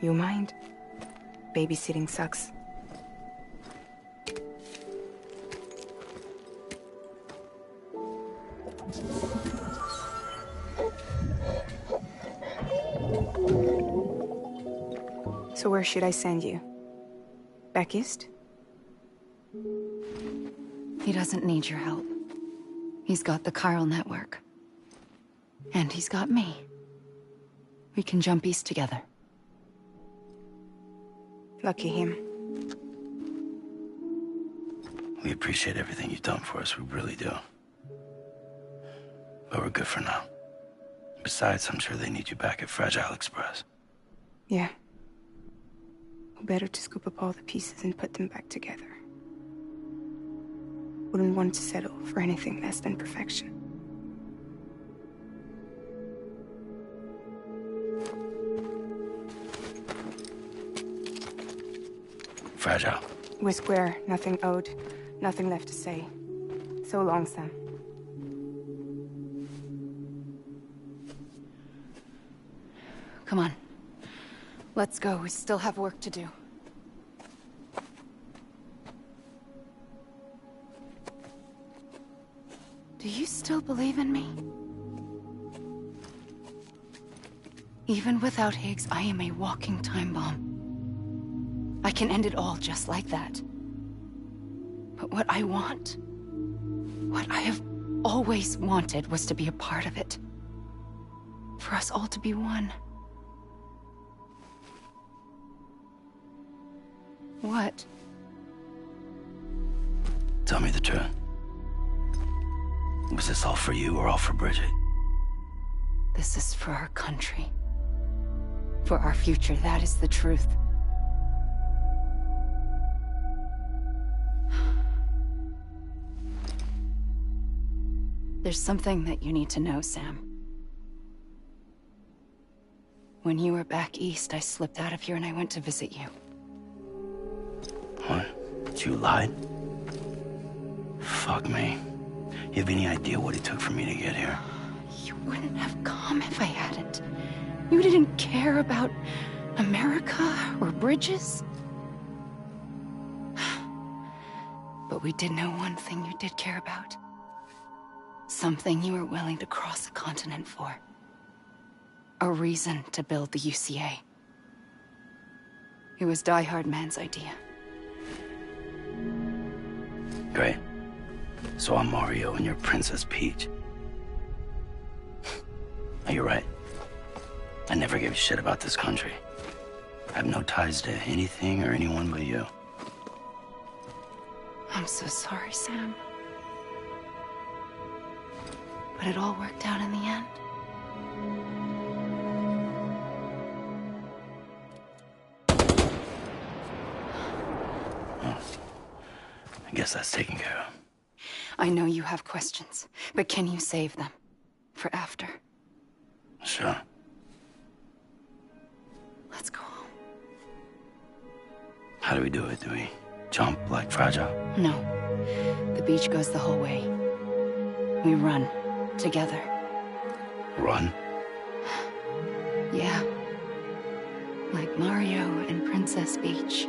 You mind? Babysitting sucks. So where should I send you? Back east? He doesn't need your help. He's got the chiral network. And he's got me. We can jump east together. Lucky him. We appreciate everything you've done for us, we really do. But we're good for now. Besides, I'm sure they need you back at Fragile Express. Yeah. Better to scoop up all the pieces and put them back together. Wouldn't want to settle for anything less than perfection. Fragile. We're square, nothing owed, nothing left to say. So long, Sam. Come on. Let's go. We still have work to do. Do you still believe in me? Even without Higgs, I am a walking time bomb. I can end it all just like that. But what I want, what I have always wanted, was to be a part of it. For us all to be one. What? Tell me the truth. Was this all for you or all for Bridget? This is for our country. For our future, that is the truth. There's something that you need to know, Sam. When you were back east, I slipped out of here and I went to visit you. What? You lied? Fuck me. You have any idea what it took for me to get here? You wouldn't have come if I hadn't. You didn't care about America or bridges. But we did know one thing you did care about. Something you were willing to cross a continent for. A reason to build the UCA. It was Die Hard Man's idea. Great. So I'm Mario and you're Princess Peach. You're right. I never gave a shit about this country. I have no ties to anything or anyone but you. I'm so sorry, Sam. But it all worked out in the end. Well, I guess that's taken care of. I know you have questions, but can you save them? For after? Sure. Let's go home. How do we do it? Do we jump like Fragile? No. The beach goes the whole way. We run. Together. Run? Yeah. Like Mario and Princess Peach.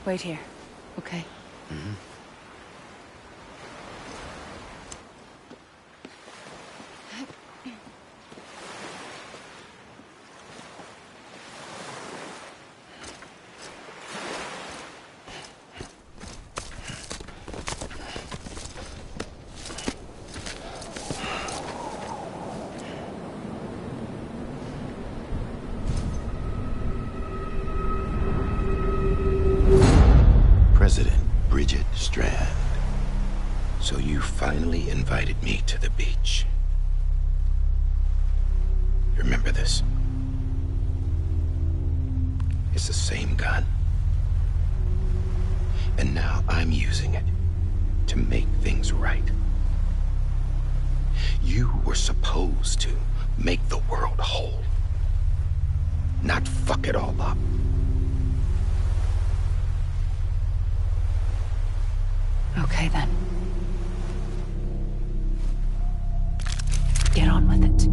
Wait here, okay? Mm-hmm. Strand. So you finally invited me to the beach. Remember this? It's the same gun. And now I'm using it to make things right. You were supposed to make the world whole, not fuck it all up. Okay, then. Get on with it.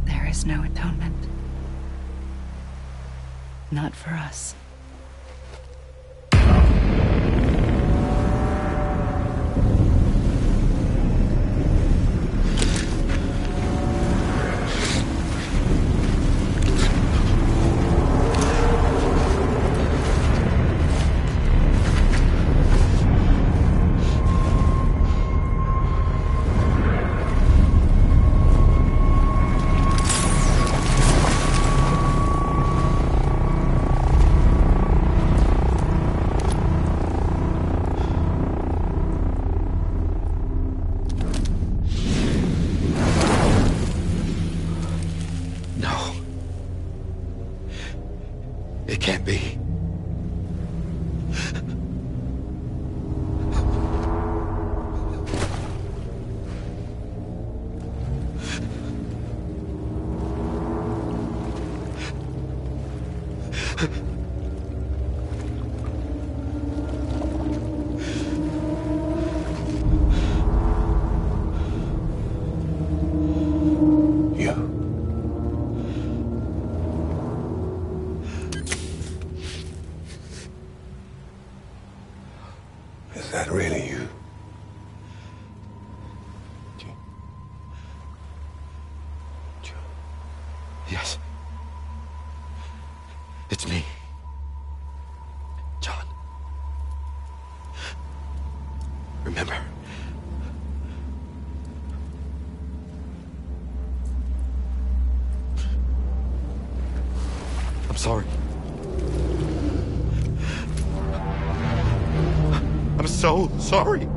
There is no atonement. Not for us. It can't be. that really you? Yes. It's me. John. Remember. I'm sorry. I'm so sorry.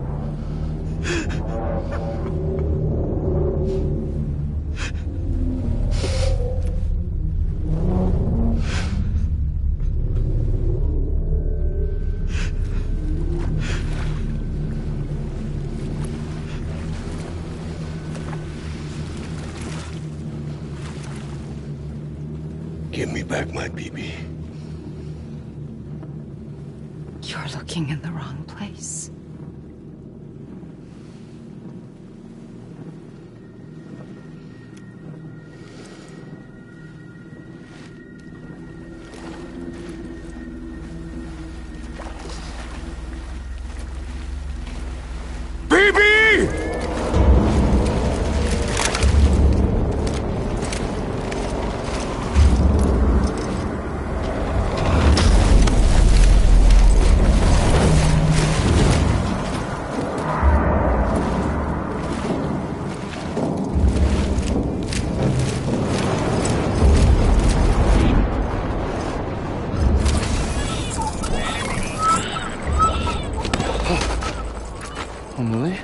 Give me back my BB. You're looking in the wrong place. Emily?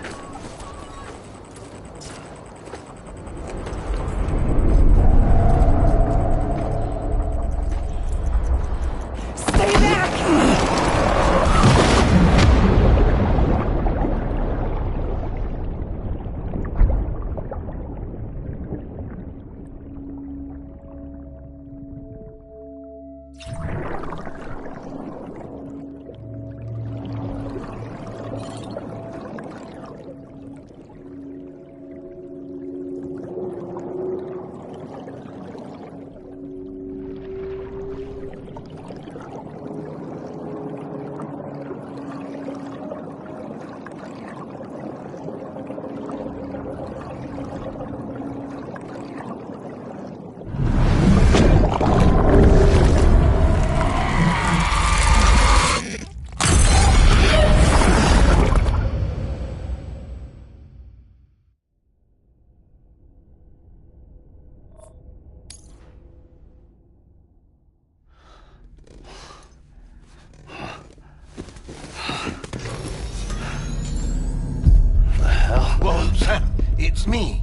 Whoa, Sam, it's me.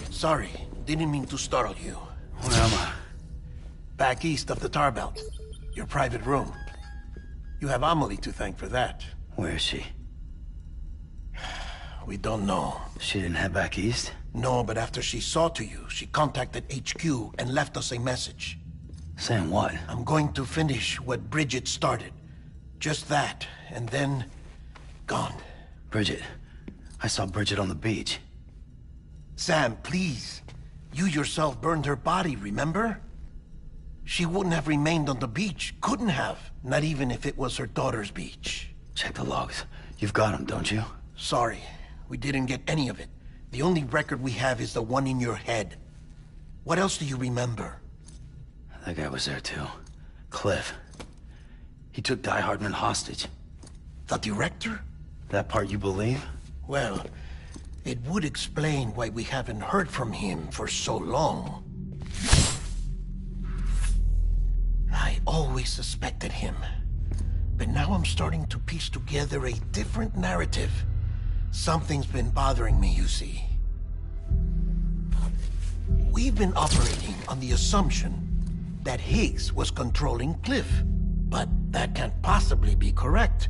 Sorry, didn't mean to startle you. Where am I? Back east of the tar belt. Your private room. You have Amelie to thank for that. Where is she? We don't know. She didn't head back east? No, but after she saw to you, she contacted HQ and left us a message. Saying what? I'm going to finish what Bridget started. Just that, and then... gone. Bridget. I saw Bridget on the beach. Sam, please. You yourself burned her body, remember? She wouldn't have remained on the beach. Couldn't have. Not even if it was her daughter's beach. Check the logs. You've got them, don't you? Sorry. We didn't get any of it. The only record we have is the one in your head. What else do you remember? That guy was there too. Cliff. He took Die Hardman hostage. The director? That part you believe? Well, it would explain why we haven't heard from him for so long. I always suspected him. But now I'm starting to piece together a different narrative. Something's been bothering me, you see. We've been operating on the assumption that Higgs was controlling Cliff. But that can't possibly be correct.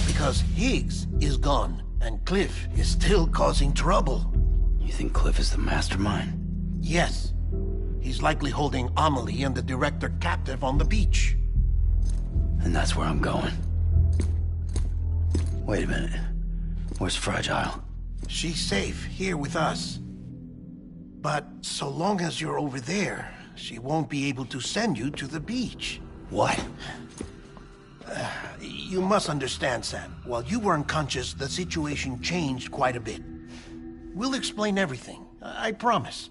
Because Higgs is gone, and Cliff is still causing trouble. You think Cliff is the mastermind? Yes. He's likely holding Amelie and the director captive on the beach. And that's where I'm going. Wait a minute. Where's Fragile? She's safe here with us. But so long as you're over there, she won't be able to send you to the beach. What? You must understand, Sam. While you were unconscious, the situation changed quite a bit. We'll explain everything, I promise.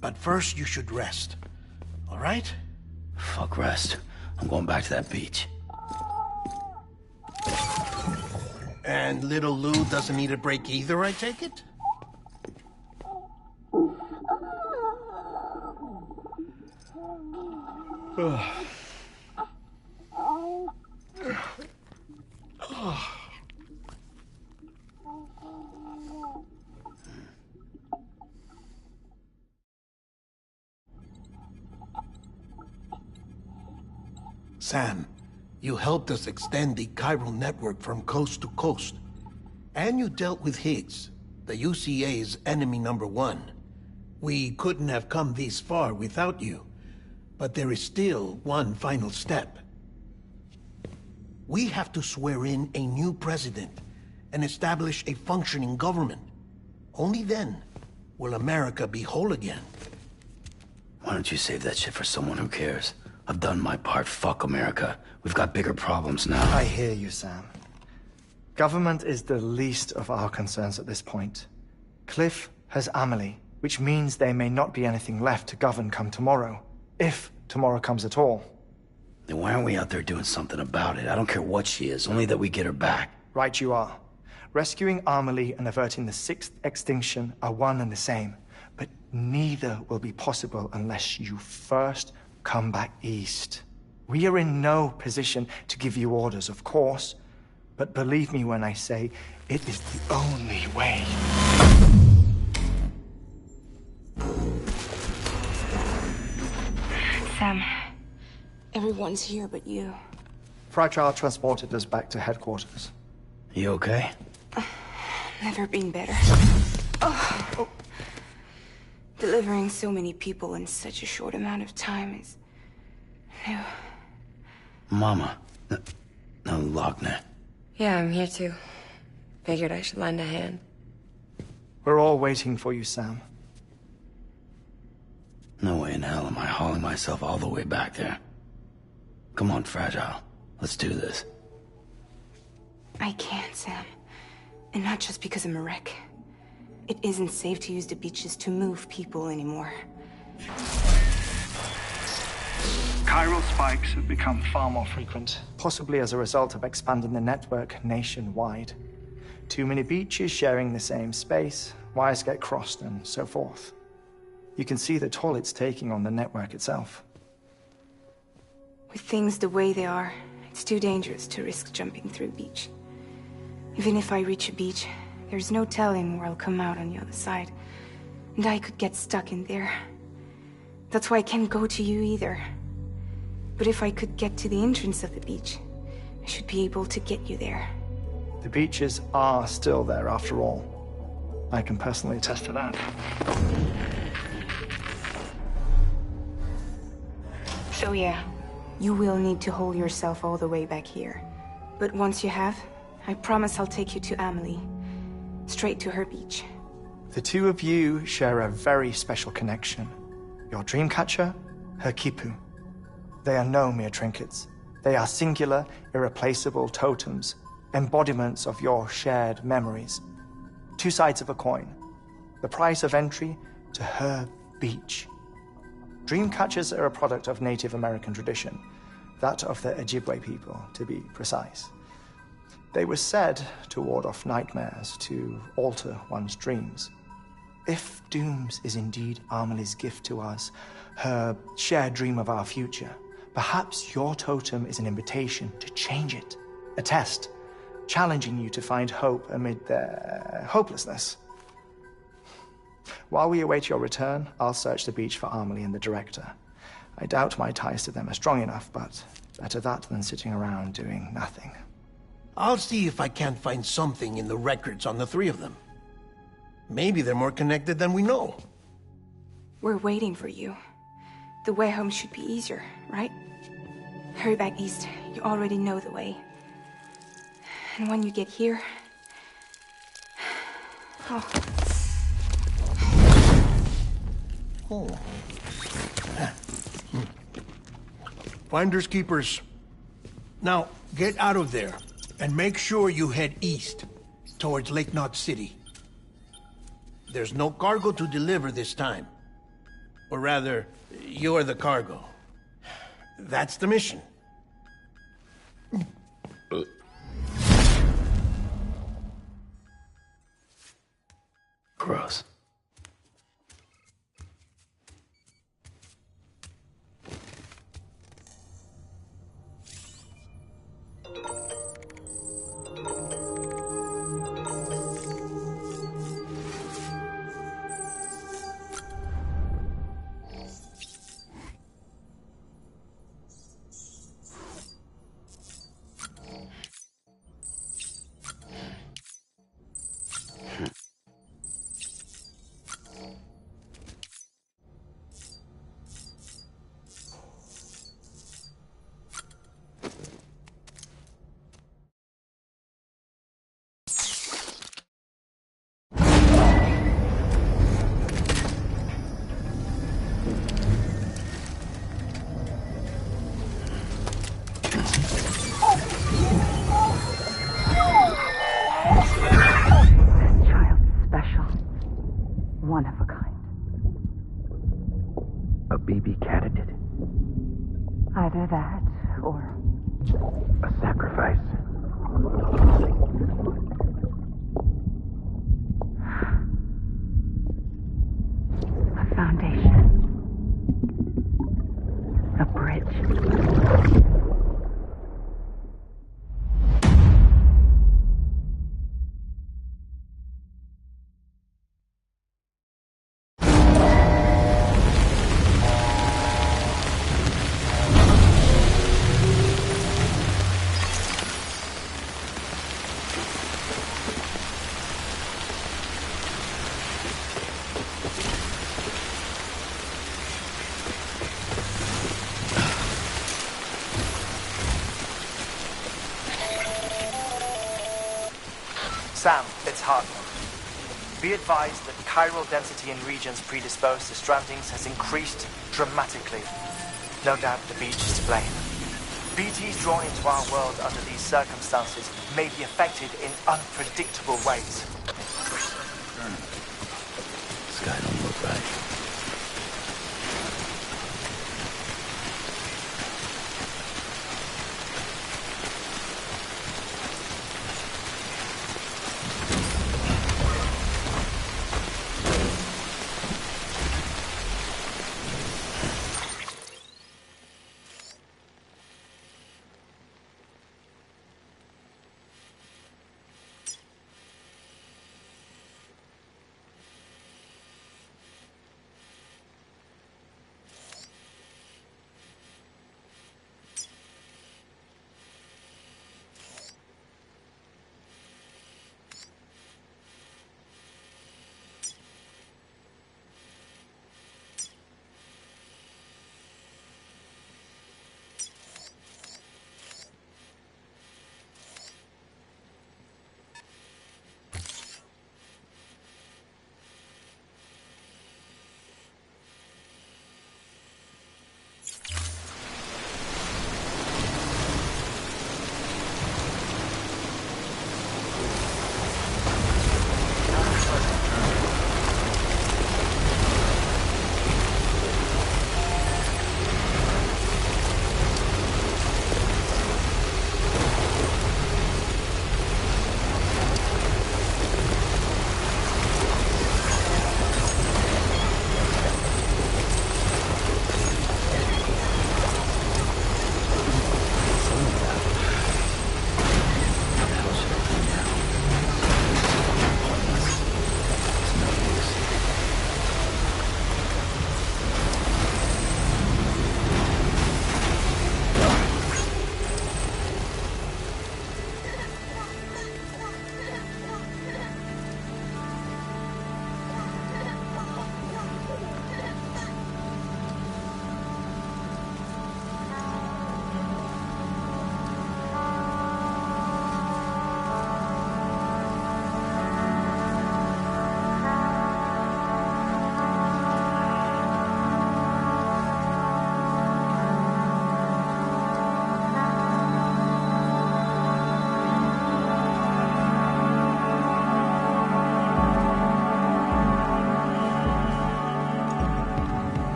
But first, you should rest. All right? Fuck rest. I'm going back to that beach. And little Lou doesn't need a break either, I take it? Sam, you helped us extend the chiral network from coast to coast. And you dealt with Higgs, the UCA's enemy #1. We couldn't have come this far without you. But there is still one final step. We have to swear in a new president and establish a functioning government. Only then will America be whole again. Why don't you save that shit for someone who cares? I've done my part. Fuck America. We've got bigger problems now. I hear you, Sam. Government is the least of our concerns at this point. Cliff has Amelie, which means there may not be anything left to govern come tomorrow. If tomorrow comes at all. Then why aren't we out there doing something about it? I don't care what she is, only that we get her back. Right you are. Rescuing Amelie and averting the 6th extinction are one and the same. But neither will be possible unless you first come back east. We are in no position to give you orders, of course. But believe me when I say, it is the only way. Sam, everyone's here but you. Fragile transported us back to headquarters. You okay? Never been better. Oh. Delivering so many people in such a short amount of time is new. Mama. No, Lochner. Yeah, I'm here too. Figured I should lend a hand. We're all waiting for you, Sam. No way in hell am I hauling myself all the way back there. Come on, Fragile. Let's do this. I can't, Sam. And not just because I'm a wreck. It isn't safe to use the beaches to move people anymore. Chiral spikes have become far more frequent, possibly as a result of expanding the network nationwide. Too many beaches sharing the same space, wires get crossed, and so forth. You can see the toll it's taking on the network itself. With things the way they are, it's too dangerous to risk jumping through a beach. Even if I reach a beach, there's no telling where I'll come out on the other side. And I could get stuck in there. That's why I can't go to you either. But if I could get to the entrance of the beach, I should be able to get you there. The beaches are still there after all. I can personally attest to that. So yeah, you will need to hold yourself all the way back here. But once you have, I promise I'll take you to Amelie. Straight to her beach. The two of you share a very special connection. Your dreamcatcher, her Kipu. They are no mere trinkets. They are singular, irreplaceable totems, embodiments of your shared memories. Two sides of a coin. The price of entry to her beach. Dreamcatchers are a product of Native American tradition, that of the Ojibwe people, to be precise. They were said to ward off nightmares, to alter one's dreams. If Dooms is indeed Amelie's gift to us, her shared dream of our future, perhaps your totem is an invitation to change it. A test, challenging you to find hope amid their hopelessness. While we await your return, I'll search the beach for Amelie and the director. I doubt my ties to them are strong enough, but better that than sitting around doing nothing. I'll see if I can't find something in the records on the three of them. Maybe they're more connected than we know. We're waiting for you. The way home should be easier, right? Hurry back east. You already know the way. And when you get here... Oh. Finders keepers. Now, get out of there, and make sure you head east, towards Lake Knot City. There's no cargo to deliver this time. Or rather, you're the cargo. That's the mission. Gross. One of a kind. A baby candidate? Either that, or... A sacrifice? A foundation. A bridge. Sam, it's Hartman. Be advised that chiral density in regions predisposed to strandings has increased dramatically. No doubt the beach is to blame. BTs drawn into our world under these circumstances may be affected in unpredictable ways. This guy don't look right.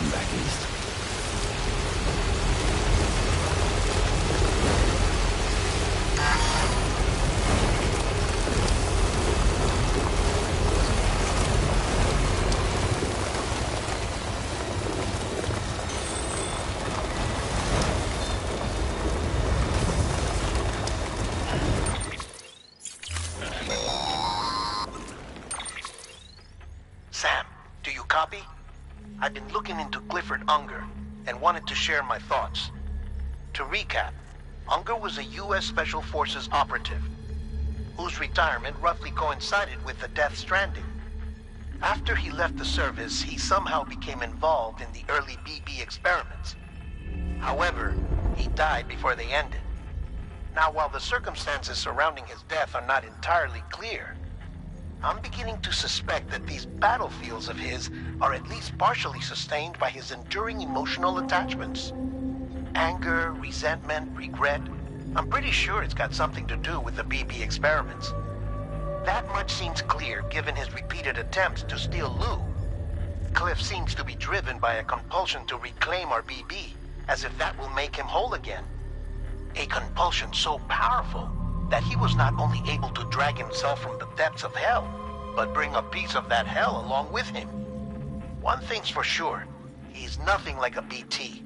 heading back east. Sam, do you copy? I've been looking into Clifford Unger and wanted to share my thoughts. To recap, Unger was a U.S. Special Forces operative whose retirement roughly coincided with the Death Stranding. After he left the service, he somehow became involved in the early BB experiments. However, he died before they ended. Now, while the circumstances surrounding his death are not entirely clear, I'm beginning to suspect that these battlefields of his are at least partially sustained by his enduring emotional attachments. Anger, resentment, regret. I'm pretty sure it's got something to do with the BB experiments. That much seems clear given his repeated attempts to steal Lou. Cliff seems to be driven by a compulsion to reclaim our BB, as if that will make him whole again. A compulsion so powerful that he was not only able to drag himself from the depths of hell, but bring a piece of that hell along with him. One thing's for sure, he's nothing like a BT.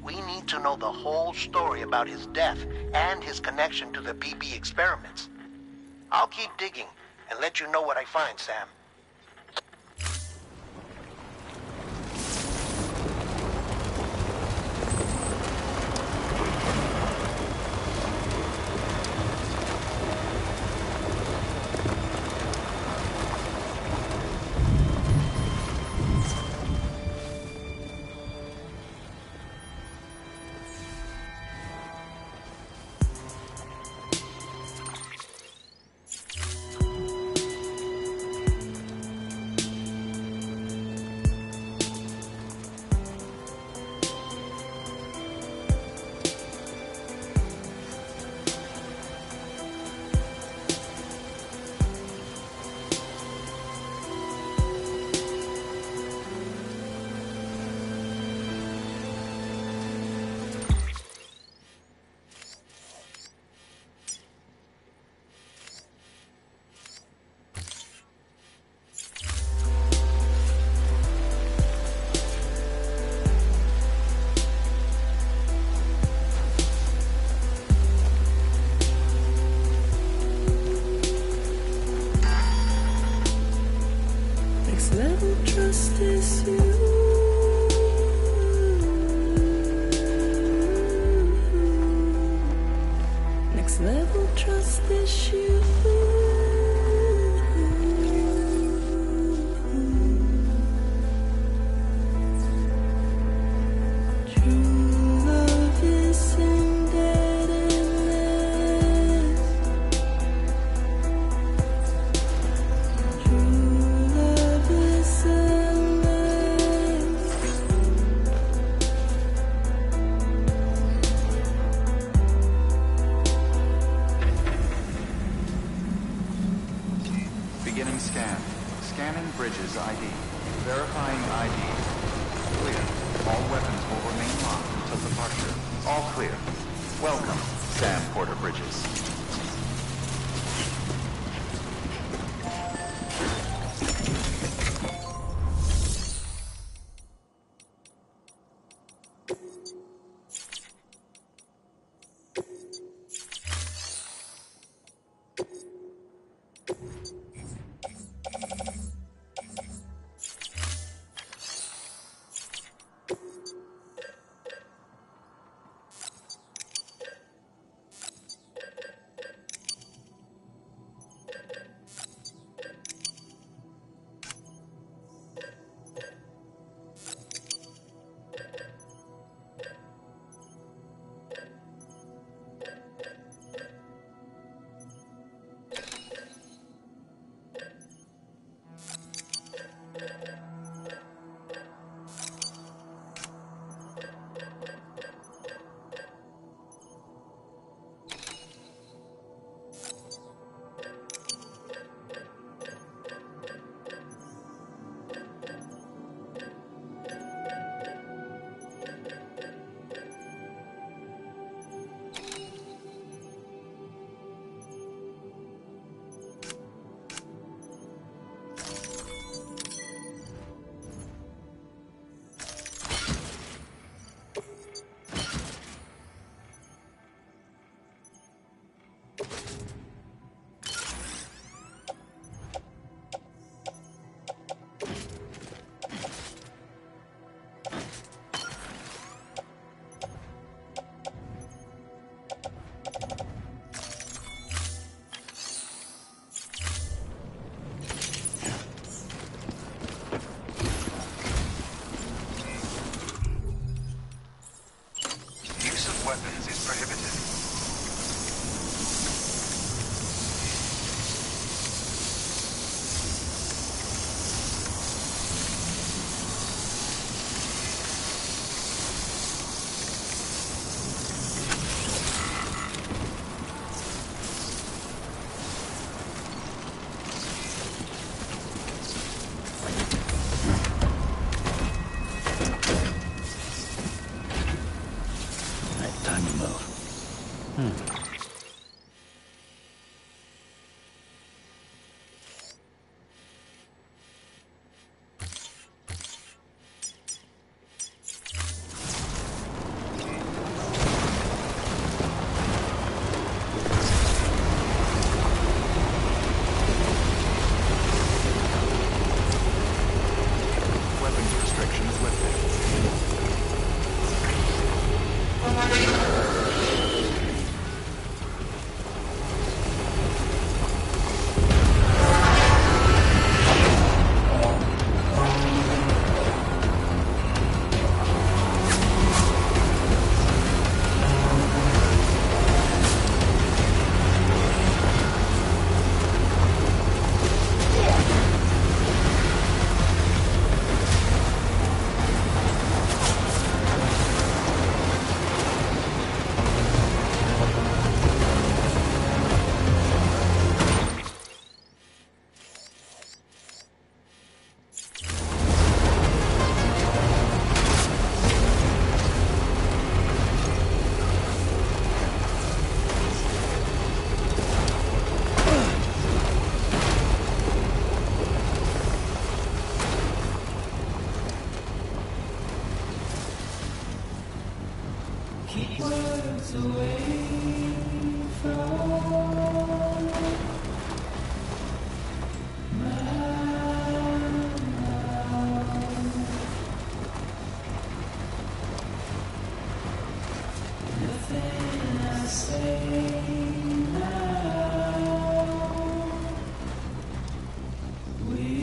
We need to know the whole story about his death and his connection to the BB experiments. I'll keep digging and let you know what I find, Sam. Beginning scan. Scanning Bridges ID. Verifying ID. Clear. All weapons will remain locked until departure. All clear. Welcome, Sam Porter Bridges. Weapons restrictions lifted. Keep words away from my mouth. Nothing I say now will.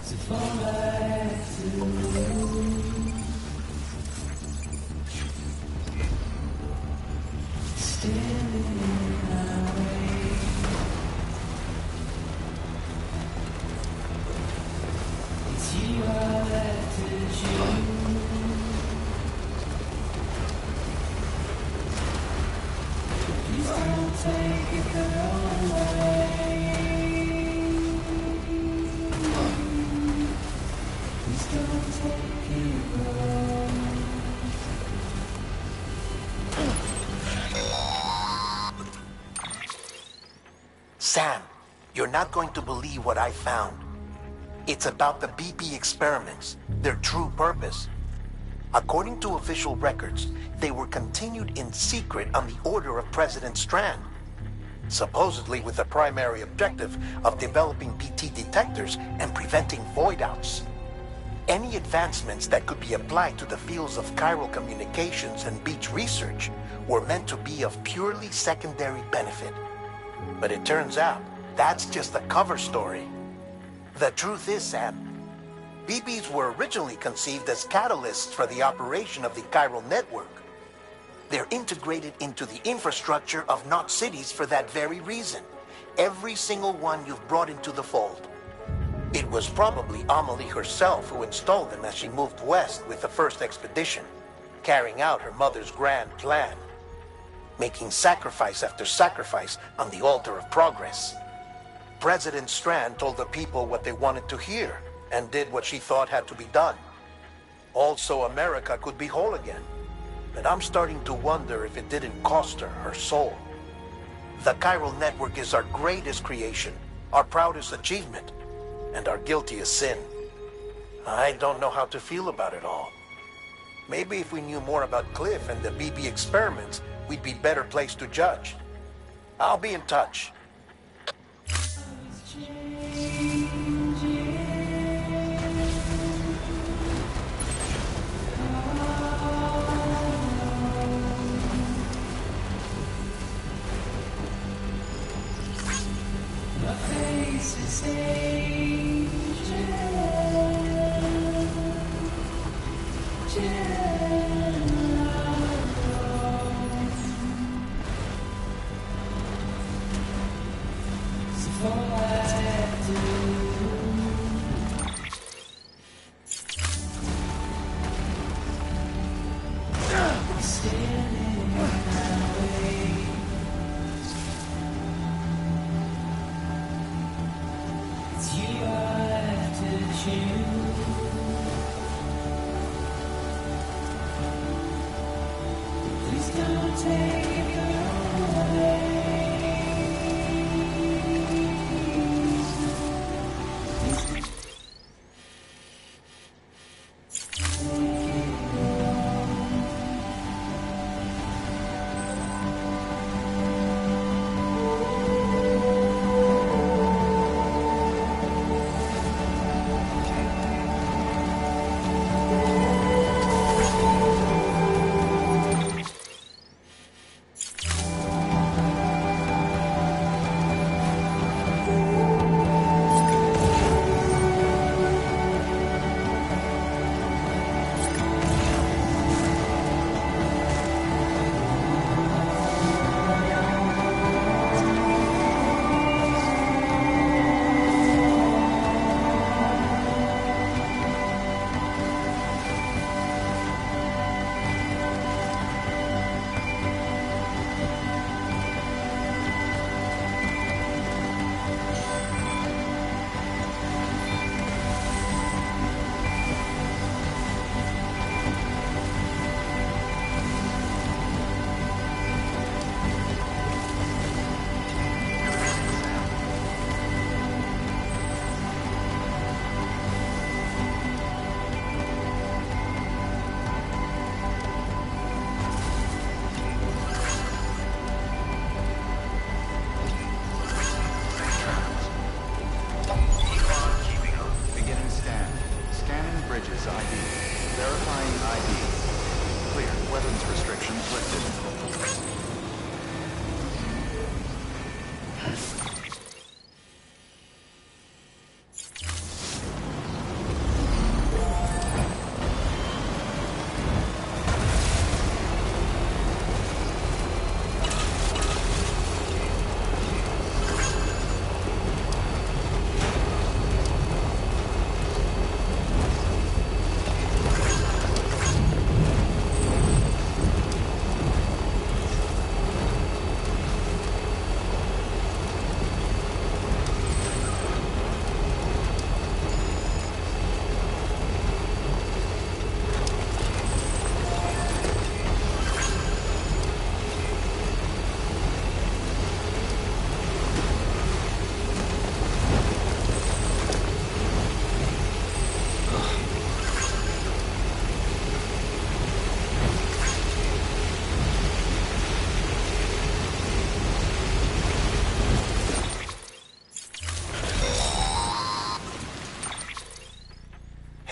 To fall back to standing in my way. It's you I left to June. Please don't take it the wrong way. Please don't take it wrong. Sam, you're not going to believe what I found. It's about the BP experiments, their true purpose. According to official records, they were continued in secret on the order of President Strand, supposedly with the primary objective of developing BT detectors and preventing void-outs. Any advancements that could be applied to the fields of chiral communications and beach research were meant to be of purely secondary benefit. But it turns out, that's just the cover story. The truth is, Sam, BBs were originally conceived as catalysts for the operation of the chiral network. They're integrated into the infrastructure of Knot cities for that very reason. Every single one you've brought into the fold. It was probably Amelie herself who installed them as she moved west with the first expedition, carrying out her mother's grand plan, making sacrifice after sacrifice on the altar of progress. President Strand told the people what they wanted to hear and did what she thought had to be done. Also, America could be whole again. But I'm starting to wonder if it didn't cost her her soul. The chiral network is our greatest creation, our proudest achievement, and our guiltiest sin. I don't know how to feel about it all. Maybe if we knew more about Cliff and the BB experiments, we'd be better placed to judge. I'll be in touch. My face is aging.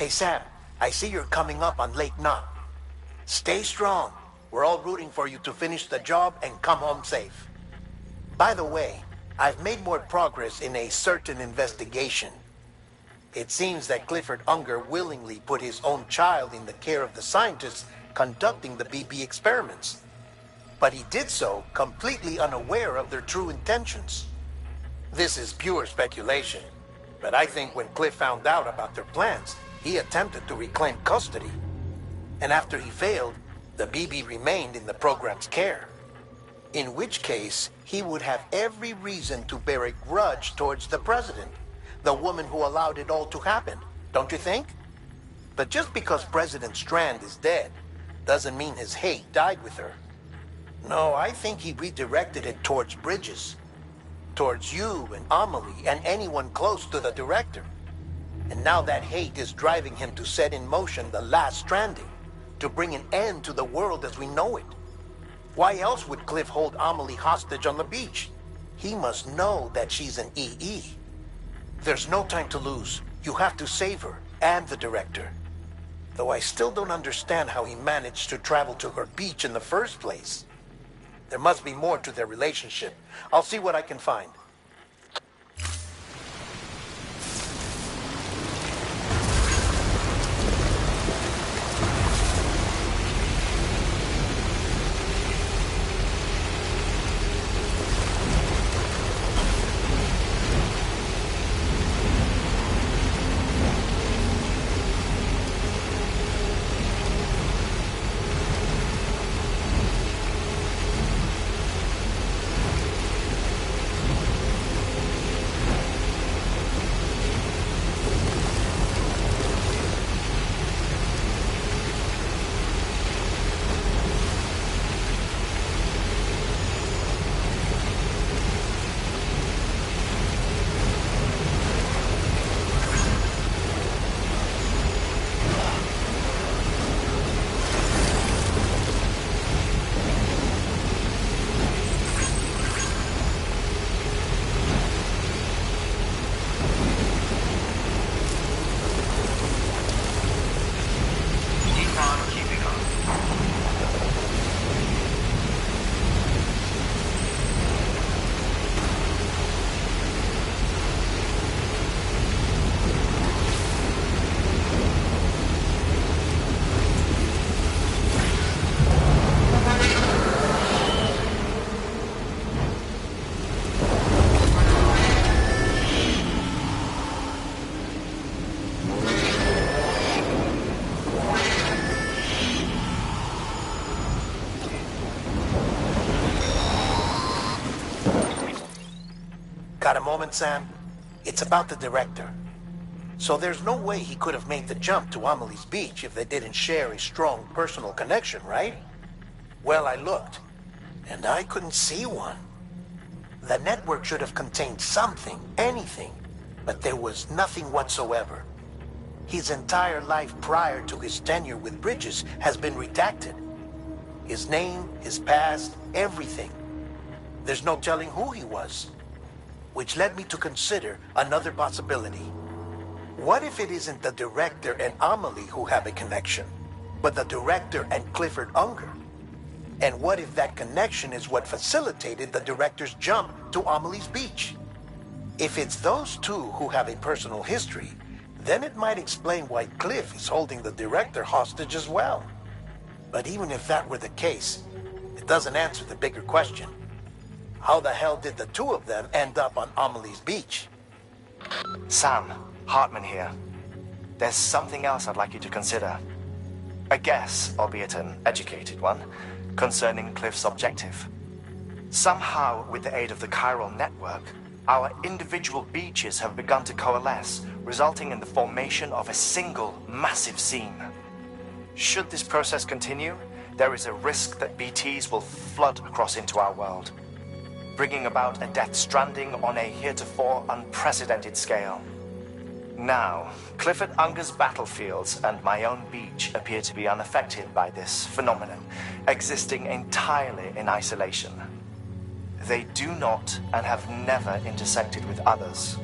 Hey, Sam, I see you're coming up on Lake Knot. Stay strong. We're all rooting for you to finish the job and come home safe. By the way, I've made more progress in a certain investigation. It seems that Clifford Unger willingly put his own child in the care of the scientists conducting the BB experiments. But he did so completely unaware of their true intentions. This is pure speculation, but I think when Cliff found out about their plans, he attempted to reclaim custody. And after he failed, the BB remained in the program's care. In which case, he would have every reason to bear a grudge towards the president, the woman who allowed it all to happen, don't you think? But just because President Strand is dead, doesn't mean his hate died with her. No, I think he redirected it towards Bridges. Towards you and Amelie and anyone close to the director. And now that hate is driving him to set in motion the last Stranding, to bring an end to the world as we know it. Why else would Cliff hold Amelie hostage on the beach? He must know that she's an EE. There's no time to lose. You have to save her, and the director. Though I still don't understand how he managed to travel to her beach in the first place. There must be more to their relationship. I'll see what I can find. Got a moment, Sam? It's about the director. So there's no way he could have made the jump to Amelie's Beach if they didn't share a strong personal connection, right? Well, I looked, and I couldn't see one. The network should have contained something, anything, but there was nothing whatsoever. His entire life prior to his tenure with Bridges has been redacted. His name, his past, everything. There's no telling who he was. Which led me to consider another possibility. What if it isn't the director and Amelie who have a connection, but the director and Clifford Unger? And what if that connection is what facilitated the director's jump to Amelie's Beach? If it's those two who have a personal history, then it might explain why Cliff is holding the director hostage as well. But even if that were the case, it doesn't answer the bigger question. How the hell did the two of them end up on Amelie's Beach? Sam, Hartman here. There's something else I'd like you to consider. A guess, albeit an educated one, concerning Cliff's objective. Somehow, with the aid of the chiral network, our individual beaches have begun to coalesce, resulting in the formation of a single massive seam. Should this process continue, there is a risk that BTs will flood across into our world, bringing about a death stranding on a heretofore unprecedented scale. Now, Clifford Unger's battlefields and my own beach appear to be unaffected by this phenomenon, existing entirely in isolation. They do not and have never intersected with others.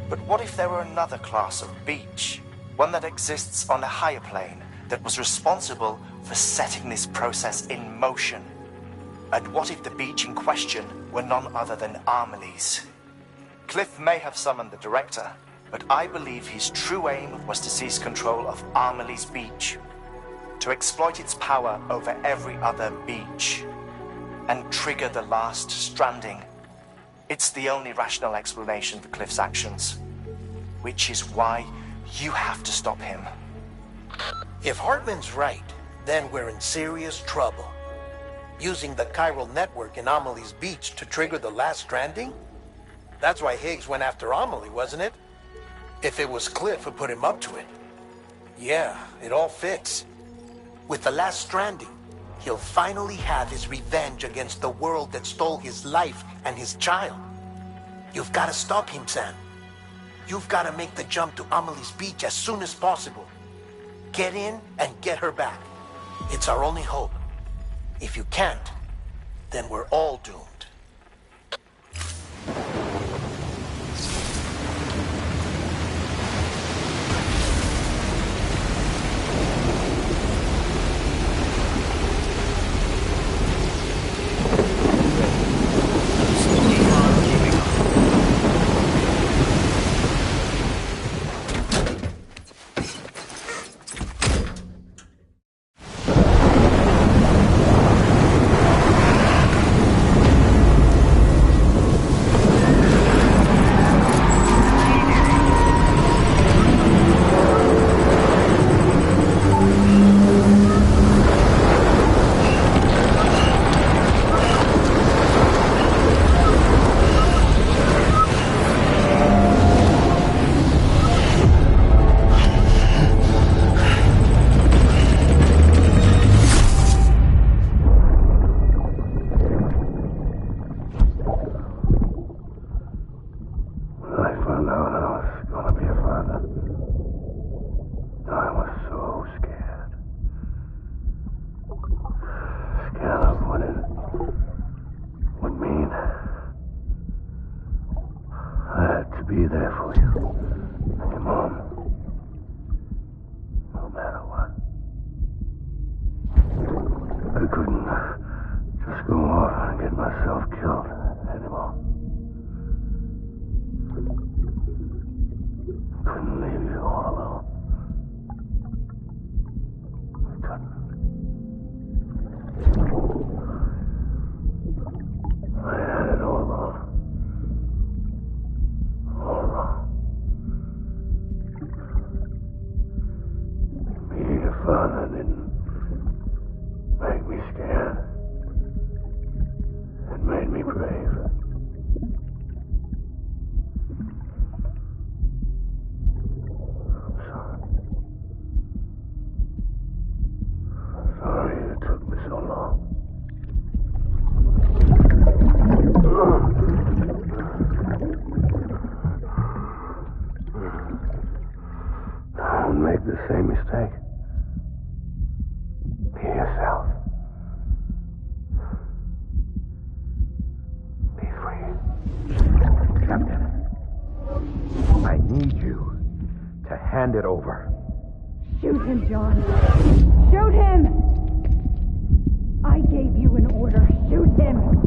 But what if there were another class of beach, one that exists on a higher plane, that was responsible for setting this process in motion? And what if the beach in question were none other than Amelie's? Cliff may have summoned the director, but I believe his true aim was to seize control of Amelie's Beach, to exploit its power over every other beach, and trigger the last stranding. It's the only rational explanation for Cliff's actions, which is why you have to stop him. If Hartman's right, then we're in serious trouble. Using the chiral network in Amelie's Beach to trigger the last stranding? That's why Higgs went after Amelie, wasn't it? If it was Cliff who put him up to it. Yeah, it all fits. With the last stranding, he'll finally have his revenge against the world that stole his life and his child. You've got to stop him, Sam. You've got to make the jump to Amelie's Beach as soon as possible. Get in and get her back. It's our only hope. If you can't, then we're all doomed. Be there for you. And your mom. No matter what. I couldn't just go off and get myself killed anymore. Couldn't leave you all alone. I couldn't. I had it all wrong. All wrong. Being a father didn't make me scared. It made me brave. Hand it over. Shoot him, John. Shoot him! I gave you an order. Shoot him!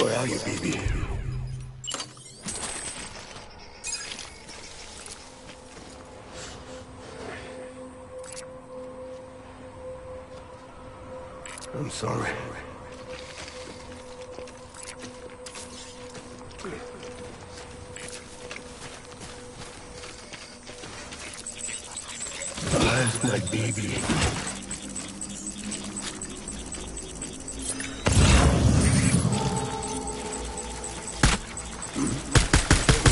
Where are you, baby? I'm sorry. Where's my baby?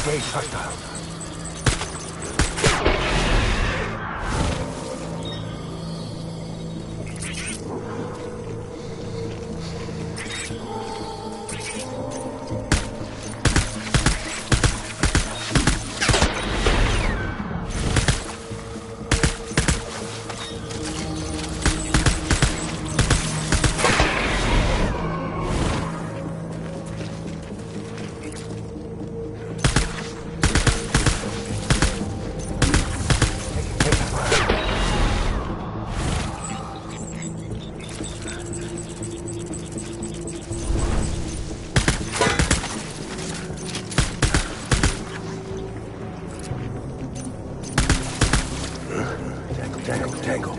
Engage hostile. Tango.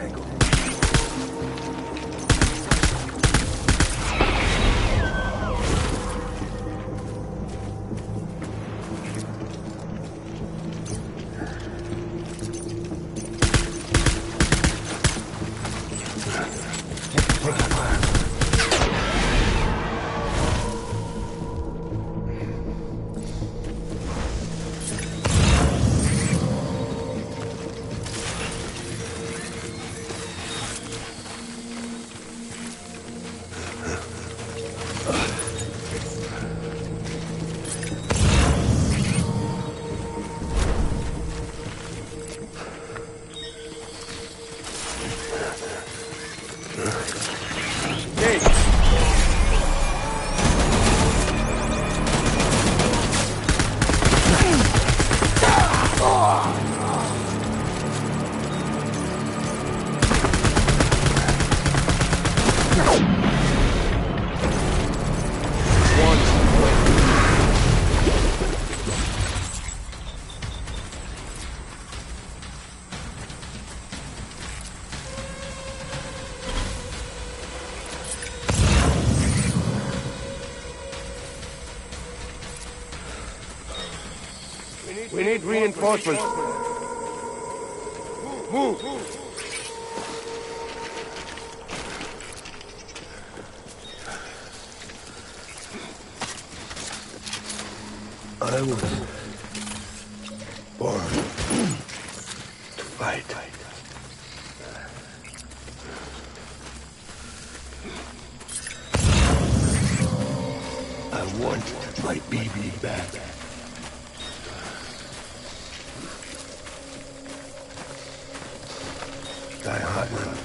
We need reinforcements. Move! I was born to fight. I want my baby back. Die Hardman.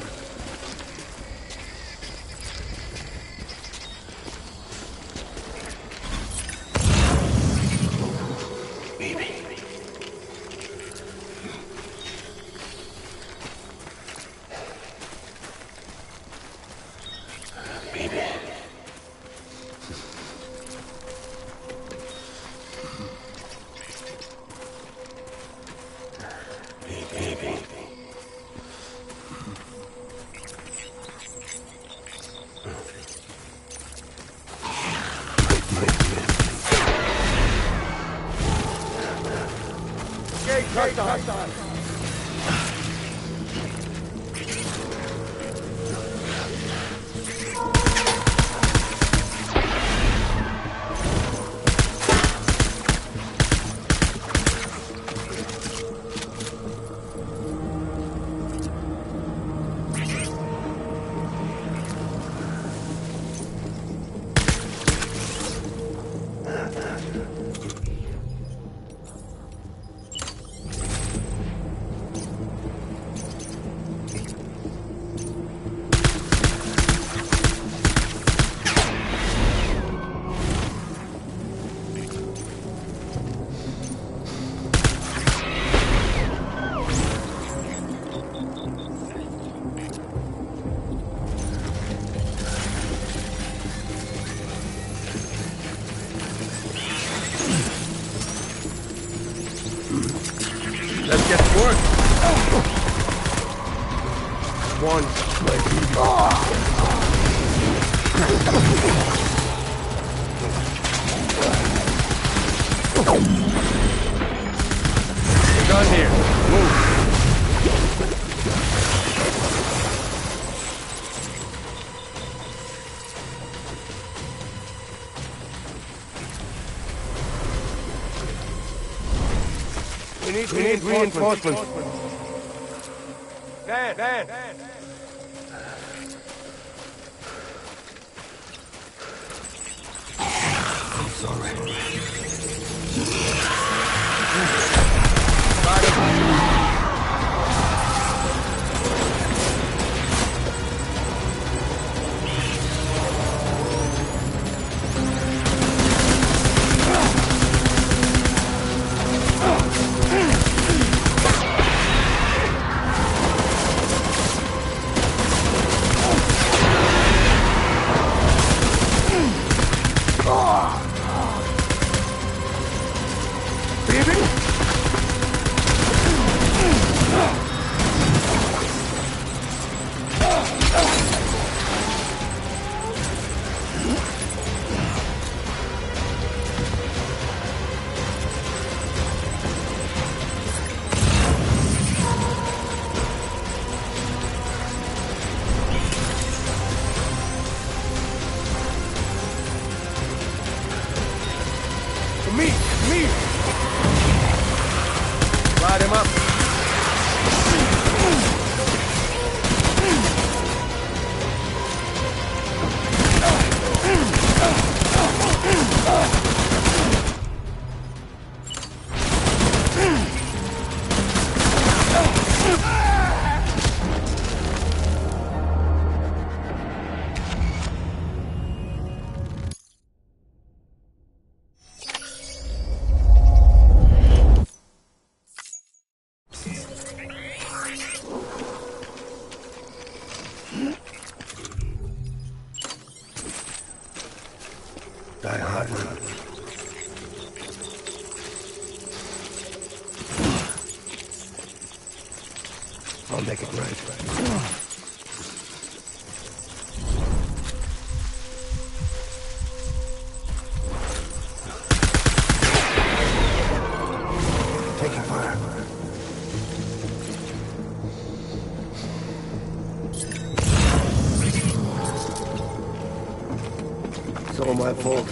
Baby. Baby. my baby. We're done here. Move. We need reinforcements. Dad. I'm sorry. Me! Ride him up. Die hard, man. I'll make it right. Taking fire. It's all my fault.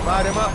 Light him up.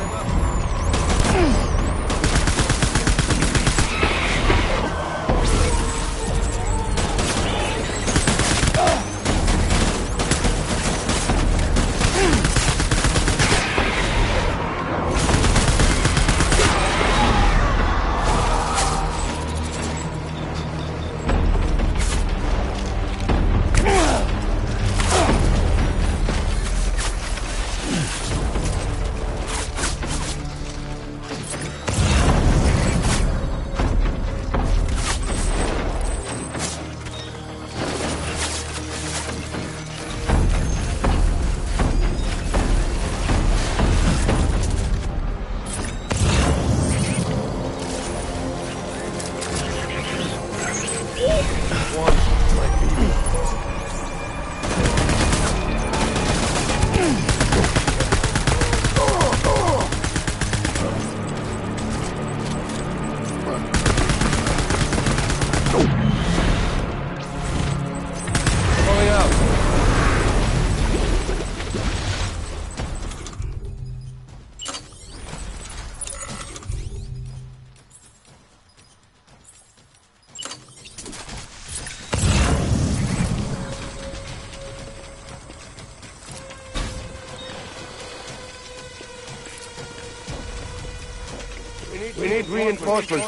We need reinforcements.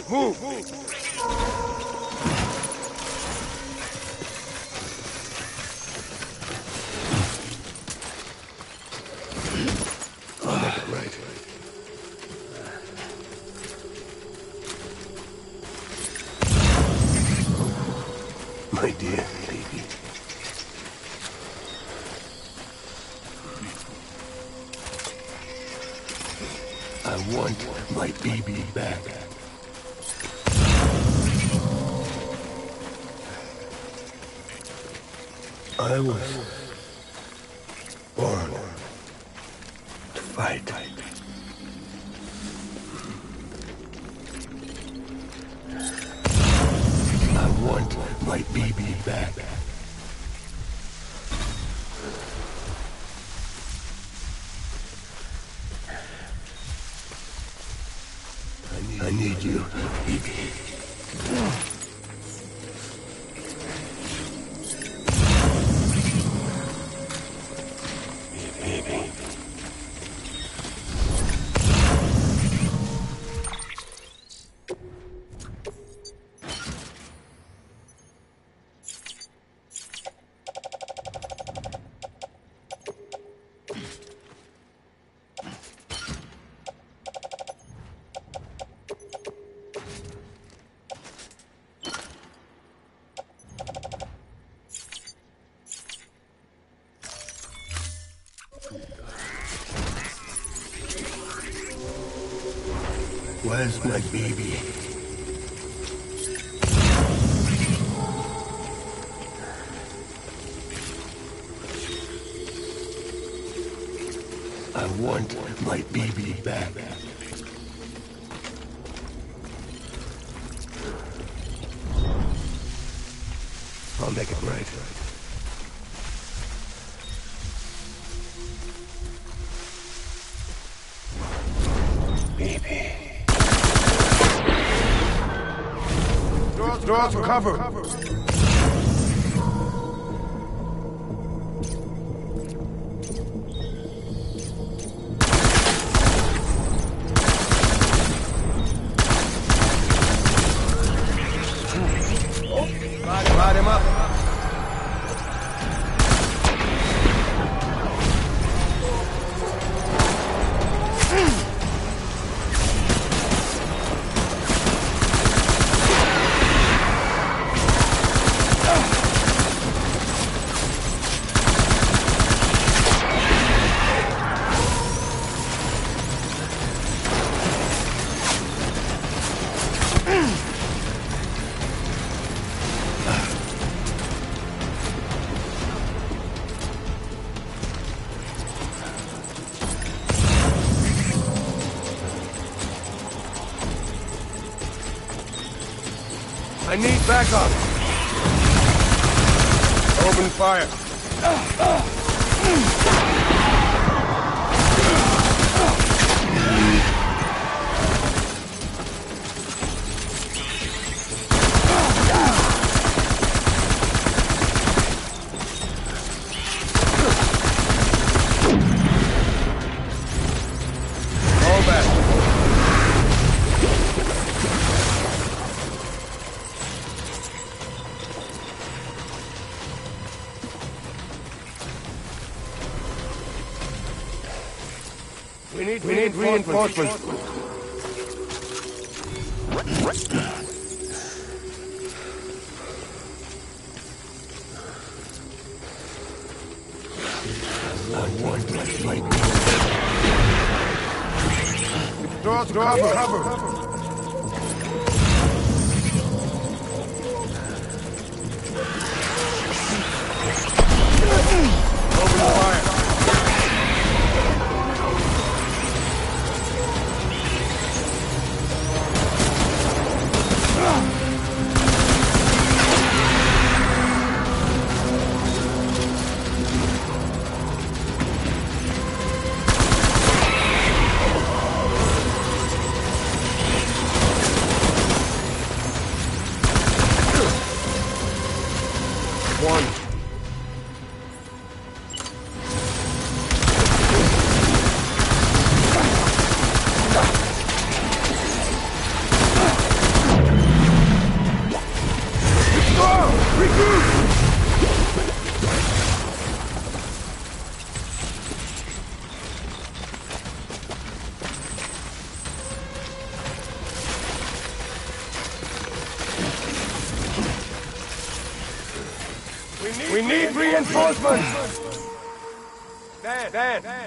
Move! I want my baby back. I was born to fight. I want my baby back. I need you, baby. Baby. Where's my baby? I want my baby back. I'll make it right. Baby. Draw for cover. Light him up. I need backup. Open fire. Fall back. We need reinforcements. I want my fight. Cover. Open fire. One. We need reinforcements! Dan!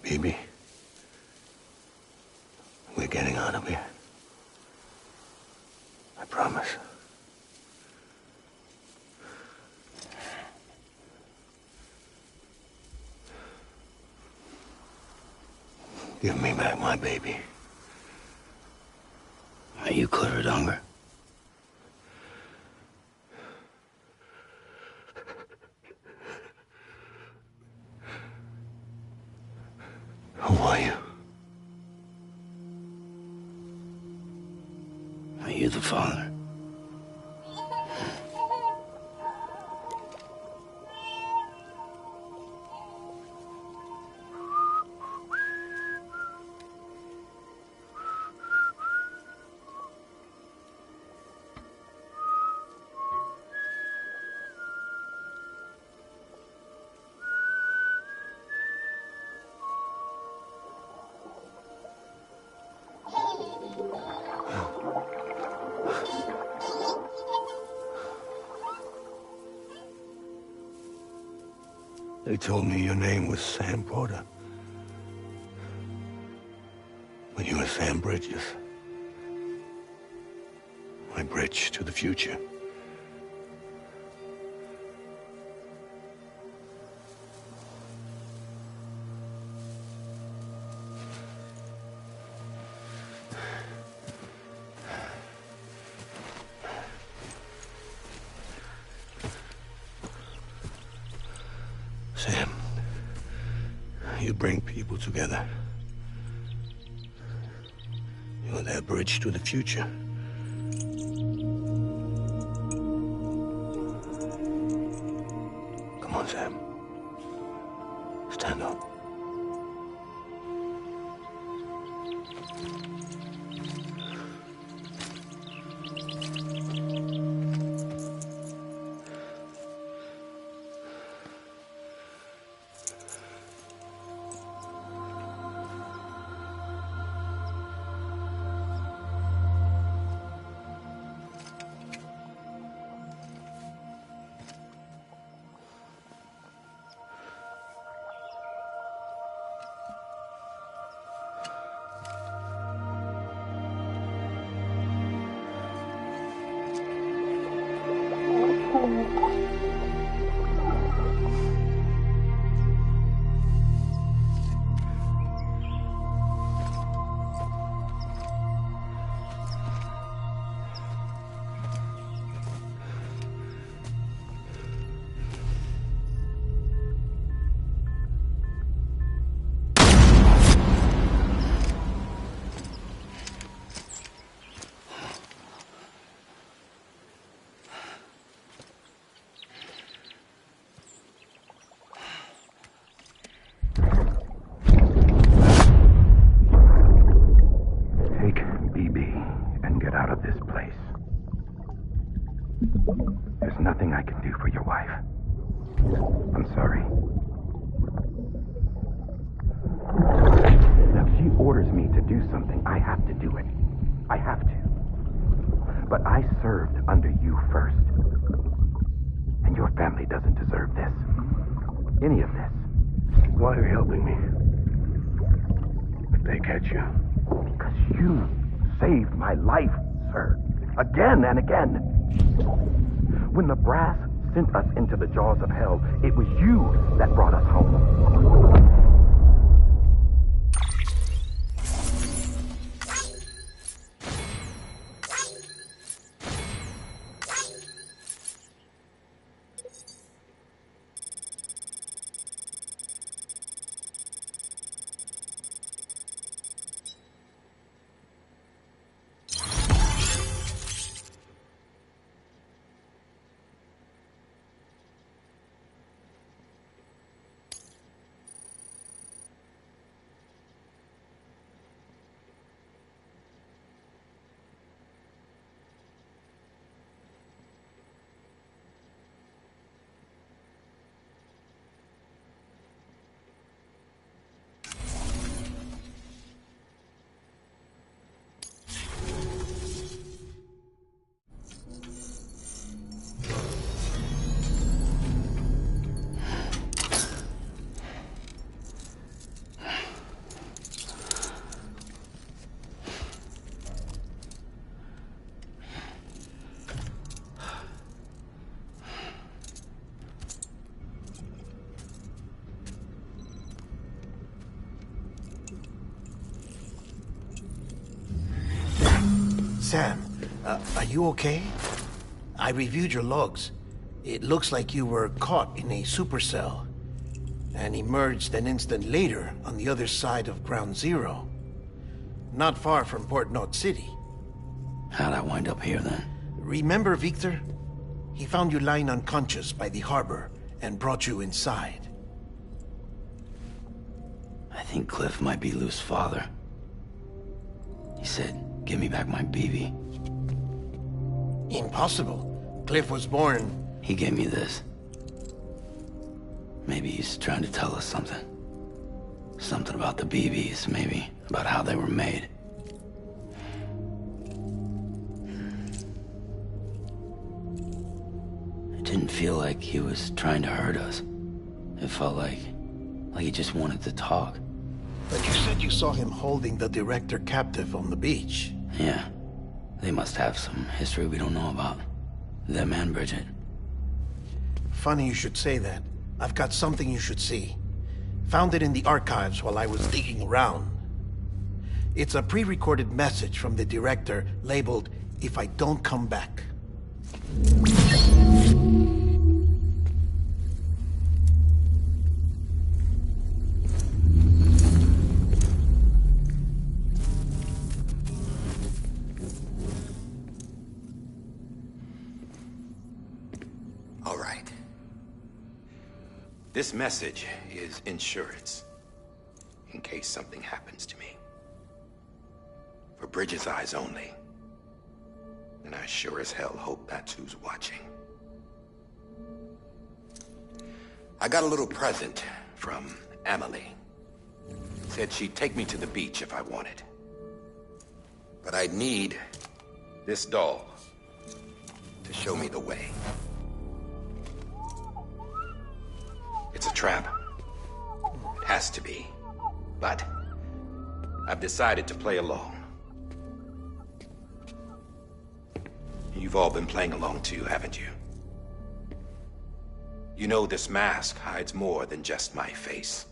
Baby, we're getting out of here. I promise. Give me back my baby. Are you clear of hunger? Who are you? Are you the father? They told me your name was Sam Porter. But you were Sam Bridges. My bridge to the future. Sam, you bring people together. You're their bridge to the future. Come on, Sam. Stand up. There's nothing I can do for your wife. I'm sorry. Now, if she orders me to do something, I have to do it. I have to. But I served under you first. And your family doesn't deserve this. Any of this. Why are you helping me? If they catch you. Because you saved my life, sir. Again and again. When the brass sent us into the jaws of hell, it was you that brought us home. Sam, are you okay? I reviewed your logs. It looks like you were caught in a supercell and emerged an instant later on the other side of Ground Zero. Not far from Port Knot City. How'd I wind up here then? Remember Victor? He found you lying unconscious by the harbor and brought you inside. I think Cliff might be Lou's father. He said, give me back my BB. Impossible. Cliff was born... He gave me this. Maybe he's trying to tell us something. Something about the BBs, maybe. About how they were made. It didn't feel like he was trying to hurt us. It felt like he just wanted to talk. But you said you saw him holding the director captive on the beach. Yeah. They must have some history we don't know about. Them and Bridget. Funny you should say that. I've got something you should see. Found it in the archives while I was digging around. It's a pre-recorded message from the director labeled, "If I don't come back." All right. This message is insurance, in case something happens to me. For Bridget's eyes only. And I sure as hell hope that's who's watching. I got a little present from Emily. Said she'd take me to the beach if I wanted. But I'd need this doll to show me the way. It's a trap. It has to be. But I've decided to play along. You've all been playing along too, haven't you? You know this mask hides more than just my face.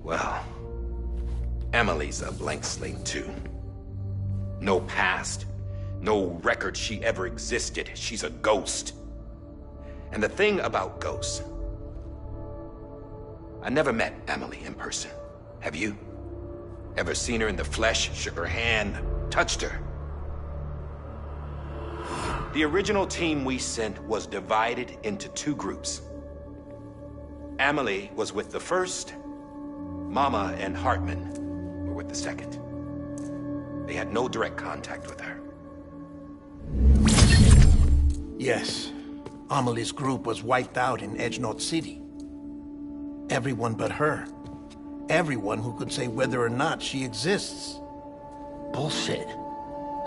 Well, Emily's a blank slate too. No past, no record she ever existed. She's a ghost. And the thing about ghosts, I never met Emily in person. Have you? Ever seen her in the flesh, shook her hand, touched her? The original team we sent was divided into two groups. Emily was with the first. Mama and Hartman were with the second. They had no direct contact with her. Yes. Amelie's group was wiped out in Edge Knot City. Everyone but her. Everyone who could say whether or not she exists. Bullshit.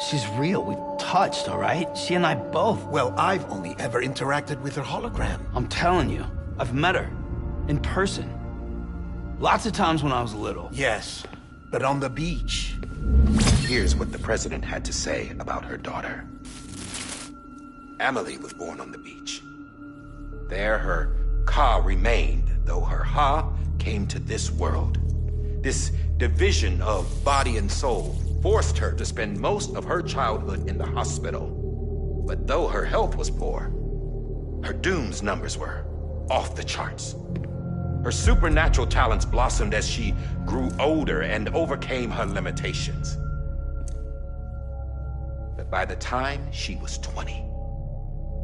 She's real. We've touched, all right? She and I both. Well, I've only ever interacted with her hologram. I'm telling you, I've met her. In person. Lots of times when I was little. Yes, but on the beach. Here's what the president had to say about her daughter. Emily was born on the beach. There her Ka remained, though her Ha came to this world. This division of body and soul forced her to spend most of her childhood in the hospital. But though her health was poor, her Doom's numbers were off the charts. Her supernatural talents blossomed as she grew older and overcame her limitations. But by the time she was 20,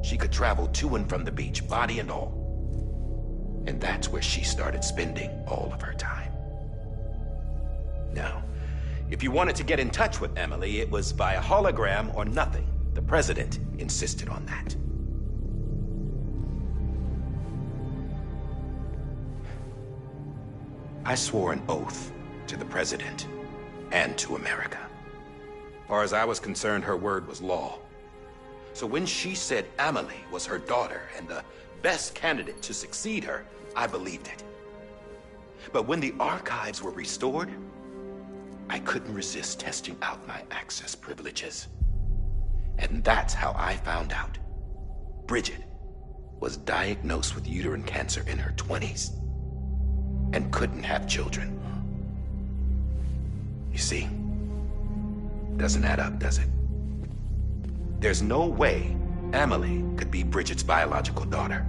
she could travel to and from the beach, body and all. And that's where she started spending all of her time. Now, if you wanted to get in touch with Emily, it was via hologram or nothing. The president insisted on that. I swore an oath to the president and to America. As far as I was concerned, her word was law. So when she said Emily was her daughter and the best candidate to succeed her, I believed it. But when the archives were restored, I couldn't resist testing out my access privileges. And that's how I found out Bridget was diagnosed with uterine cancer in her 20s. and couldn't have children. You see, doesn't add up, does it? There's no way Amelie could be Bridget's biological daughter.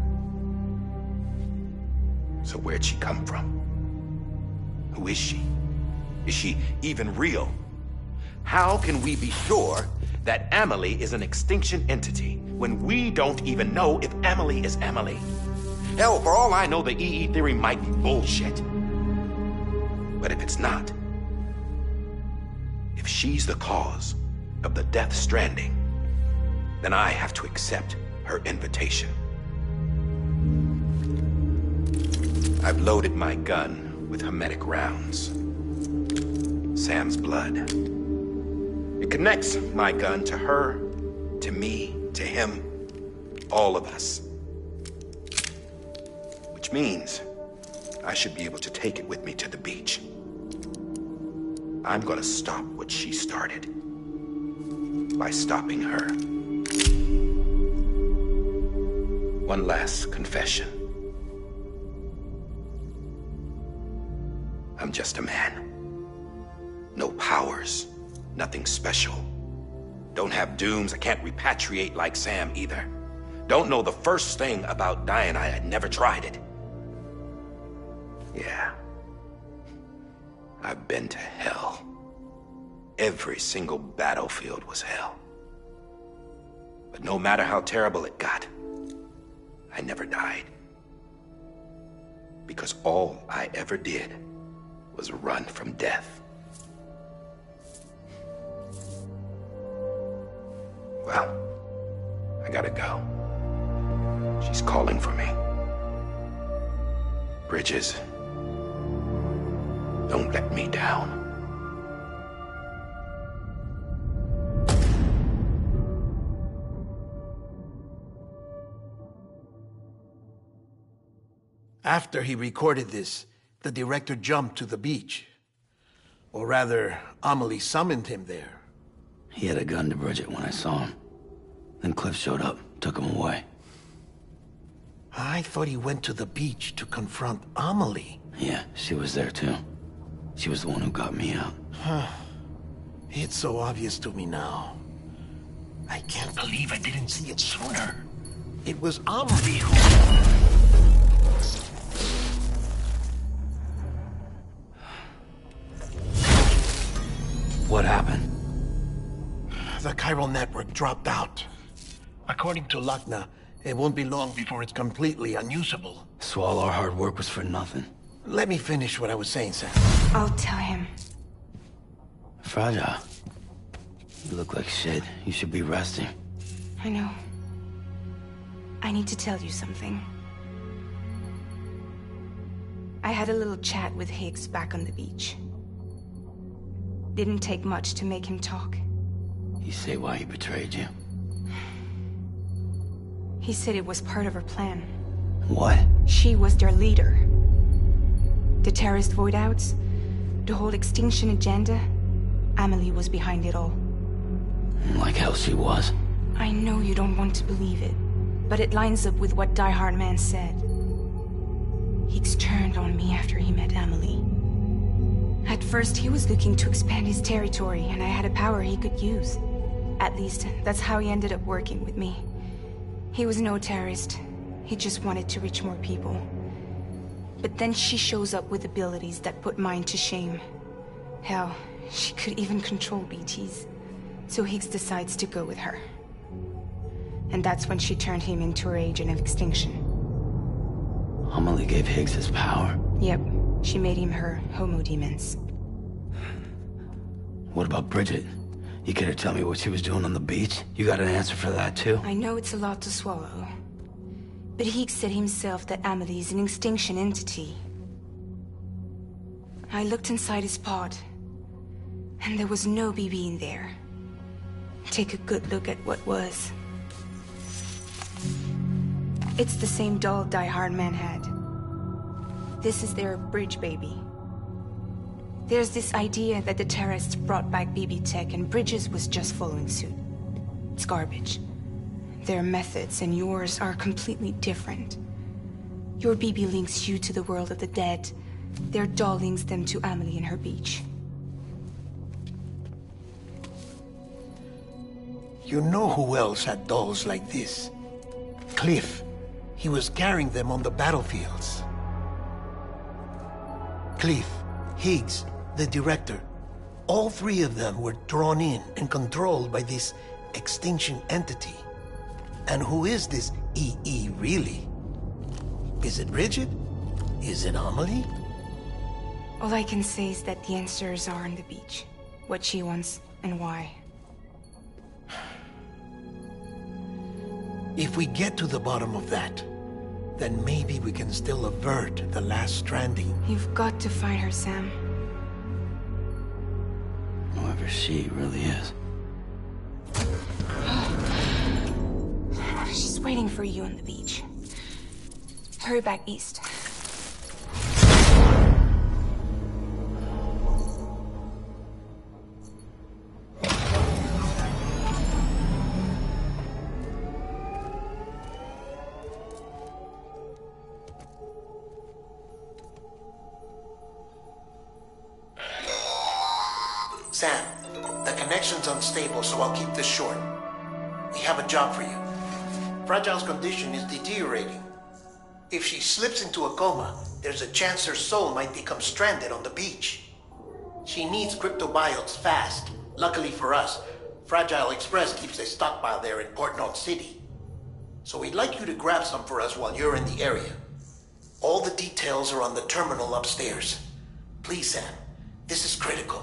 So where'd she come from? Who is she? Is she even real? How can we be sure that Amelie is an extinction entity when we don't even know if Amelie is Amelie? Hell, for all I know, the EE theory might be bullshit. But if it's not, if she's the cause of the Death Stranding, then I have to accept her invitation. I've loaded my gun with hermetic rounds. Sam's blood. It connects my gun to her, to me, to him, all of us. Which means I should be able to take it with me to the beach. I'm gonna stop what she started by stopping her. One last confession. I'm just a man. No powers, nothing special. Don't have dooms, I can't repatriate like Sam either. Don't know the first thing about dying, I had never tried it. Yeah. I've been to hell. Every single battlefield was hell. But no matter how terrible it got, I never died. Because all I ever did was run from death. Well, I gotta go. She's calling for me. Bridges, don't let me down. After he recorded this, the director jumped to the beach. Or rather, Amelie summoned him there. He had a gun to Bridget when I saw him. Then Cliff showed up, took him away. I thought he went to the beach to confront Amelie. Yeah, she was there too. She was the one who got me out. It's so obvious to me now. I can't believe I didn't see it sooner. It was Amelie who... What happened? The chiral network dropped out. According to Lachna, it won't be long before it's completely unusable. So all our hard work was for nothing. Let me finish what I was saying, Sam. I'll tell him. Fragile. You look like shit. You should be resting. I know. I need to tell you something. I had a little chat with Higgs back on the beach. Didn't take much to make him talk. You say why he betrayed you? He said it was part of her plan. What? She was their leader. The terrorist void-outs, the whole extinction agenda, Amelie was behind it all. Like hell she was. I know you don't want to believe it, but it lines up with what Die Hard Man said. Higgs turned on me after he met Amelie. At first, he was looking to expand his territory, and I had a power he could use. At least, that's how he ended up working with me. He was no terrorist. He just wanted to reach more people. But then she shows up with abilities that put mine to shame. Hell, she could even control BTs. So Higgs decides to go with her. And that's when she turned him into her agent of extinction. Amelie gave Higgs his power? Yep. She made him her homo demons. What about Bridget? You care to tell me what she was doing on the beach? You got an answer for that too? I know it's a lot to swallow. But Higgs said himself that Amelie is an extinction entity. I looked inside his pod, and there was no BB in there. Take a good look at what was. It's the same doll Die Hard Man had. This is their bridge baby. There's this idea that the terrorists brought back BB tech and Bridges was just following suit. It's garbage. Their methods and yours are completely different. Your BB links you to the world of the dead, Their doll links them to Amelie and her beach. You know who else had dolls like this? Cliff. He was carrying them on the battlefields. Cliff, Higgs, the director. All three of them were drawn in and controlled by this extinction entity. And who is this EE really? Is it Bridget? Is it Amelie? All I can say is that the answers are on the beach. What she wants and why. If we get to the bottom of that, then maybe we can still avert the last stranding. You've got to find her, Sam. Whoever she really is. She's waiting for you on the beach. Hurry back east. Sam, the connection's unstable, so I'll keep this short. We have a job for you. Fragile's condition is deteriorating. If she slips into a coma, there's a chance her soul might become stranded on the beach. She needs cryptobiotes fast. Luckily for us, Fragile Express keeps a stockpile there in Port North City. So we'd like you to grab some for us while you're in the area. All the details are on the terminal upstairs. Please, Sam, this is critical.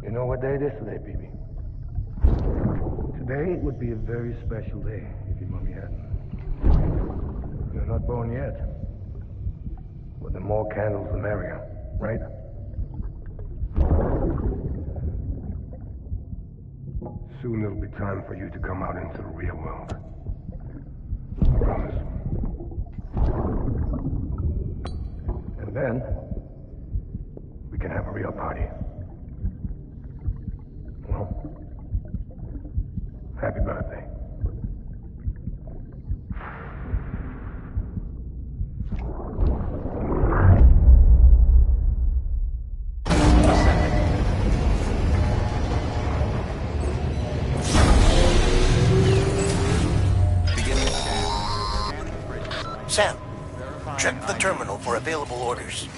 You know what day it is today, BB? Today would be a very special day if your mommy hadn't. You're not born yet. But the more candles, the merrier, right? Soon it'll be time for you to come out into the real world. I promise. And then, we can have a real party. Well, happy birthday. Sam, check the terminal for available orders.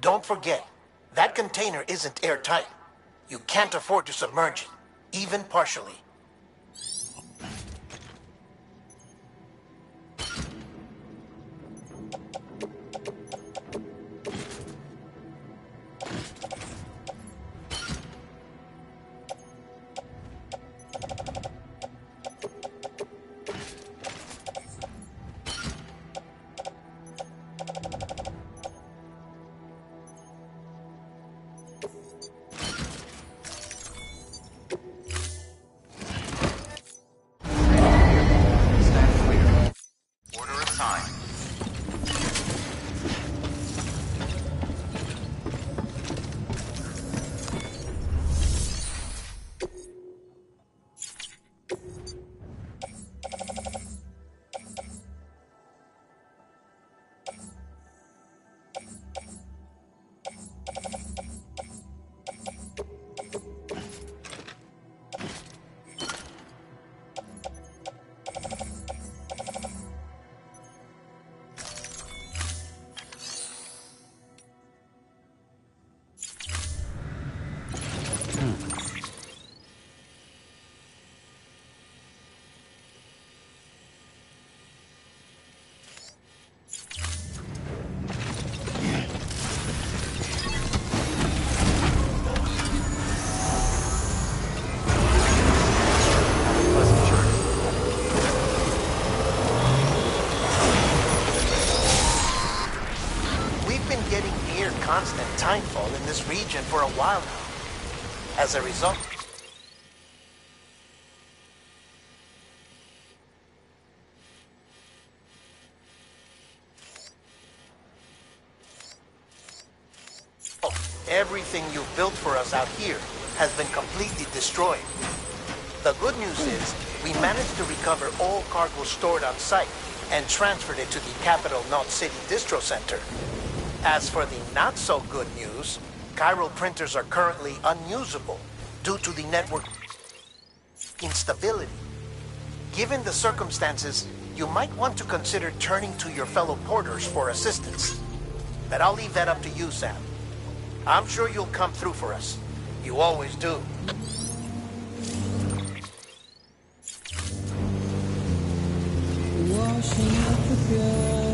Don't forget, that container isn't airtight. You can't afford to submerge it. even partially. Order assigned. Constant timefall in this region for a while now. As a result, everything you've built for us out here has been completely destroyed. The good news is we managed to recover all cargo stored on site and transferred it to the Capital Knot City Distro Center. As for the not-so-good news, chiral printers are currently unusable due to the network instability. Given the circumstances, you might want to consider turning to your fellow porters for assistance. But I'll leave that up to you, Sam. I'm sure you'll come through for us. You always do. Washing up the pure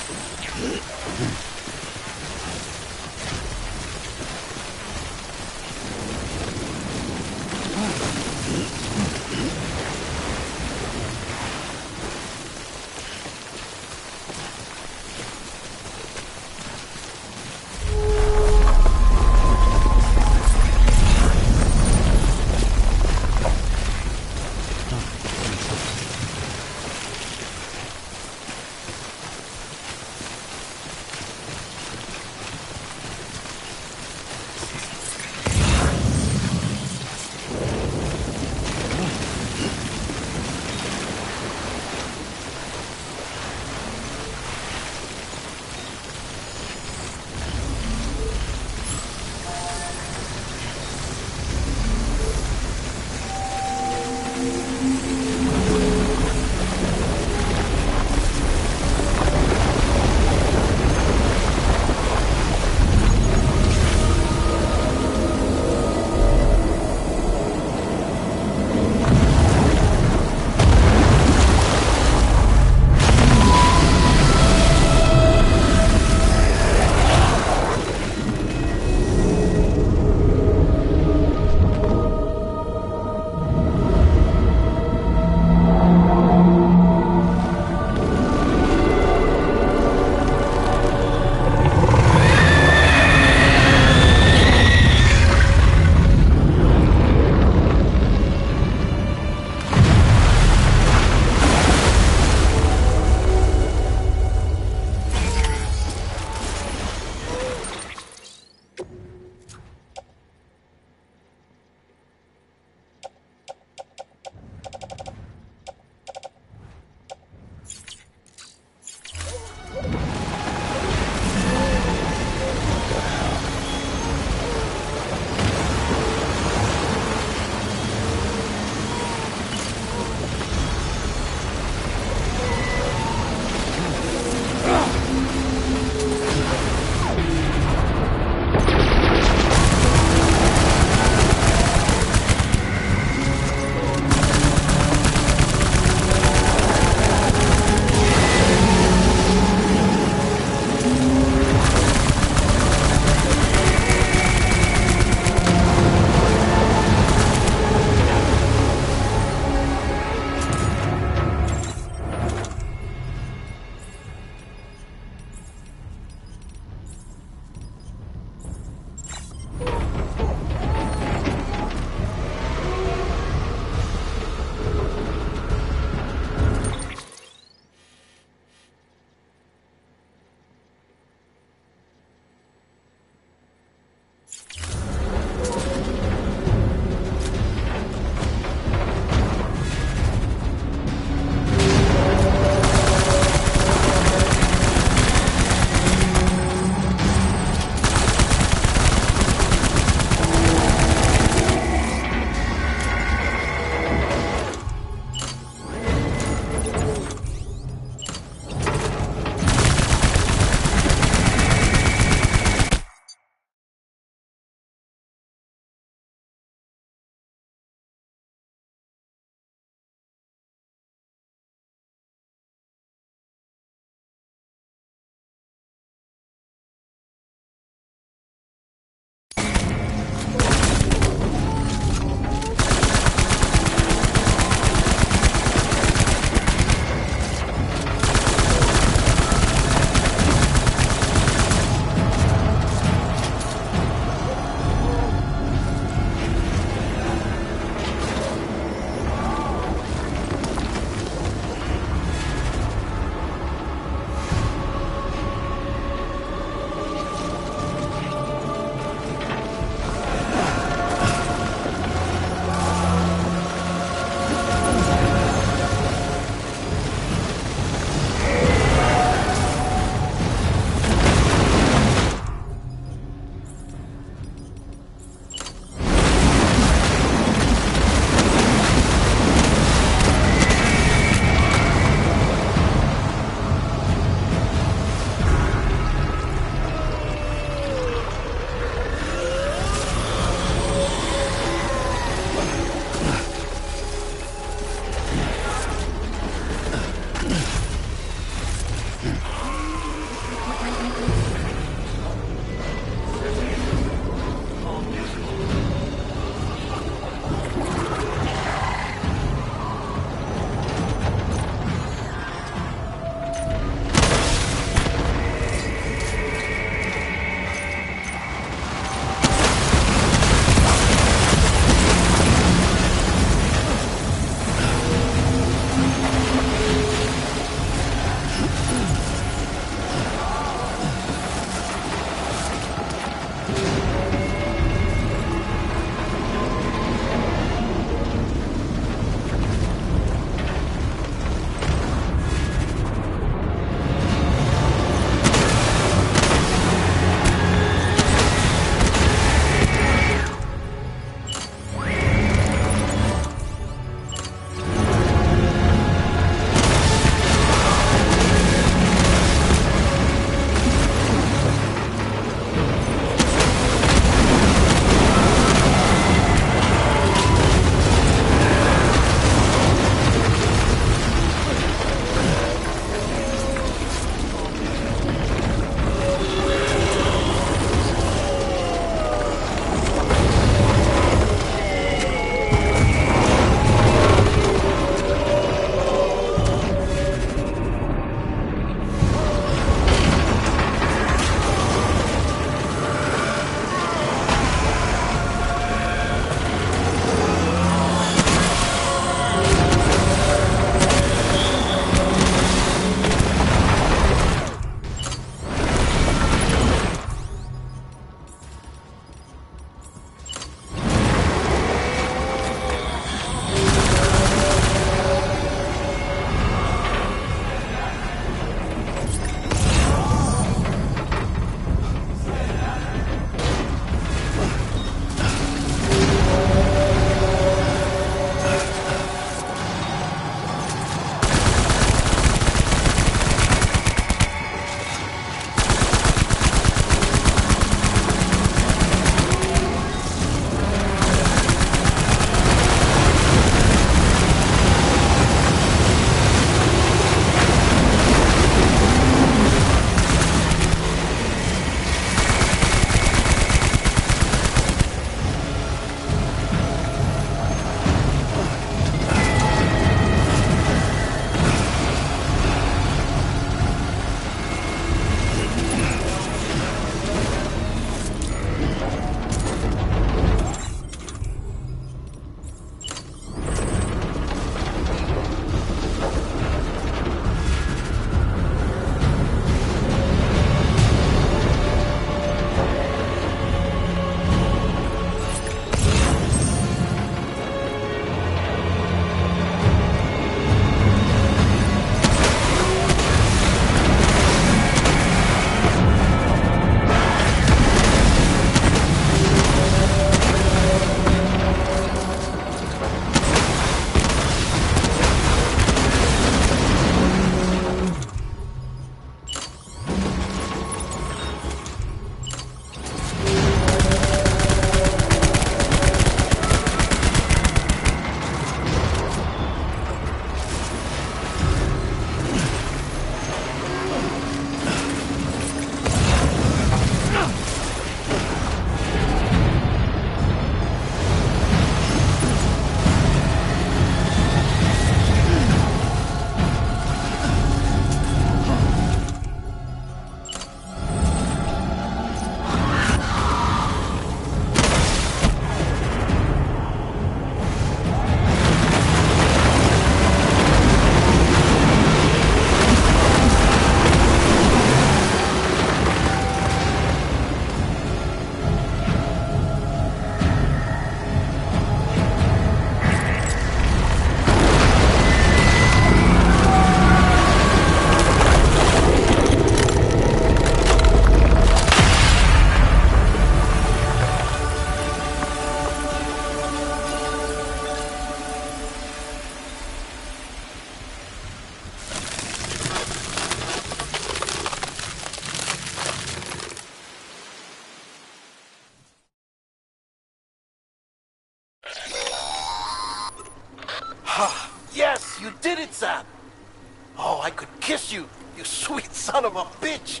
so I could kiss you, you sweet son of a bitch.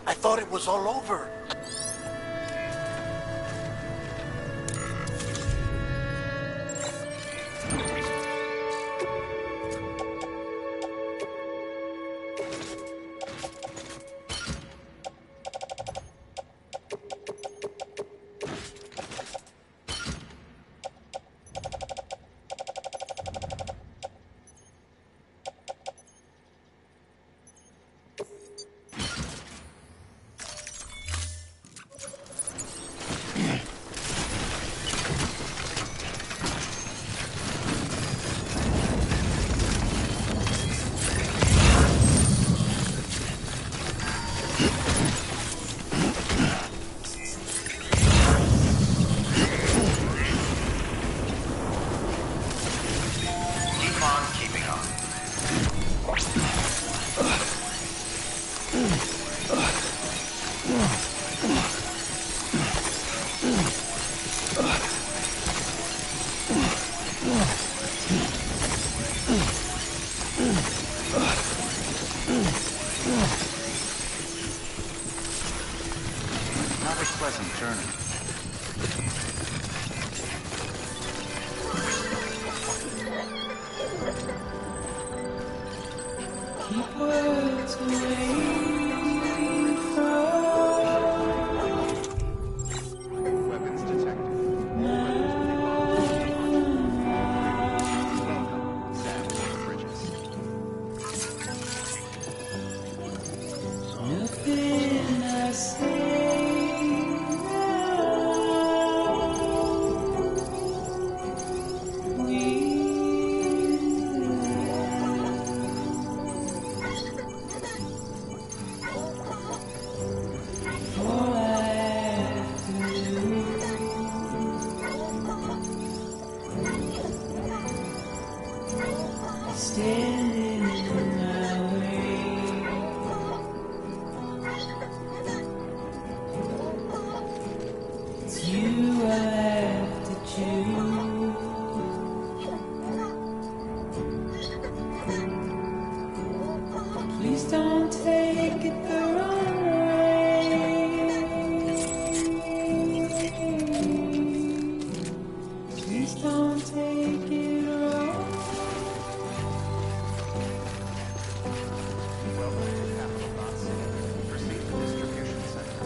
I thought it was all over. Have a pleasant journey. Keep words away from Weapons detected. Welcome, Sam Bridges. nothing I say. Standing in my way. It's you I have to choose. Please don't take it the wrong way. Please don't take it wrong. Proceed to distribution center.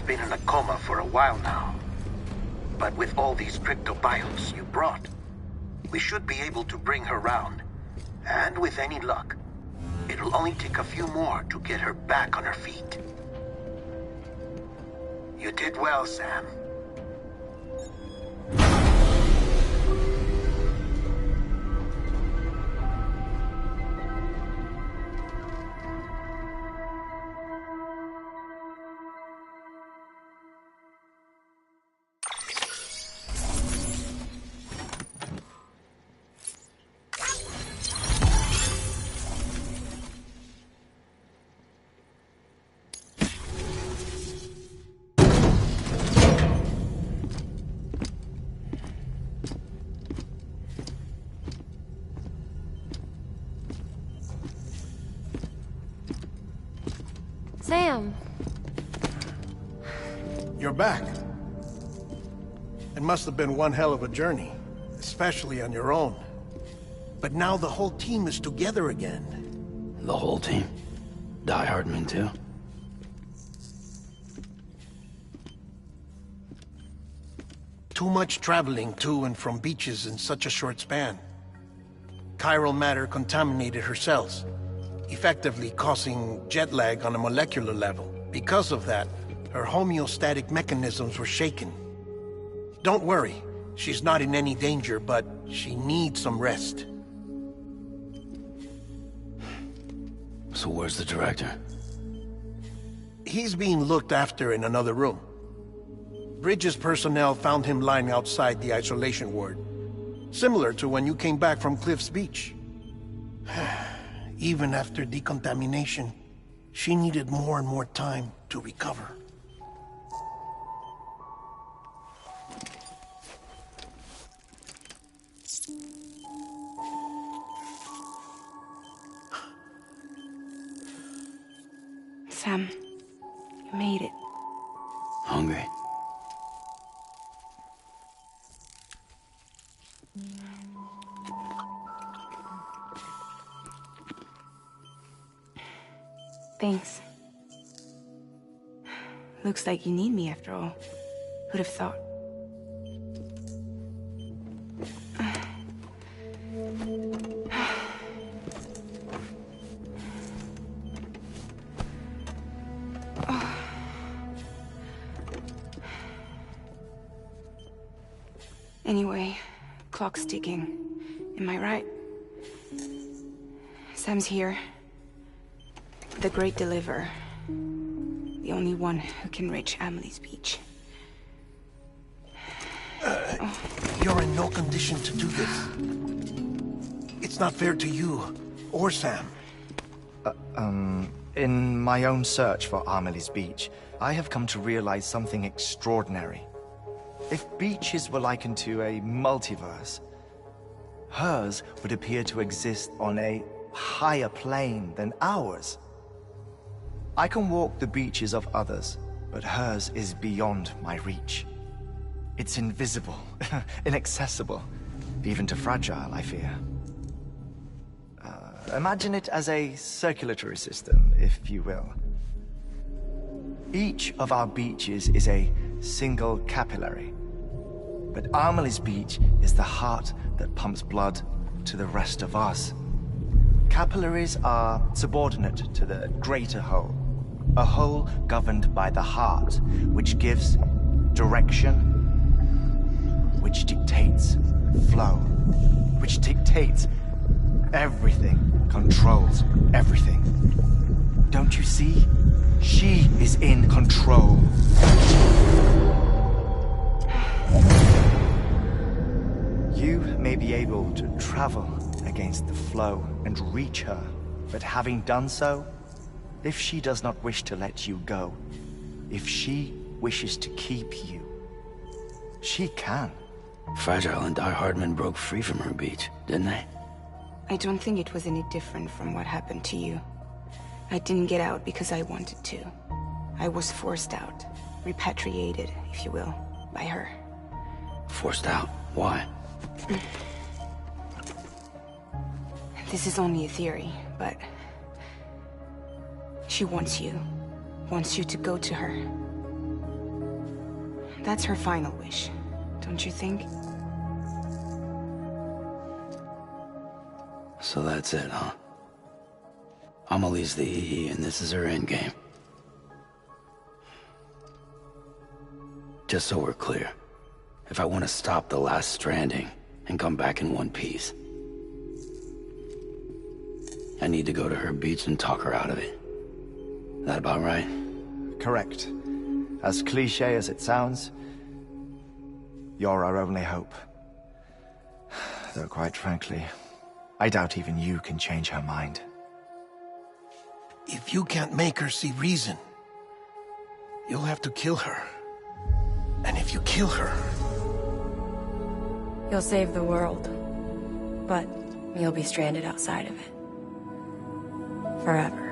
been in a coma for a while now. But with all these cryptobiotes you brought, we should be able to bring her round. And with any luck, it'll only take a few more to get her back on her feet. You did well, Sam. Sam. You're back. It must have been one hell of a journey, especially on your own. But now the whole team is together again. The whole team? Die Hardman too? Too much traveling to and from beaches in such a short span. Chiral matter contaminated her cells, effectively causing jet lag on a molecular level. Because of that, her homeostatic mechanisms were shaken. Don't worry, she's not in any danger, but she needs some rest. So where's the director? He's being looked after in another room. Bridges personnel found him lying outside the isolation ward, similar to when you came back from Cliff's Beach. Even after decontamination, she needed more and more time to recover. Sam, you made it. Hungry? Thanks. Looks like you need me after all. Who'd have thought? Anyway, clock's ticking. Am I right? Sam's here. The Great Deliverer. The only one who can reach Amelie's Beach. You're in no condition to do this. It's not fair to you, or Sam. In my own search for Amelie's Beach, I have come to realize something extraordinary. If beaches were likened to a multiverse, hers would appear to exist on a higher plane than ours. I can walk the beaches of others, but hers is beyond my reach. It's invisible, inaccessible, even to fragile, I fear. Imagine it as a circulatory system, if you will. Each of our beaches is a single capillary, but Amelie's Beach is the heart that pumps blood to the rest of us. Capillaries are subordinate to the greater whole, a whole governed by the heart, which gives direction, which dictates flow, which dictates everything, controls everything. Don't you see? She is in control. You may be able to travel against the flow and reach her, but having done so, if she does not wish to let you go, if she wishes to keep you, she can. Fragile and Die Hardman broke free from her beach, didn't they? I don't think it was any different from what happened to you. I didn't get out because I wanted to. I was forced out, repatriated, if you will, by her. Forced out? Why? This is only a theory, but she wants you to go to her. That's her final wish, don't you think? So that's it, huh? Amelie's the EE, and this is her endgame. Just so we're clear, if I want to stop the last Stranding and come back in one piece, I need to go to her beach and talk her out of it. That about right? Correct. As cliché as it sounds, you're our only hope. Though quite frankly, I doubt even you can change her mind. If you can't make her see reason, you'll have to kill her. And if you kill her... You'll save the world, but you'll be stranded outside of it. Forever.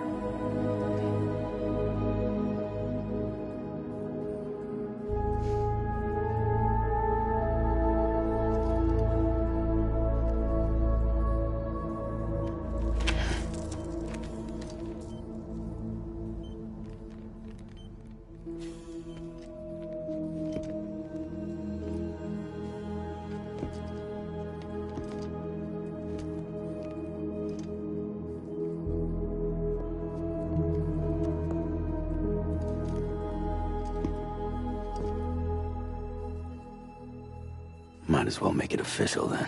Might as well make it official then.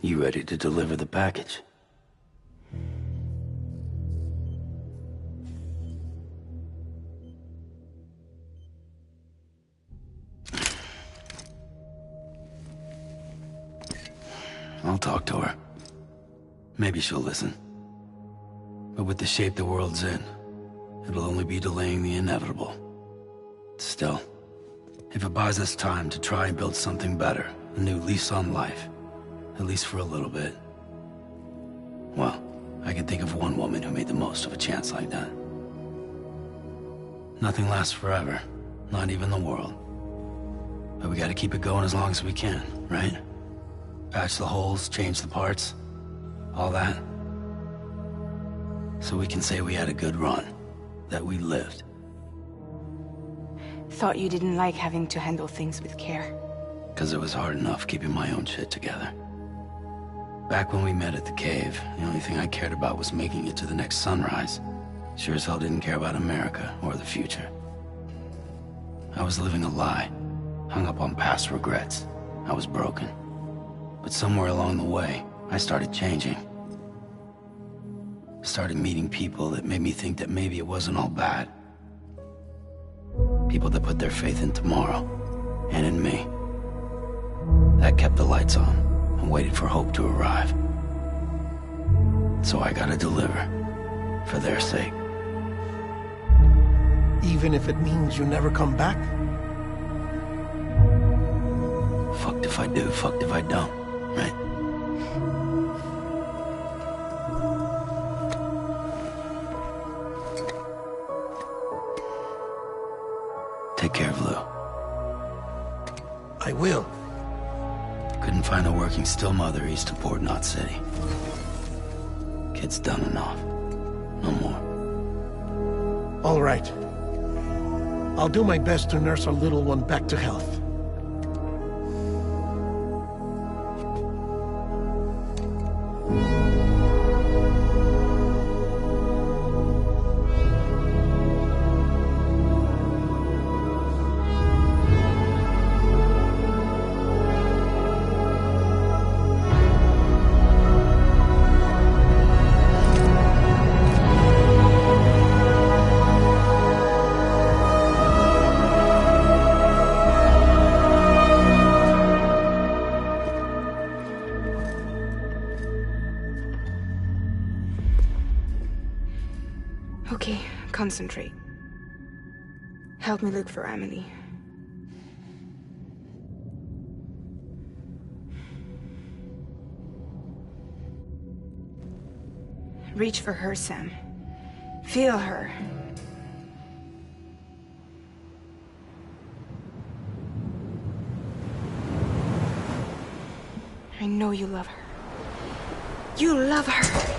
You ready to deliver the package? I'll talk to her. Maybe she'll listen. But with the shape the world's in, it'll only be delaying the inevitable. Still, if it buys us time to try and build something better, a new lease on life, at least for a little bit, well, I can think of one woman who made the most of a chance like that. Nothing lasts forever, not even the world. But we gotta keep it going as long as we can, right? Patch the holes, change the parts, all that. So we can say we had a good run, that we lived. Thought you didn't like having to handle things with care. 'Cause it was hard enough keeping my own shit together. Back when we met at the cave, the only thing I cared about was making it to the next sunrise. Sure as hell didn't care about America or the future. I was living a lie, hung up on past regrets. I was broken. But somewhere along the way, I started changing. Started meeting people that made me think that maybe it wasn't all bad. People that put their faith in tomorrow, and in me. That kept the lights on, and waited for hope to arrive. So I gotta deliver, for their sake. Even if it means you never come back? Fucked if I do, fucked if I don't, right? Take care of Lou. I will. Couldn't find a working still mother east of Port Knot City. Kid's done enough. No more. All right. I'll do my best to nurse our little one back to health. Okay, concentrate. Help me look for Emily. Reach for her, Sam. Feel her. I know you love her. You love her!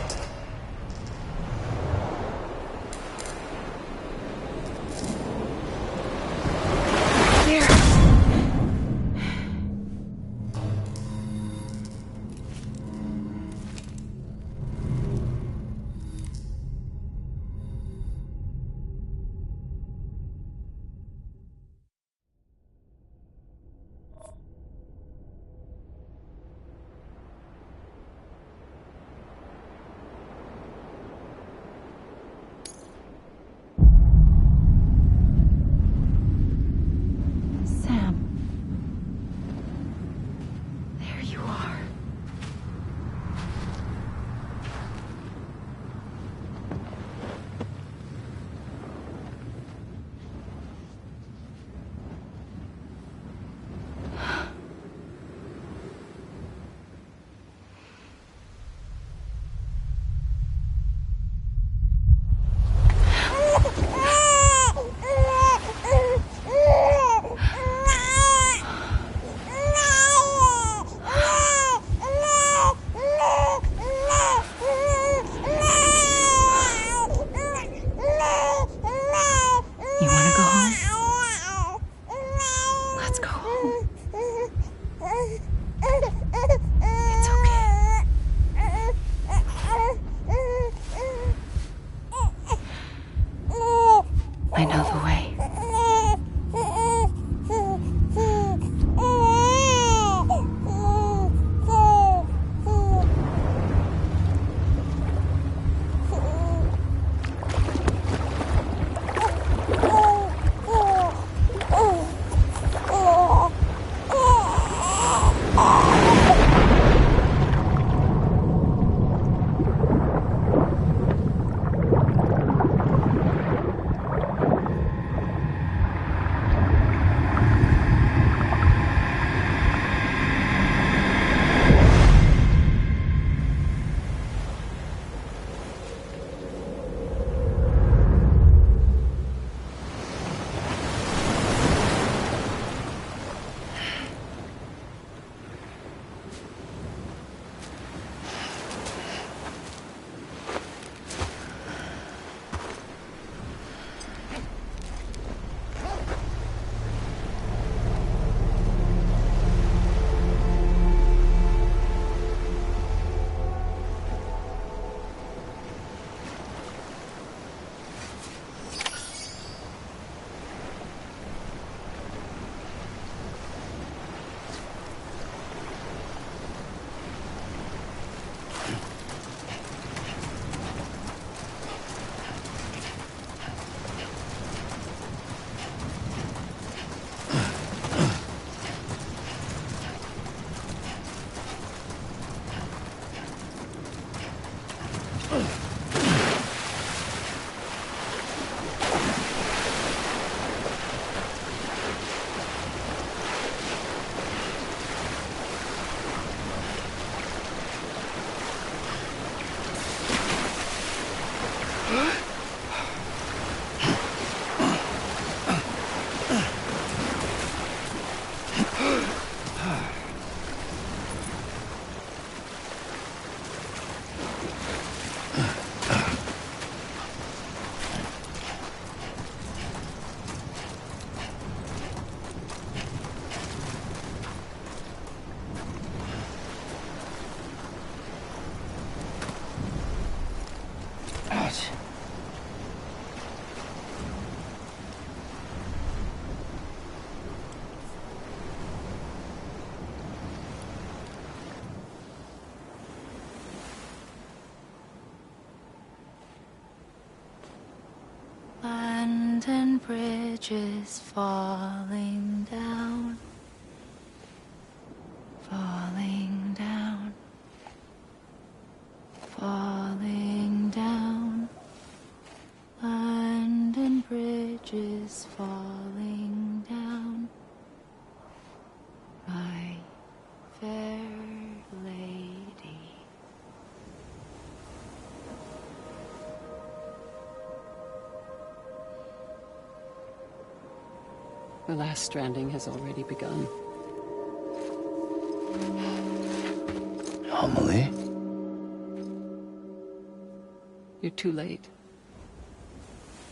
Land and bridges falling down, falling down, falling down. Land and bridges falling down, my fair lady. The last stranding has already begun. Amelie? You're too late.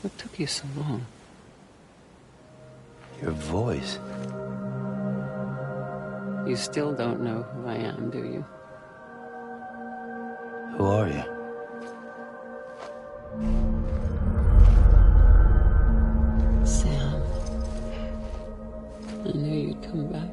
What took you so long? Your voice. You still don't know who I am, do you? Who are you? Sam. I knew you'd come back.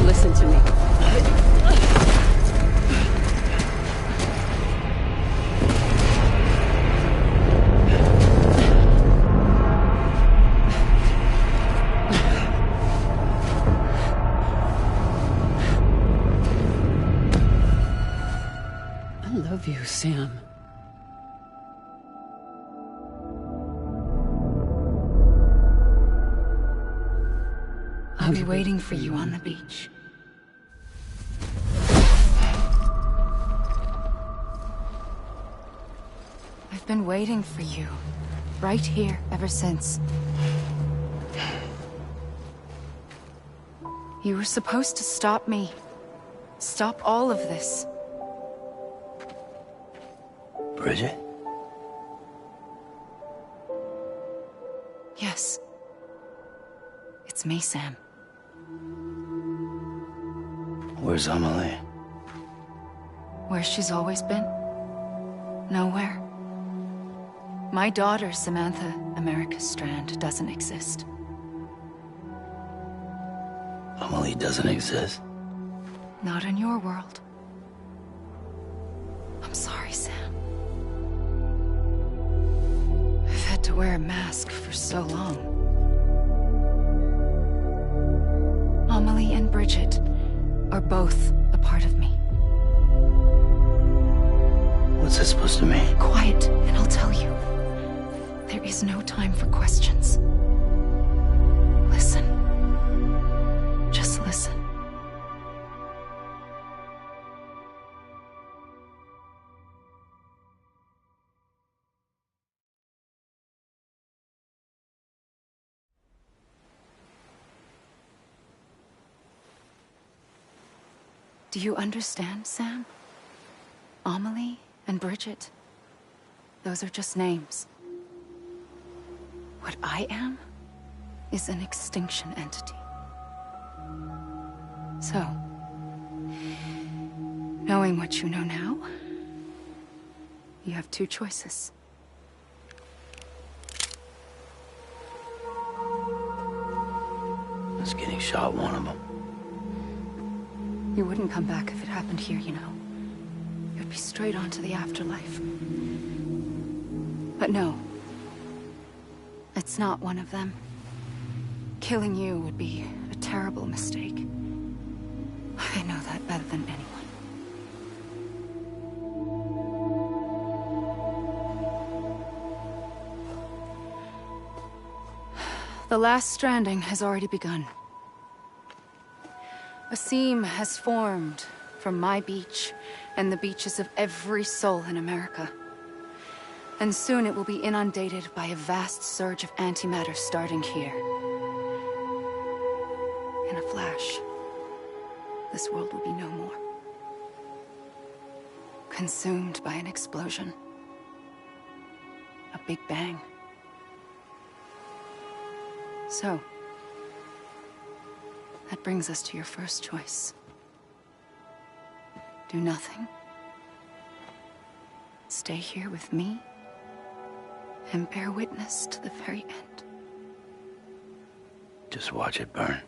Listen to me. I love you, Sam. I'll be waiting for you on the beach. I've been waiting for you, right here, ever since. You were supposed to stop me. Stop all of this. Bridget? Yes. It's me, Sam. Where's Amelie? Where she's always been. Nowhere. My daughter, Samantha America Strand, doesn't exist. Amelie doesn't exist? Not in your world. I'm sorry, Sam. I've had to wear a mask for so long. Amelie and Bridget are both a part of me. What's that supposed to mean? Quiet, and I'll tell you. There is no time for questions. Listen. Just listen. Do you understand, Sam? Amelie and Bridget, those are just names. What I am is an extinction entity. So, knowing what you know now, You have two choices. Us getting shot one of them. You wouldn't come back if it happened here, you know. You'd be straight on to the afterlife. But no. It's not one of them. Killing you would be a terrible mistake. I know that better than anyone. The last stranding has already begun. A seam has formed from my beach and the beaches of every soul in America. And soon it will be inundated by a vast surge of antimatter starting here. In a flash, this world will be no more. Consumed by an explosion. A big bang. So, that brings us to your first choice. Do nothing. Stay here with me, and bear witness to the very end. Just watch it burn.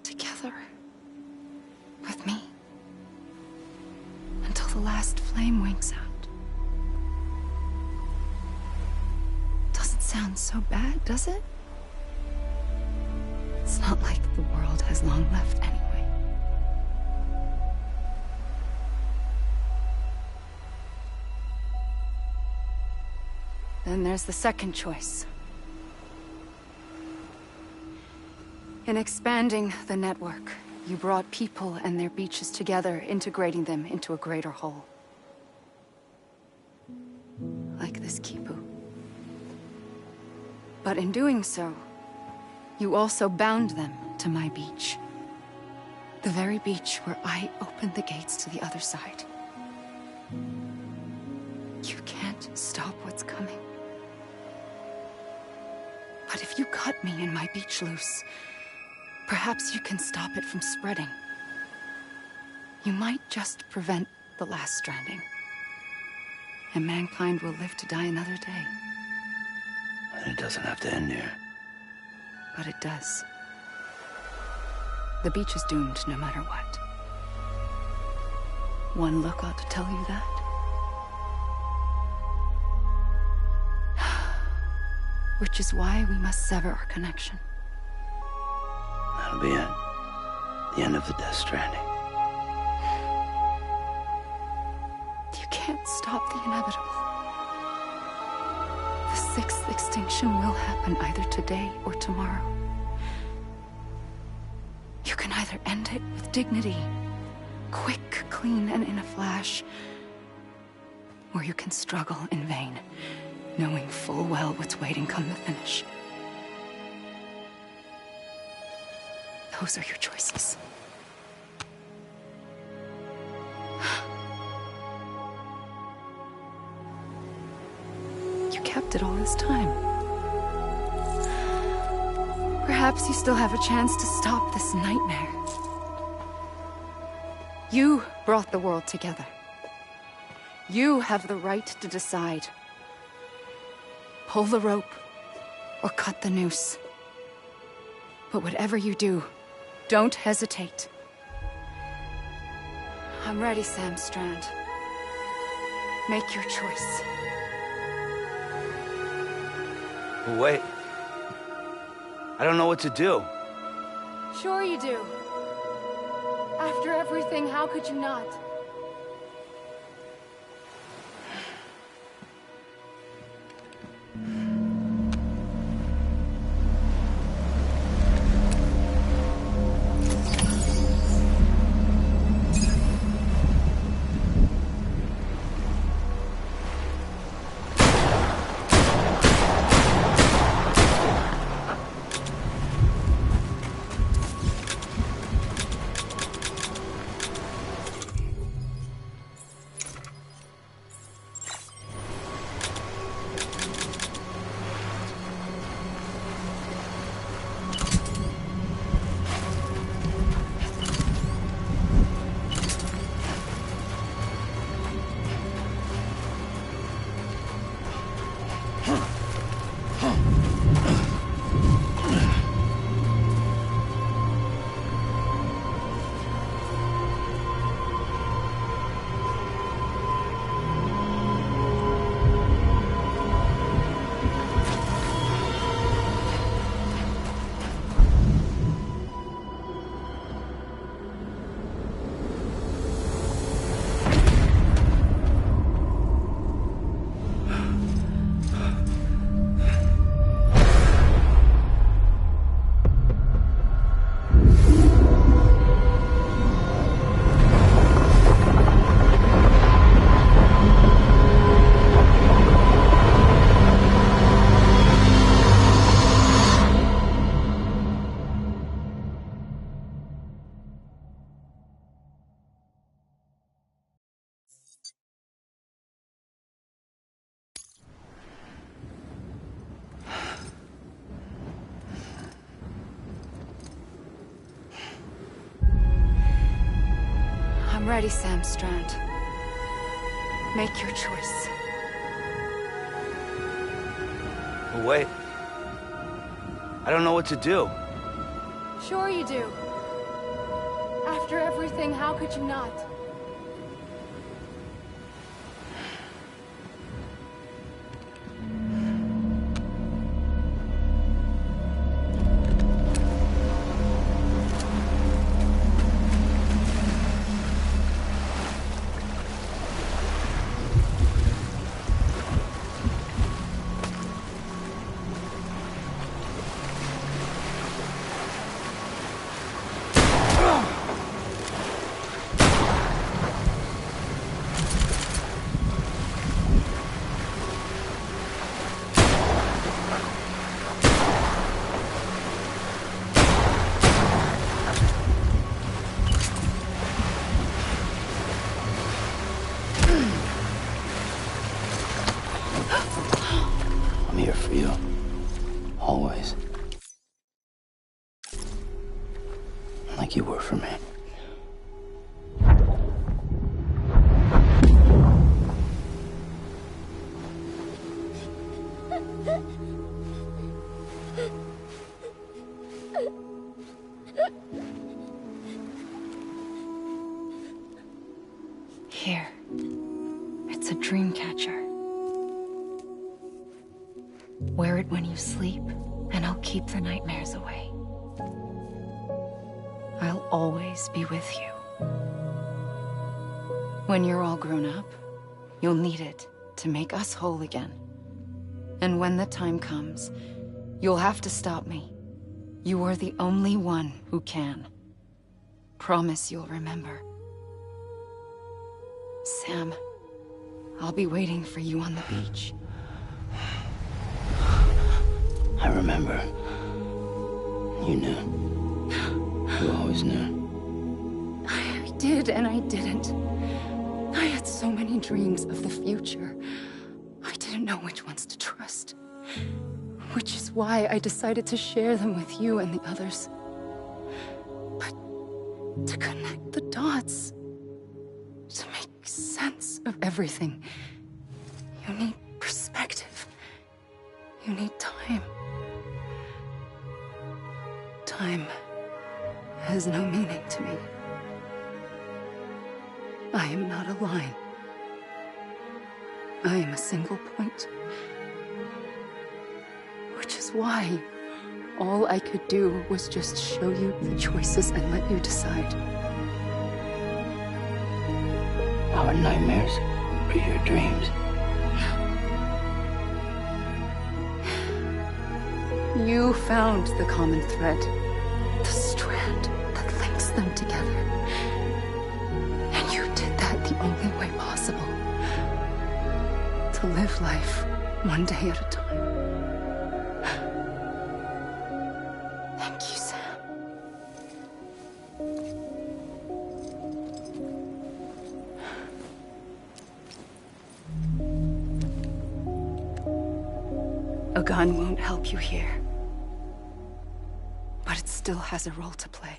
Together. With me. Until the last flame winks out. Doesn't sound so bad, does it? It's not like the world has long left anyway. Then there's the second choice. In expanding the network, you brought people and their beaches together, integrating them into a greater whole. Like this Kipu. But in doing so, you also bound them to my beach. The very beach where I opened the gates to the other side. You can't stop what's coming. But if you cut me and my beach loose, perhaps you can stop it from spreading. You might just prevent the last stranding. And mankind will live to die another day. And it doesn't have to end here. But it does. The beach is doomed no matter what. One look ought to tell you that. Which is why we must sever our connection. That'll be it. The end of the Death Stranding. You can't stop the inevitable. The sixth extinction will happen either today or tomorrow. You can either end it with dignity, quick, clean, and in a flash, or you can struggle in vain, knowing full well what's waiting come the finish. Those are your choices. You kept it all this time. Perhaps you still have a chance to stop this nightmare. You brought the world together. You have the right to decide. Pull the rope, or cut the noose. But whatever you do, don't hesitate. I'm ready, Sam Strand. Make your choice. Wait. I don't know what to do. Sure you do. After everything, how could you not? ready, Sam Strand. Make your choice. But wait. I don't know what to do. Sure you do. After everything, how could you not? I'm here for you. Always. Like you were for me. Here. It's a dream catcher. Wear it when you sleep, and I'll keep the nightmares away. I'll always be with you. When you're all grown up, you'll need it to make us whole again. And when the time comes, you'll have to stop me. You are the only one who can. Promise you'll remember. Sam, I'll be waiting for you on the beach. I remember. You knew. You always knew. I did and I didn't. I had so many dreams of the future. I didn't know which ones to trust. Which is why I decided to share them with you and the others. But to connect the dots, to make sense of everything, you need perspective. You need time. Time has no meaning to me. I am not a line. I am a single point. Which is why all I could do was just show you the choices and let you decide. Our nightmares are your dreams. You found the common thread, the strand that links them together. And you did that the only way possible. To live life one day at a time. Thank you, Sam. A gun won't help you here. But it still has a role to play.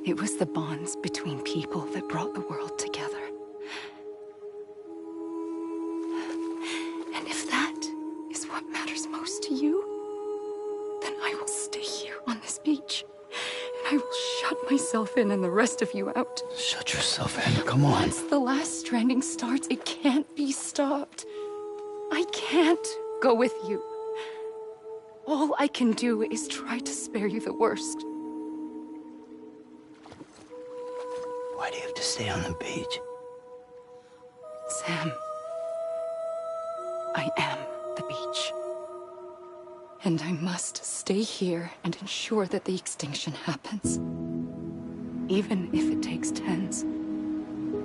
It was the bonds between people that brought the world together. And if that is what matters most to you, then I will stay here on this beach. And I will shut myself in and the rest of you out. Shut yourself in, come on. Once the last stranding starts, it can't be stopped. I can't go with you. All I can do is try to spare you the worst. Why do you have to stay on the beach? Sam, I am the beach. And I must stay here and ensure that the extinction happens. Even if it takes tens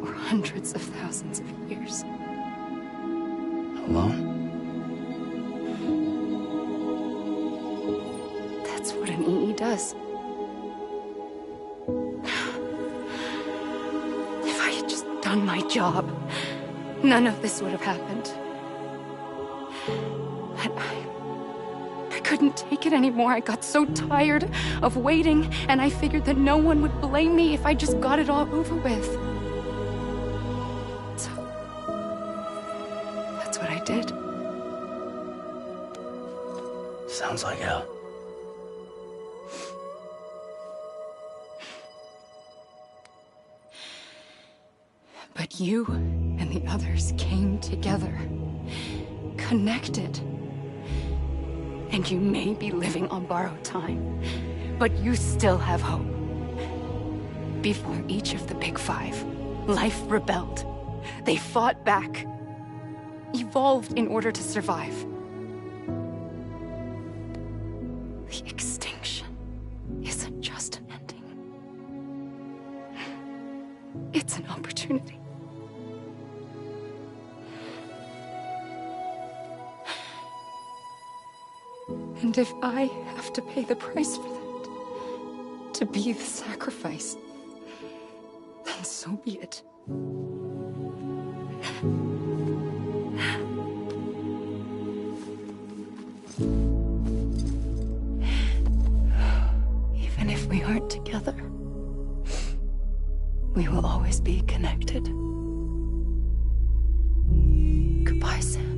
or hundreds of thousands of years. Alone? That's what an EE does. If I had just done my job, none of this would have happened. And I could couldn't take it anymore. I got so tired of waiting, and I figured that no one would blame me if I just got it all over with. So, that's what I did. Sounds like hell. But you and the others came together, connected. And you may be living on borrowed time, but you still have hope. Before each of the Big Five, life rebelled. They fought back, evolved in order to survive. The extinction isn't just an ending. It's an opportunity. And if I have to pay the price for that, to be the sacrifice, then so be it. Even if we aren't together, we will always be connected. Goodbye, Sam.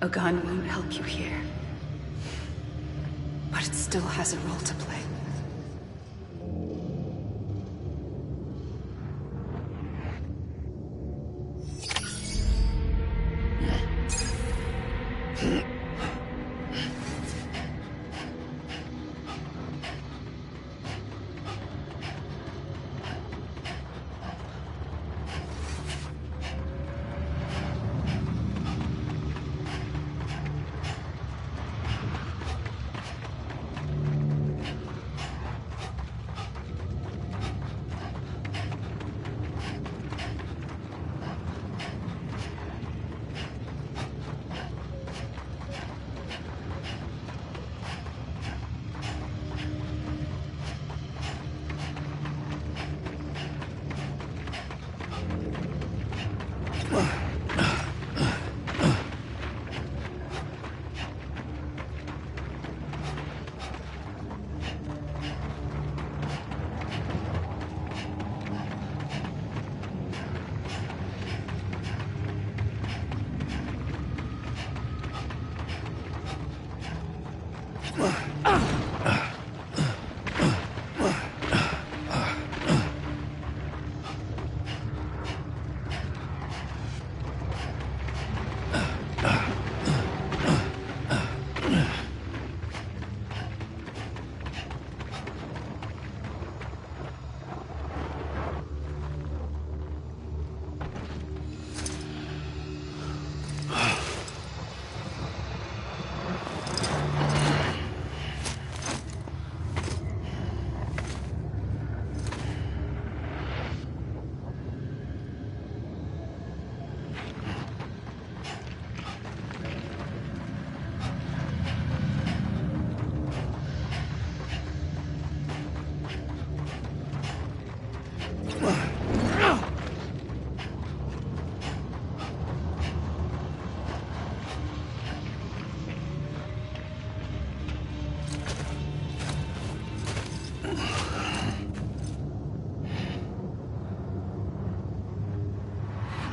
A gun won't help you here, but it still has a role to play.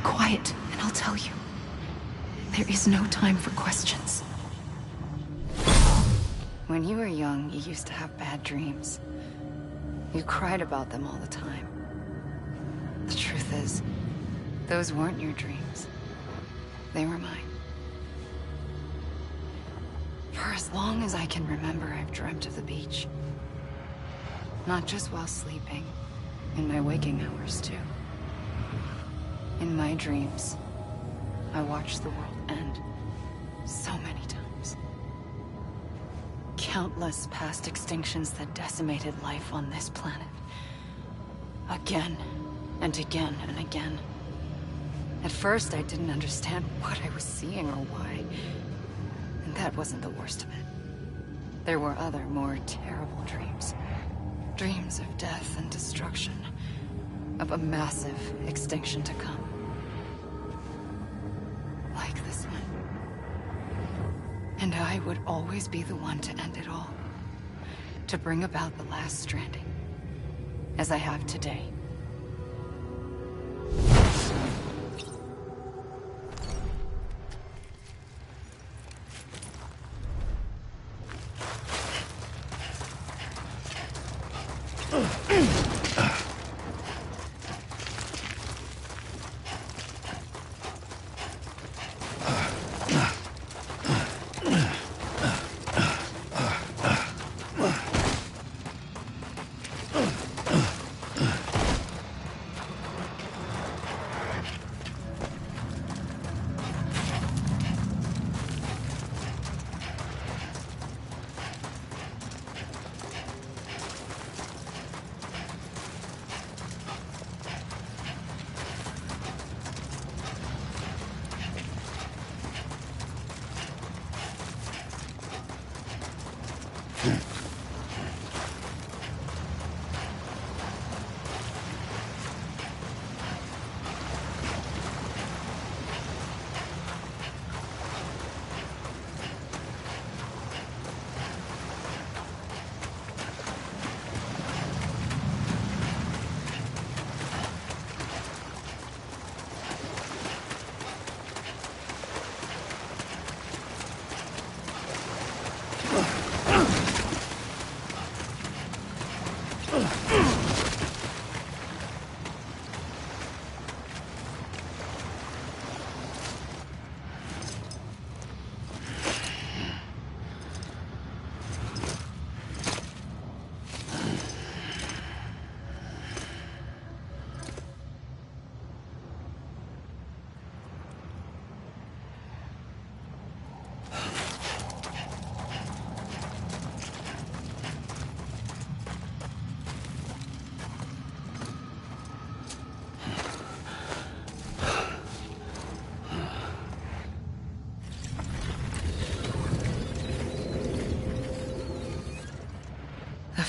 Quiet, and I'll tell you. There is no time for questions. When you were young, you used to have bad dreams. You cried about them all the time. The truth is, those weren't your dreams. They were mine. For as long as I can remember, I've dreamt of the beach. Not just while sleeping, in my waking hours too. In my dreams, I watched the world end so many times. Countless past extinctions that decimated life on this planet. Again, and again, and again. At first, I didn't understand what I was seeing or why. And that wasn't the worst of it. There were other, more terrible dreams. Dreams of death and destruction. Of a massive extinction to come. Like this one. And I would always be the one to end it all. To bring about the last stranding. As I have today.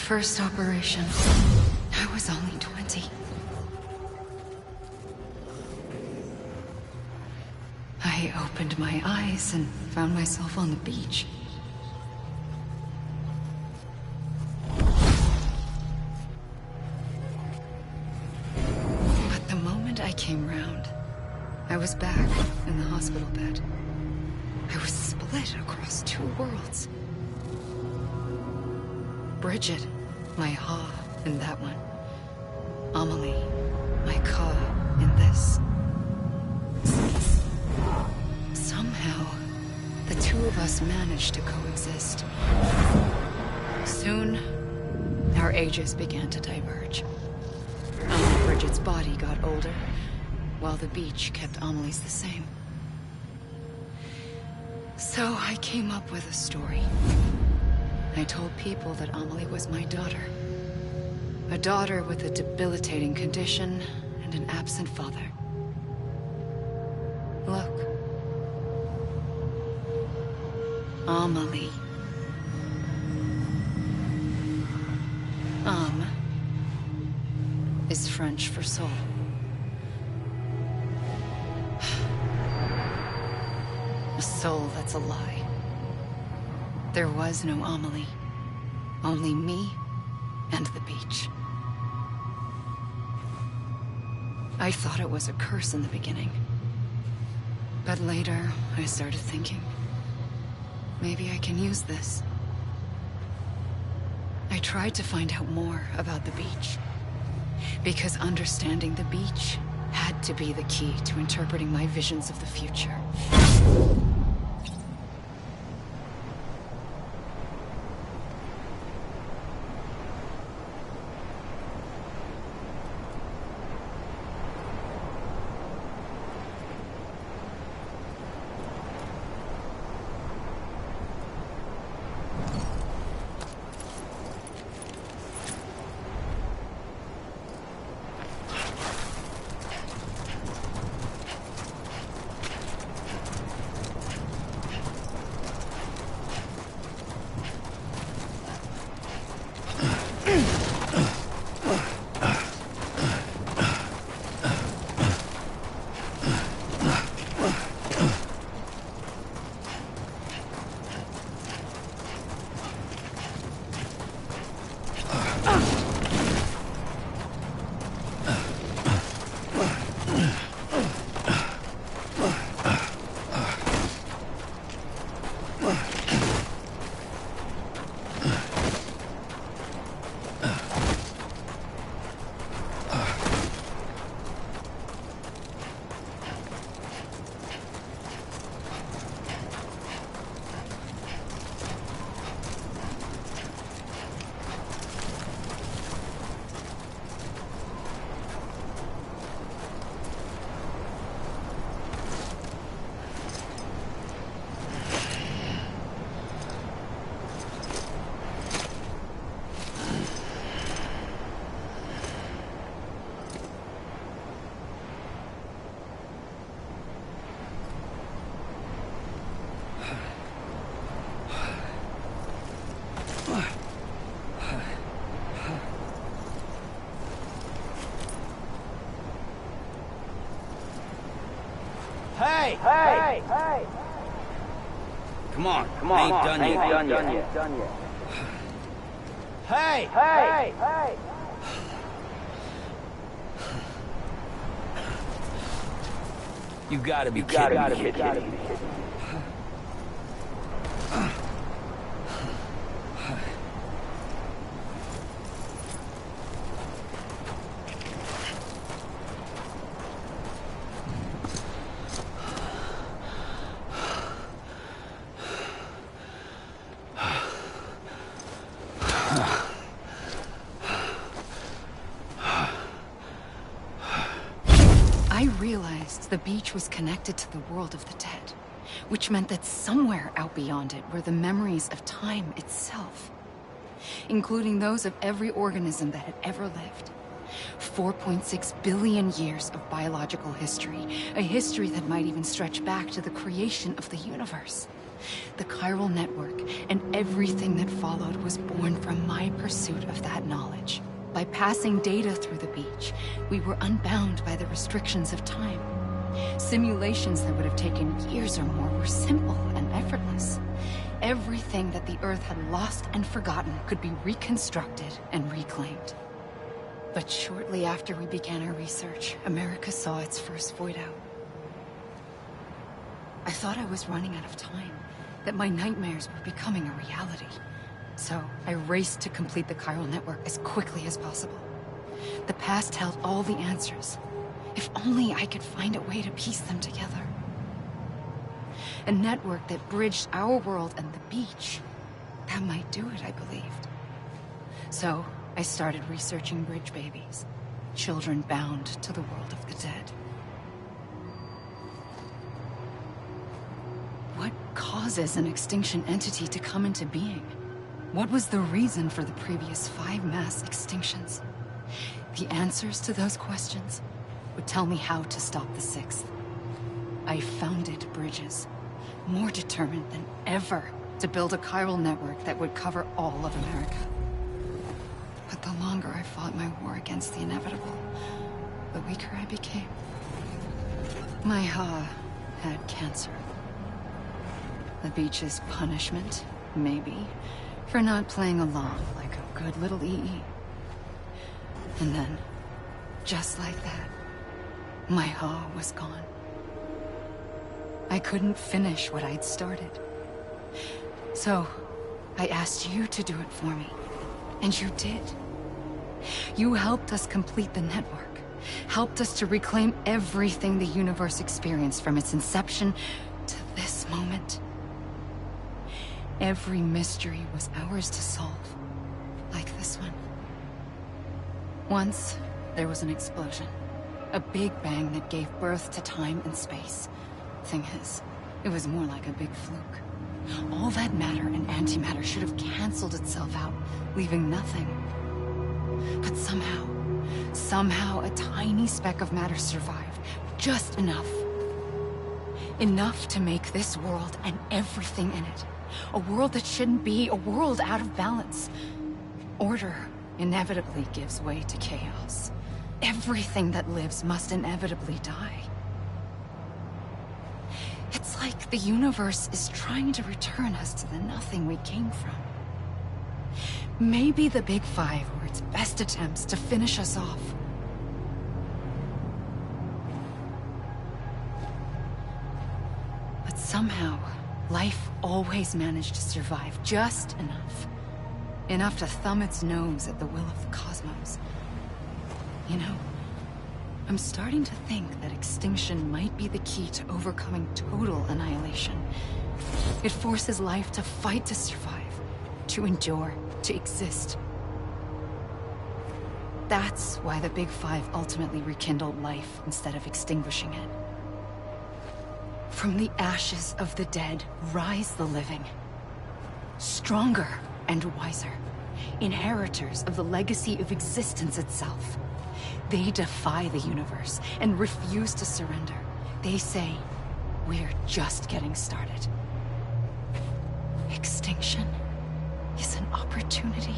First operation, I was only 20. I opened my eyes and found myself on the beach. But the moment I came round, I was back in the hospital bed. I was split across two worlds. Bridget, my Ha in that one. Amelie, my Ka in this. Somehow, the two of us managed to coexist. Soon, our ages began to diverge. Bridget's body got older, while the beach kept Amelie's the same. So I came up with a story. I told people that Amelie was my daughter. A daughter with a debilitating condition and an absent father. Look. Amelie. Âme is French for soul. A soul that's a lie. There was no Amelie. Only me and the beach. I thought it was a curse in the beginning. But later, I started thinking, maybe I can use this. I tried to find out more about the beach. Because understanding the beach had to be the key to interpreting my visions of the future. Hey! Come on, I ain't done yet. Hey! You gotta be kidding me. I realized the beach was connected to the world of the dead, which meant that somewhere out beyond it were the memories of time itself, including those of every organism that had ever lived. 4.6 billion years of biological history, a history that might even stretch back to the creation of the universe. The chiral network and everything that followed was born from my pursuit of that knowledge. By passing data through the beach, we were unbound by the restrictions of time. Simulations that would have taken years or more were simple and effortless. Everything that the Earth had lost and forgotten could be reconstructed and reclaimed. But shortly after we began our research, America saw its first void out. I thought I was running out of time, that my nightmares were becoming a reality. So I raced to complete the chiral network as quickly as possible. The past held all the answers. If only I could find a way to piece them together. A network that bridged our world and the beach. That might do it, I believed. So I started researching bridge babies, children bound to the world of the dead. What causes an extinction entity to come into being? What was the reason for the previous 5 mass extinctions? The answers to those questions would tell me how to stop the 6th. I founded bridges, more determined than ever to build a chiral network that would cover all of America. But the longer I fought my war against the inevitable, the weaker I became. My Ha had cancer. The beach's punishment, maybe, for not playing along like a good little EE. And then, just like that, My Ha was gone. I couldn't finish what I'd started. So, I asked you to do it for me. And you did. You helped us complete the network. Helped us to reclaim everything the universe experienced from its inception to this moment. Every mystery was ours to solve. Like this one. Once, there was an explosion. A big bang that gave birth to time and space. Thing is, it was more like a big fluke. All that matter and antimatter should have canceled itself out, leaving nothing. But somehow a tiny speck of matter survived. Just enough. Enough to make this world and everything in it. A world that shouldn't be, a world out of balance. Order inevitably gives way to chaos. Everything that lives must inevitably die. It's like the universe is trying to return us to the nothing we came from. Maybe the Big Five were its best attempts to finish us off. But somehow, life always managed to survive just enough. Enough to thumb its nose at the will of the cosmos. You know, I'm starting to think that extinction might be the key to overcoming total annihilation. It forces life to fight to survive, to endure, to exist. That's why the Big Five ultimately rekindled life instead of extinguishing it. From the ashes of the dead rise the living. Stronger and wiser. Inheritors of the legacy of existence itself. They defy the universe and refuse to surrender. They say, we're just getting started. Extinction is an opportunity.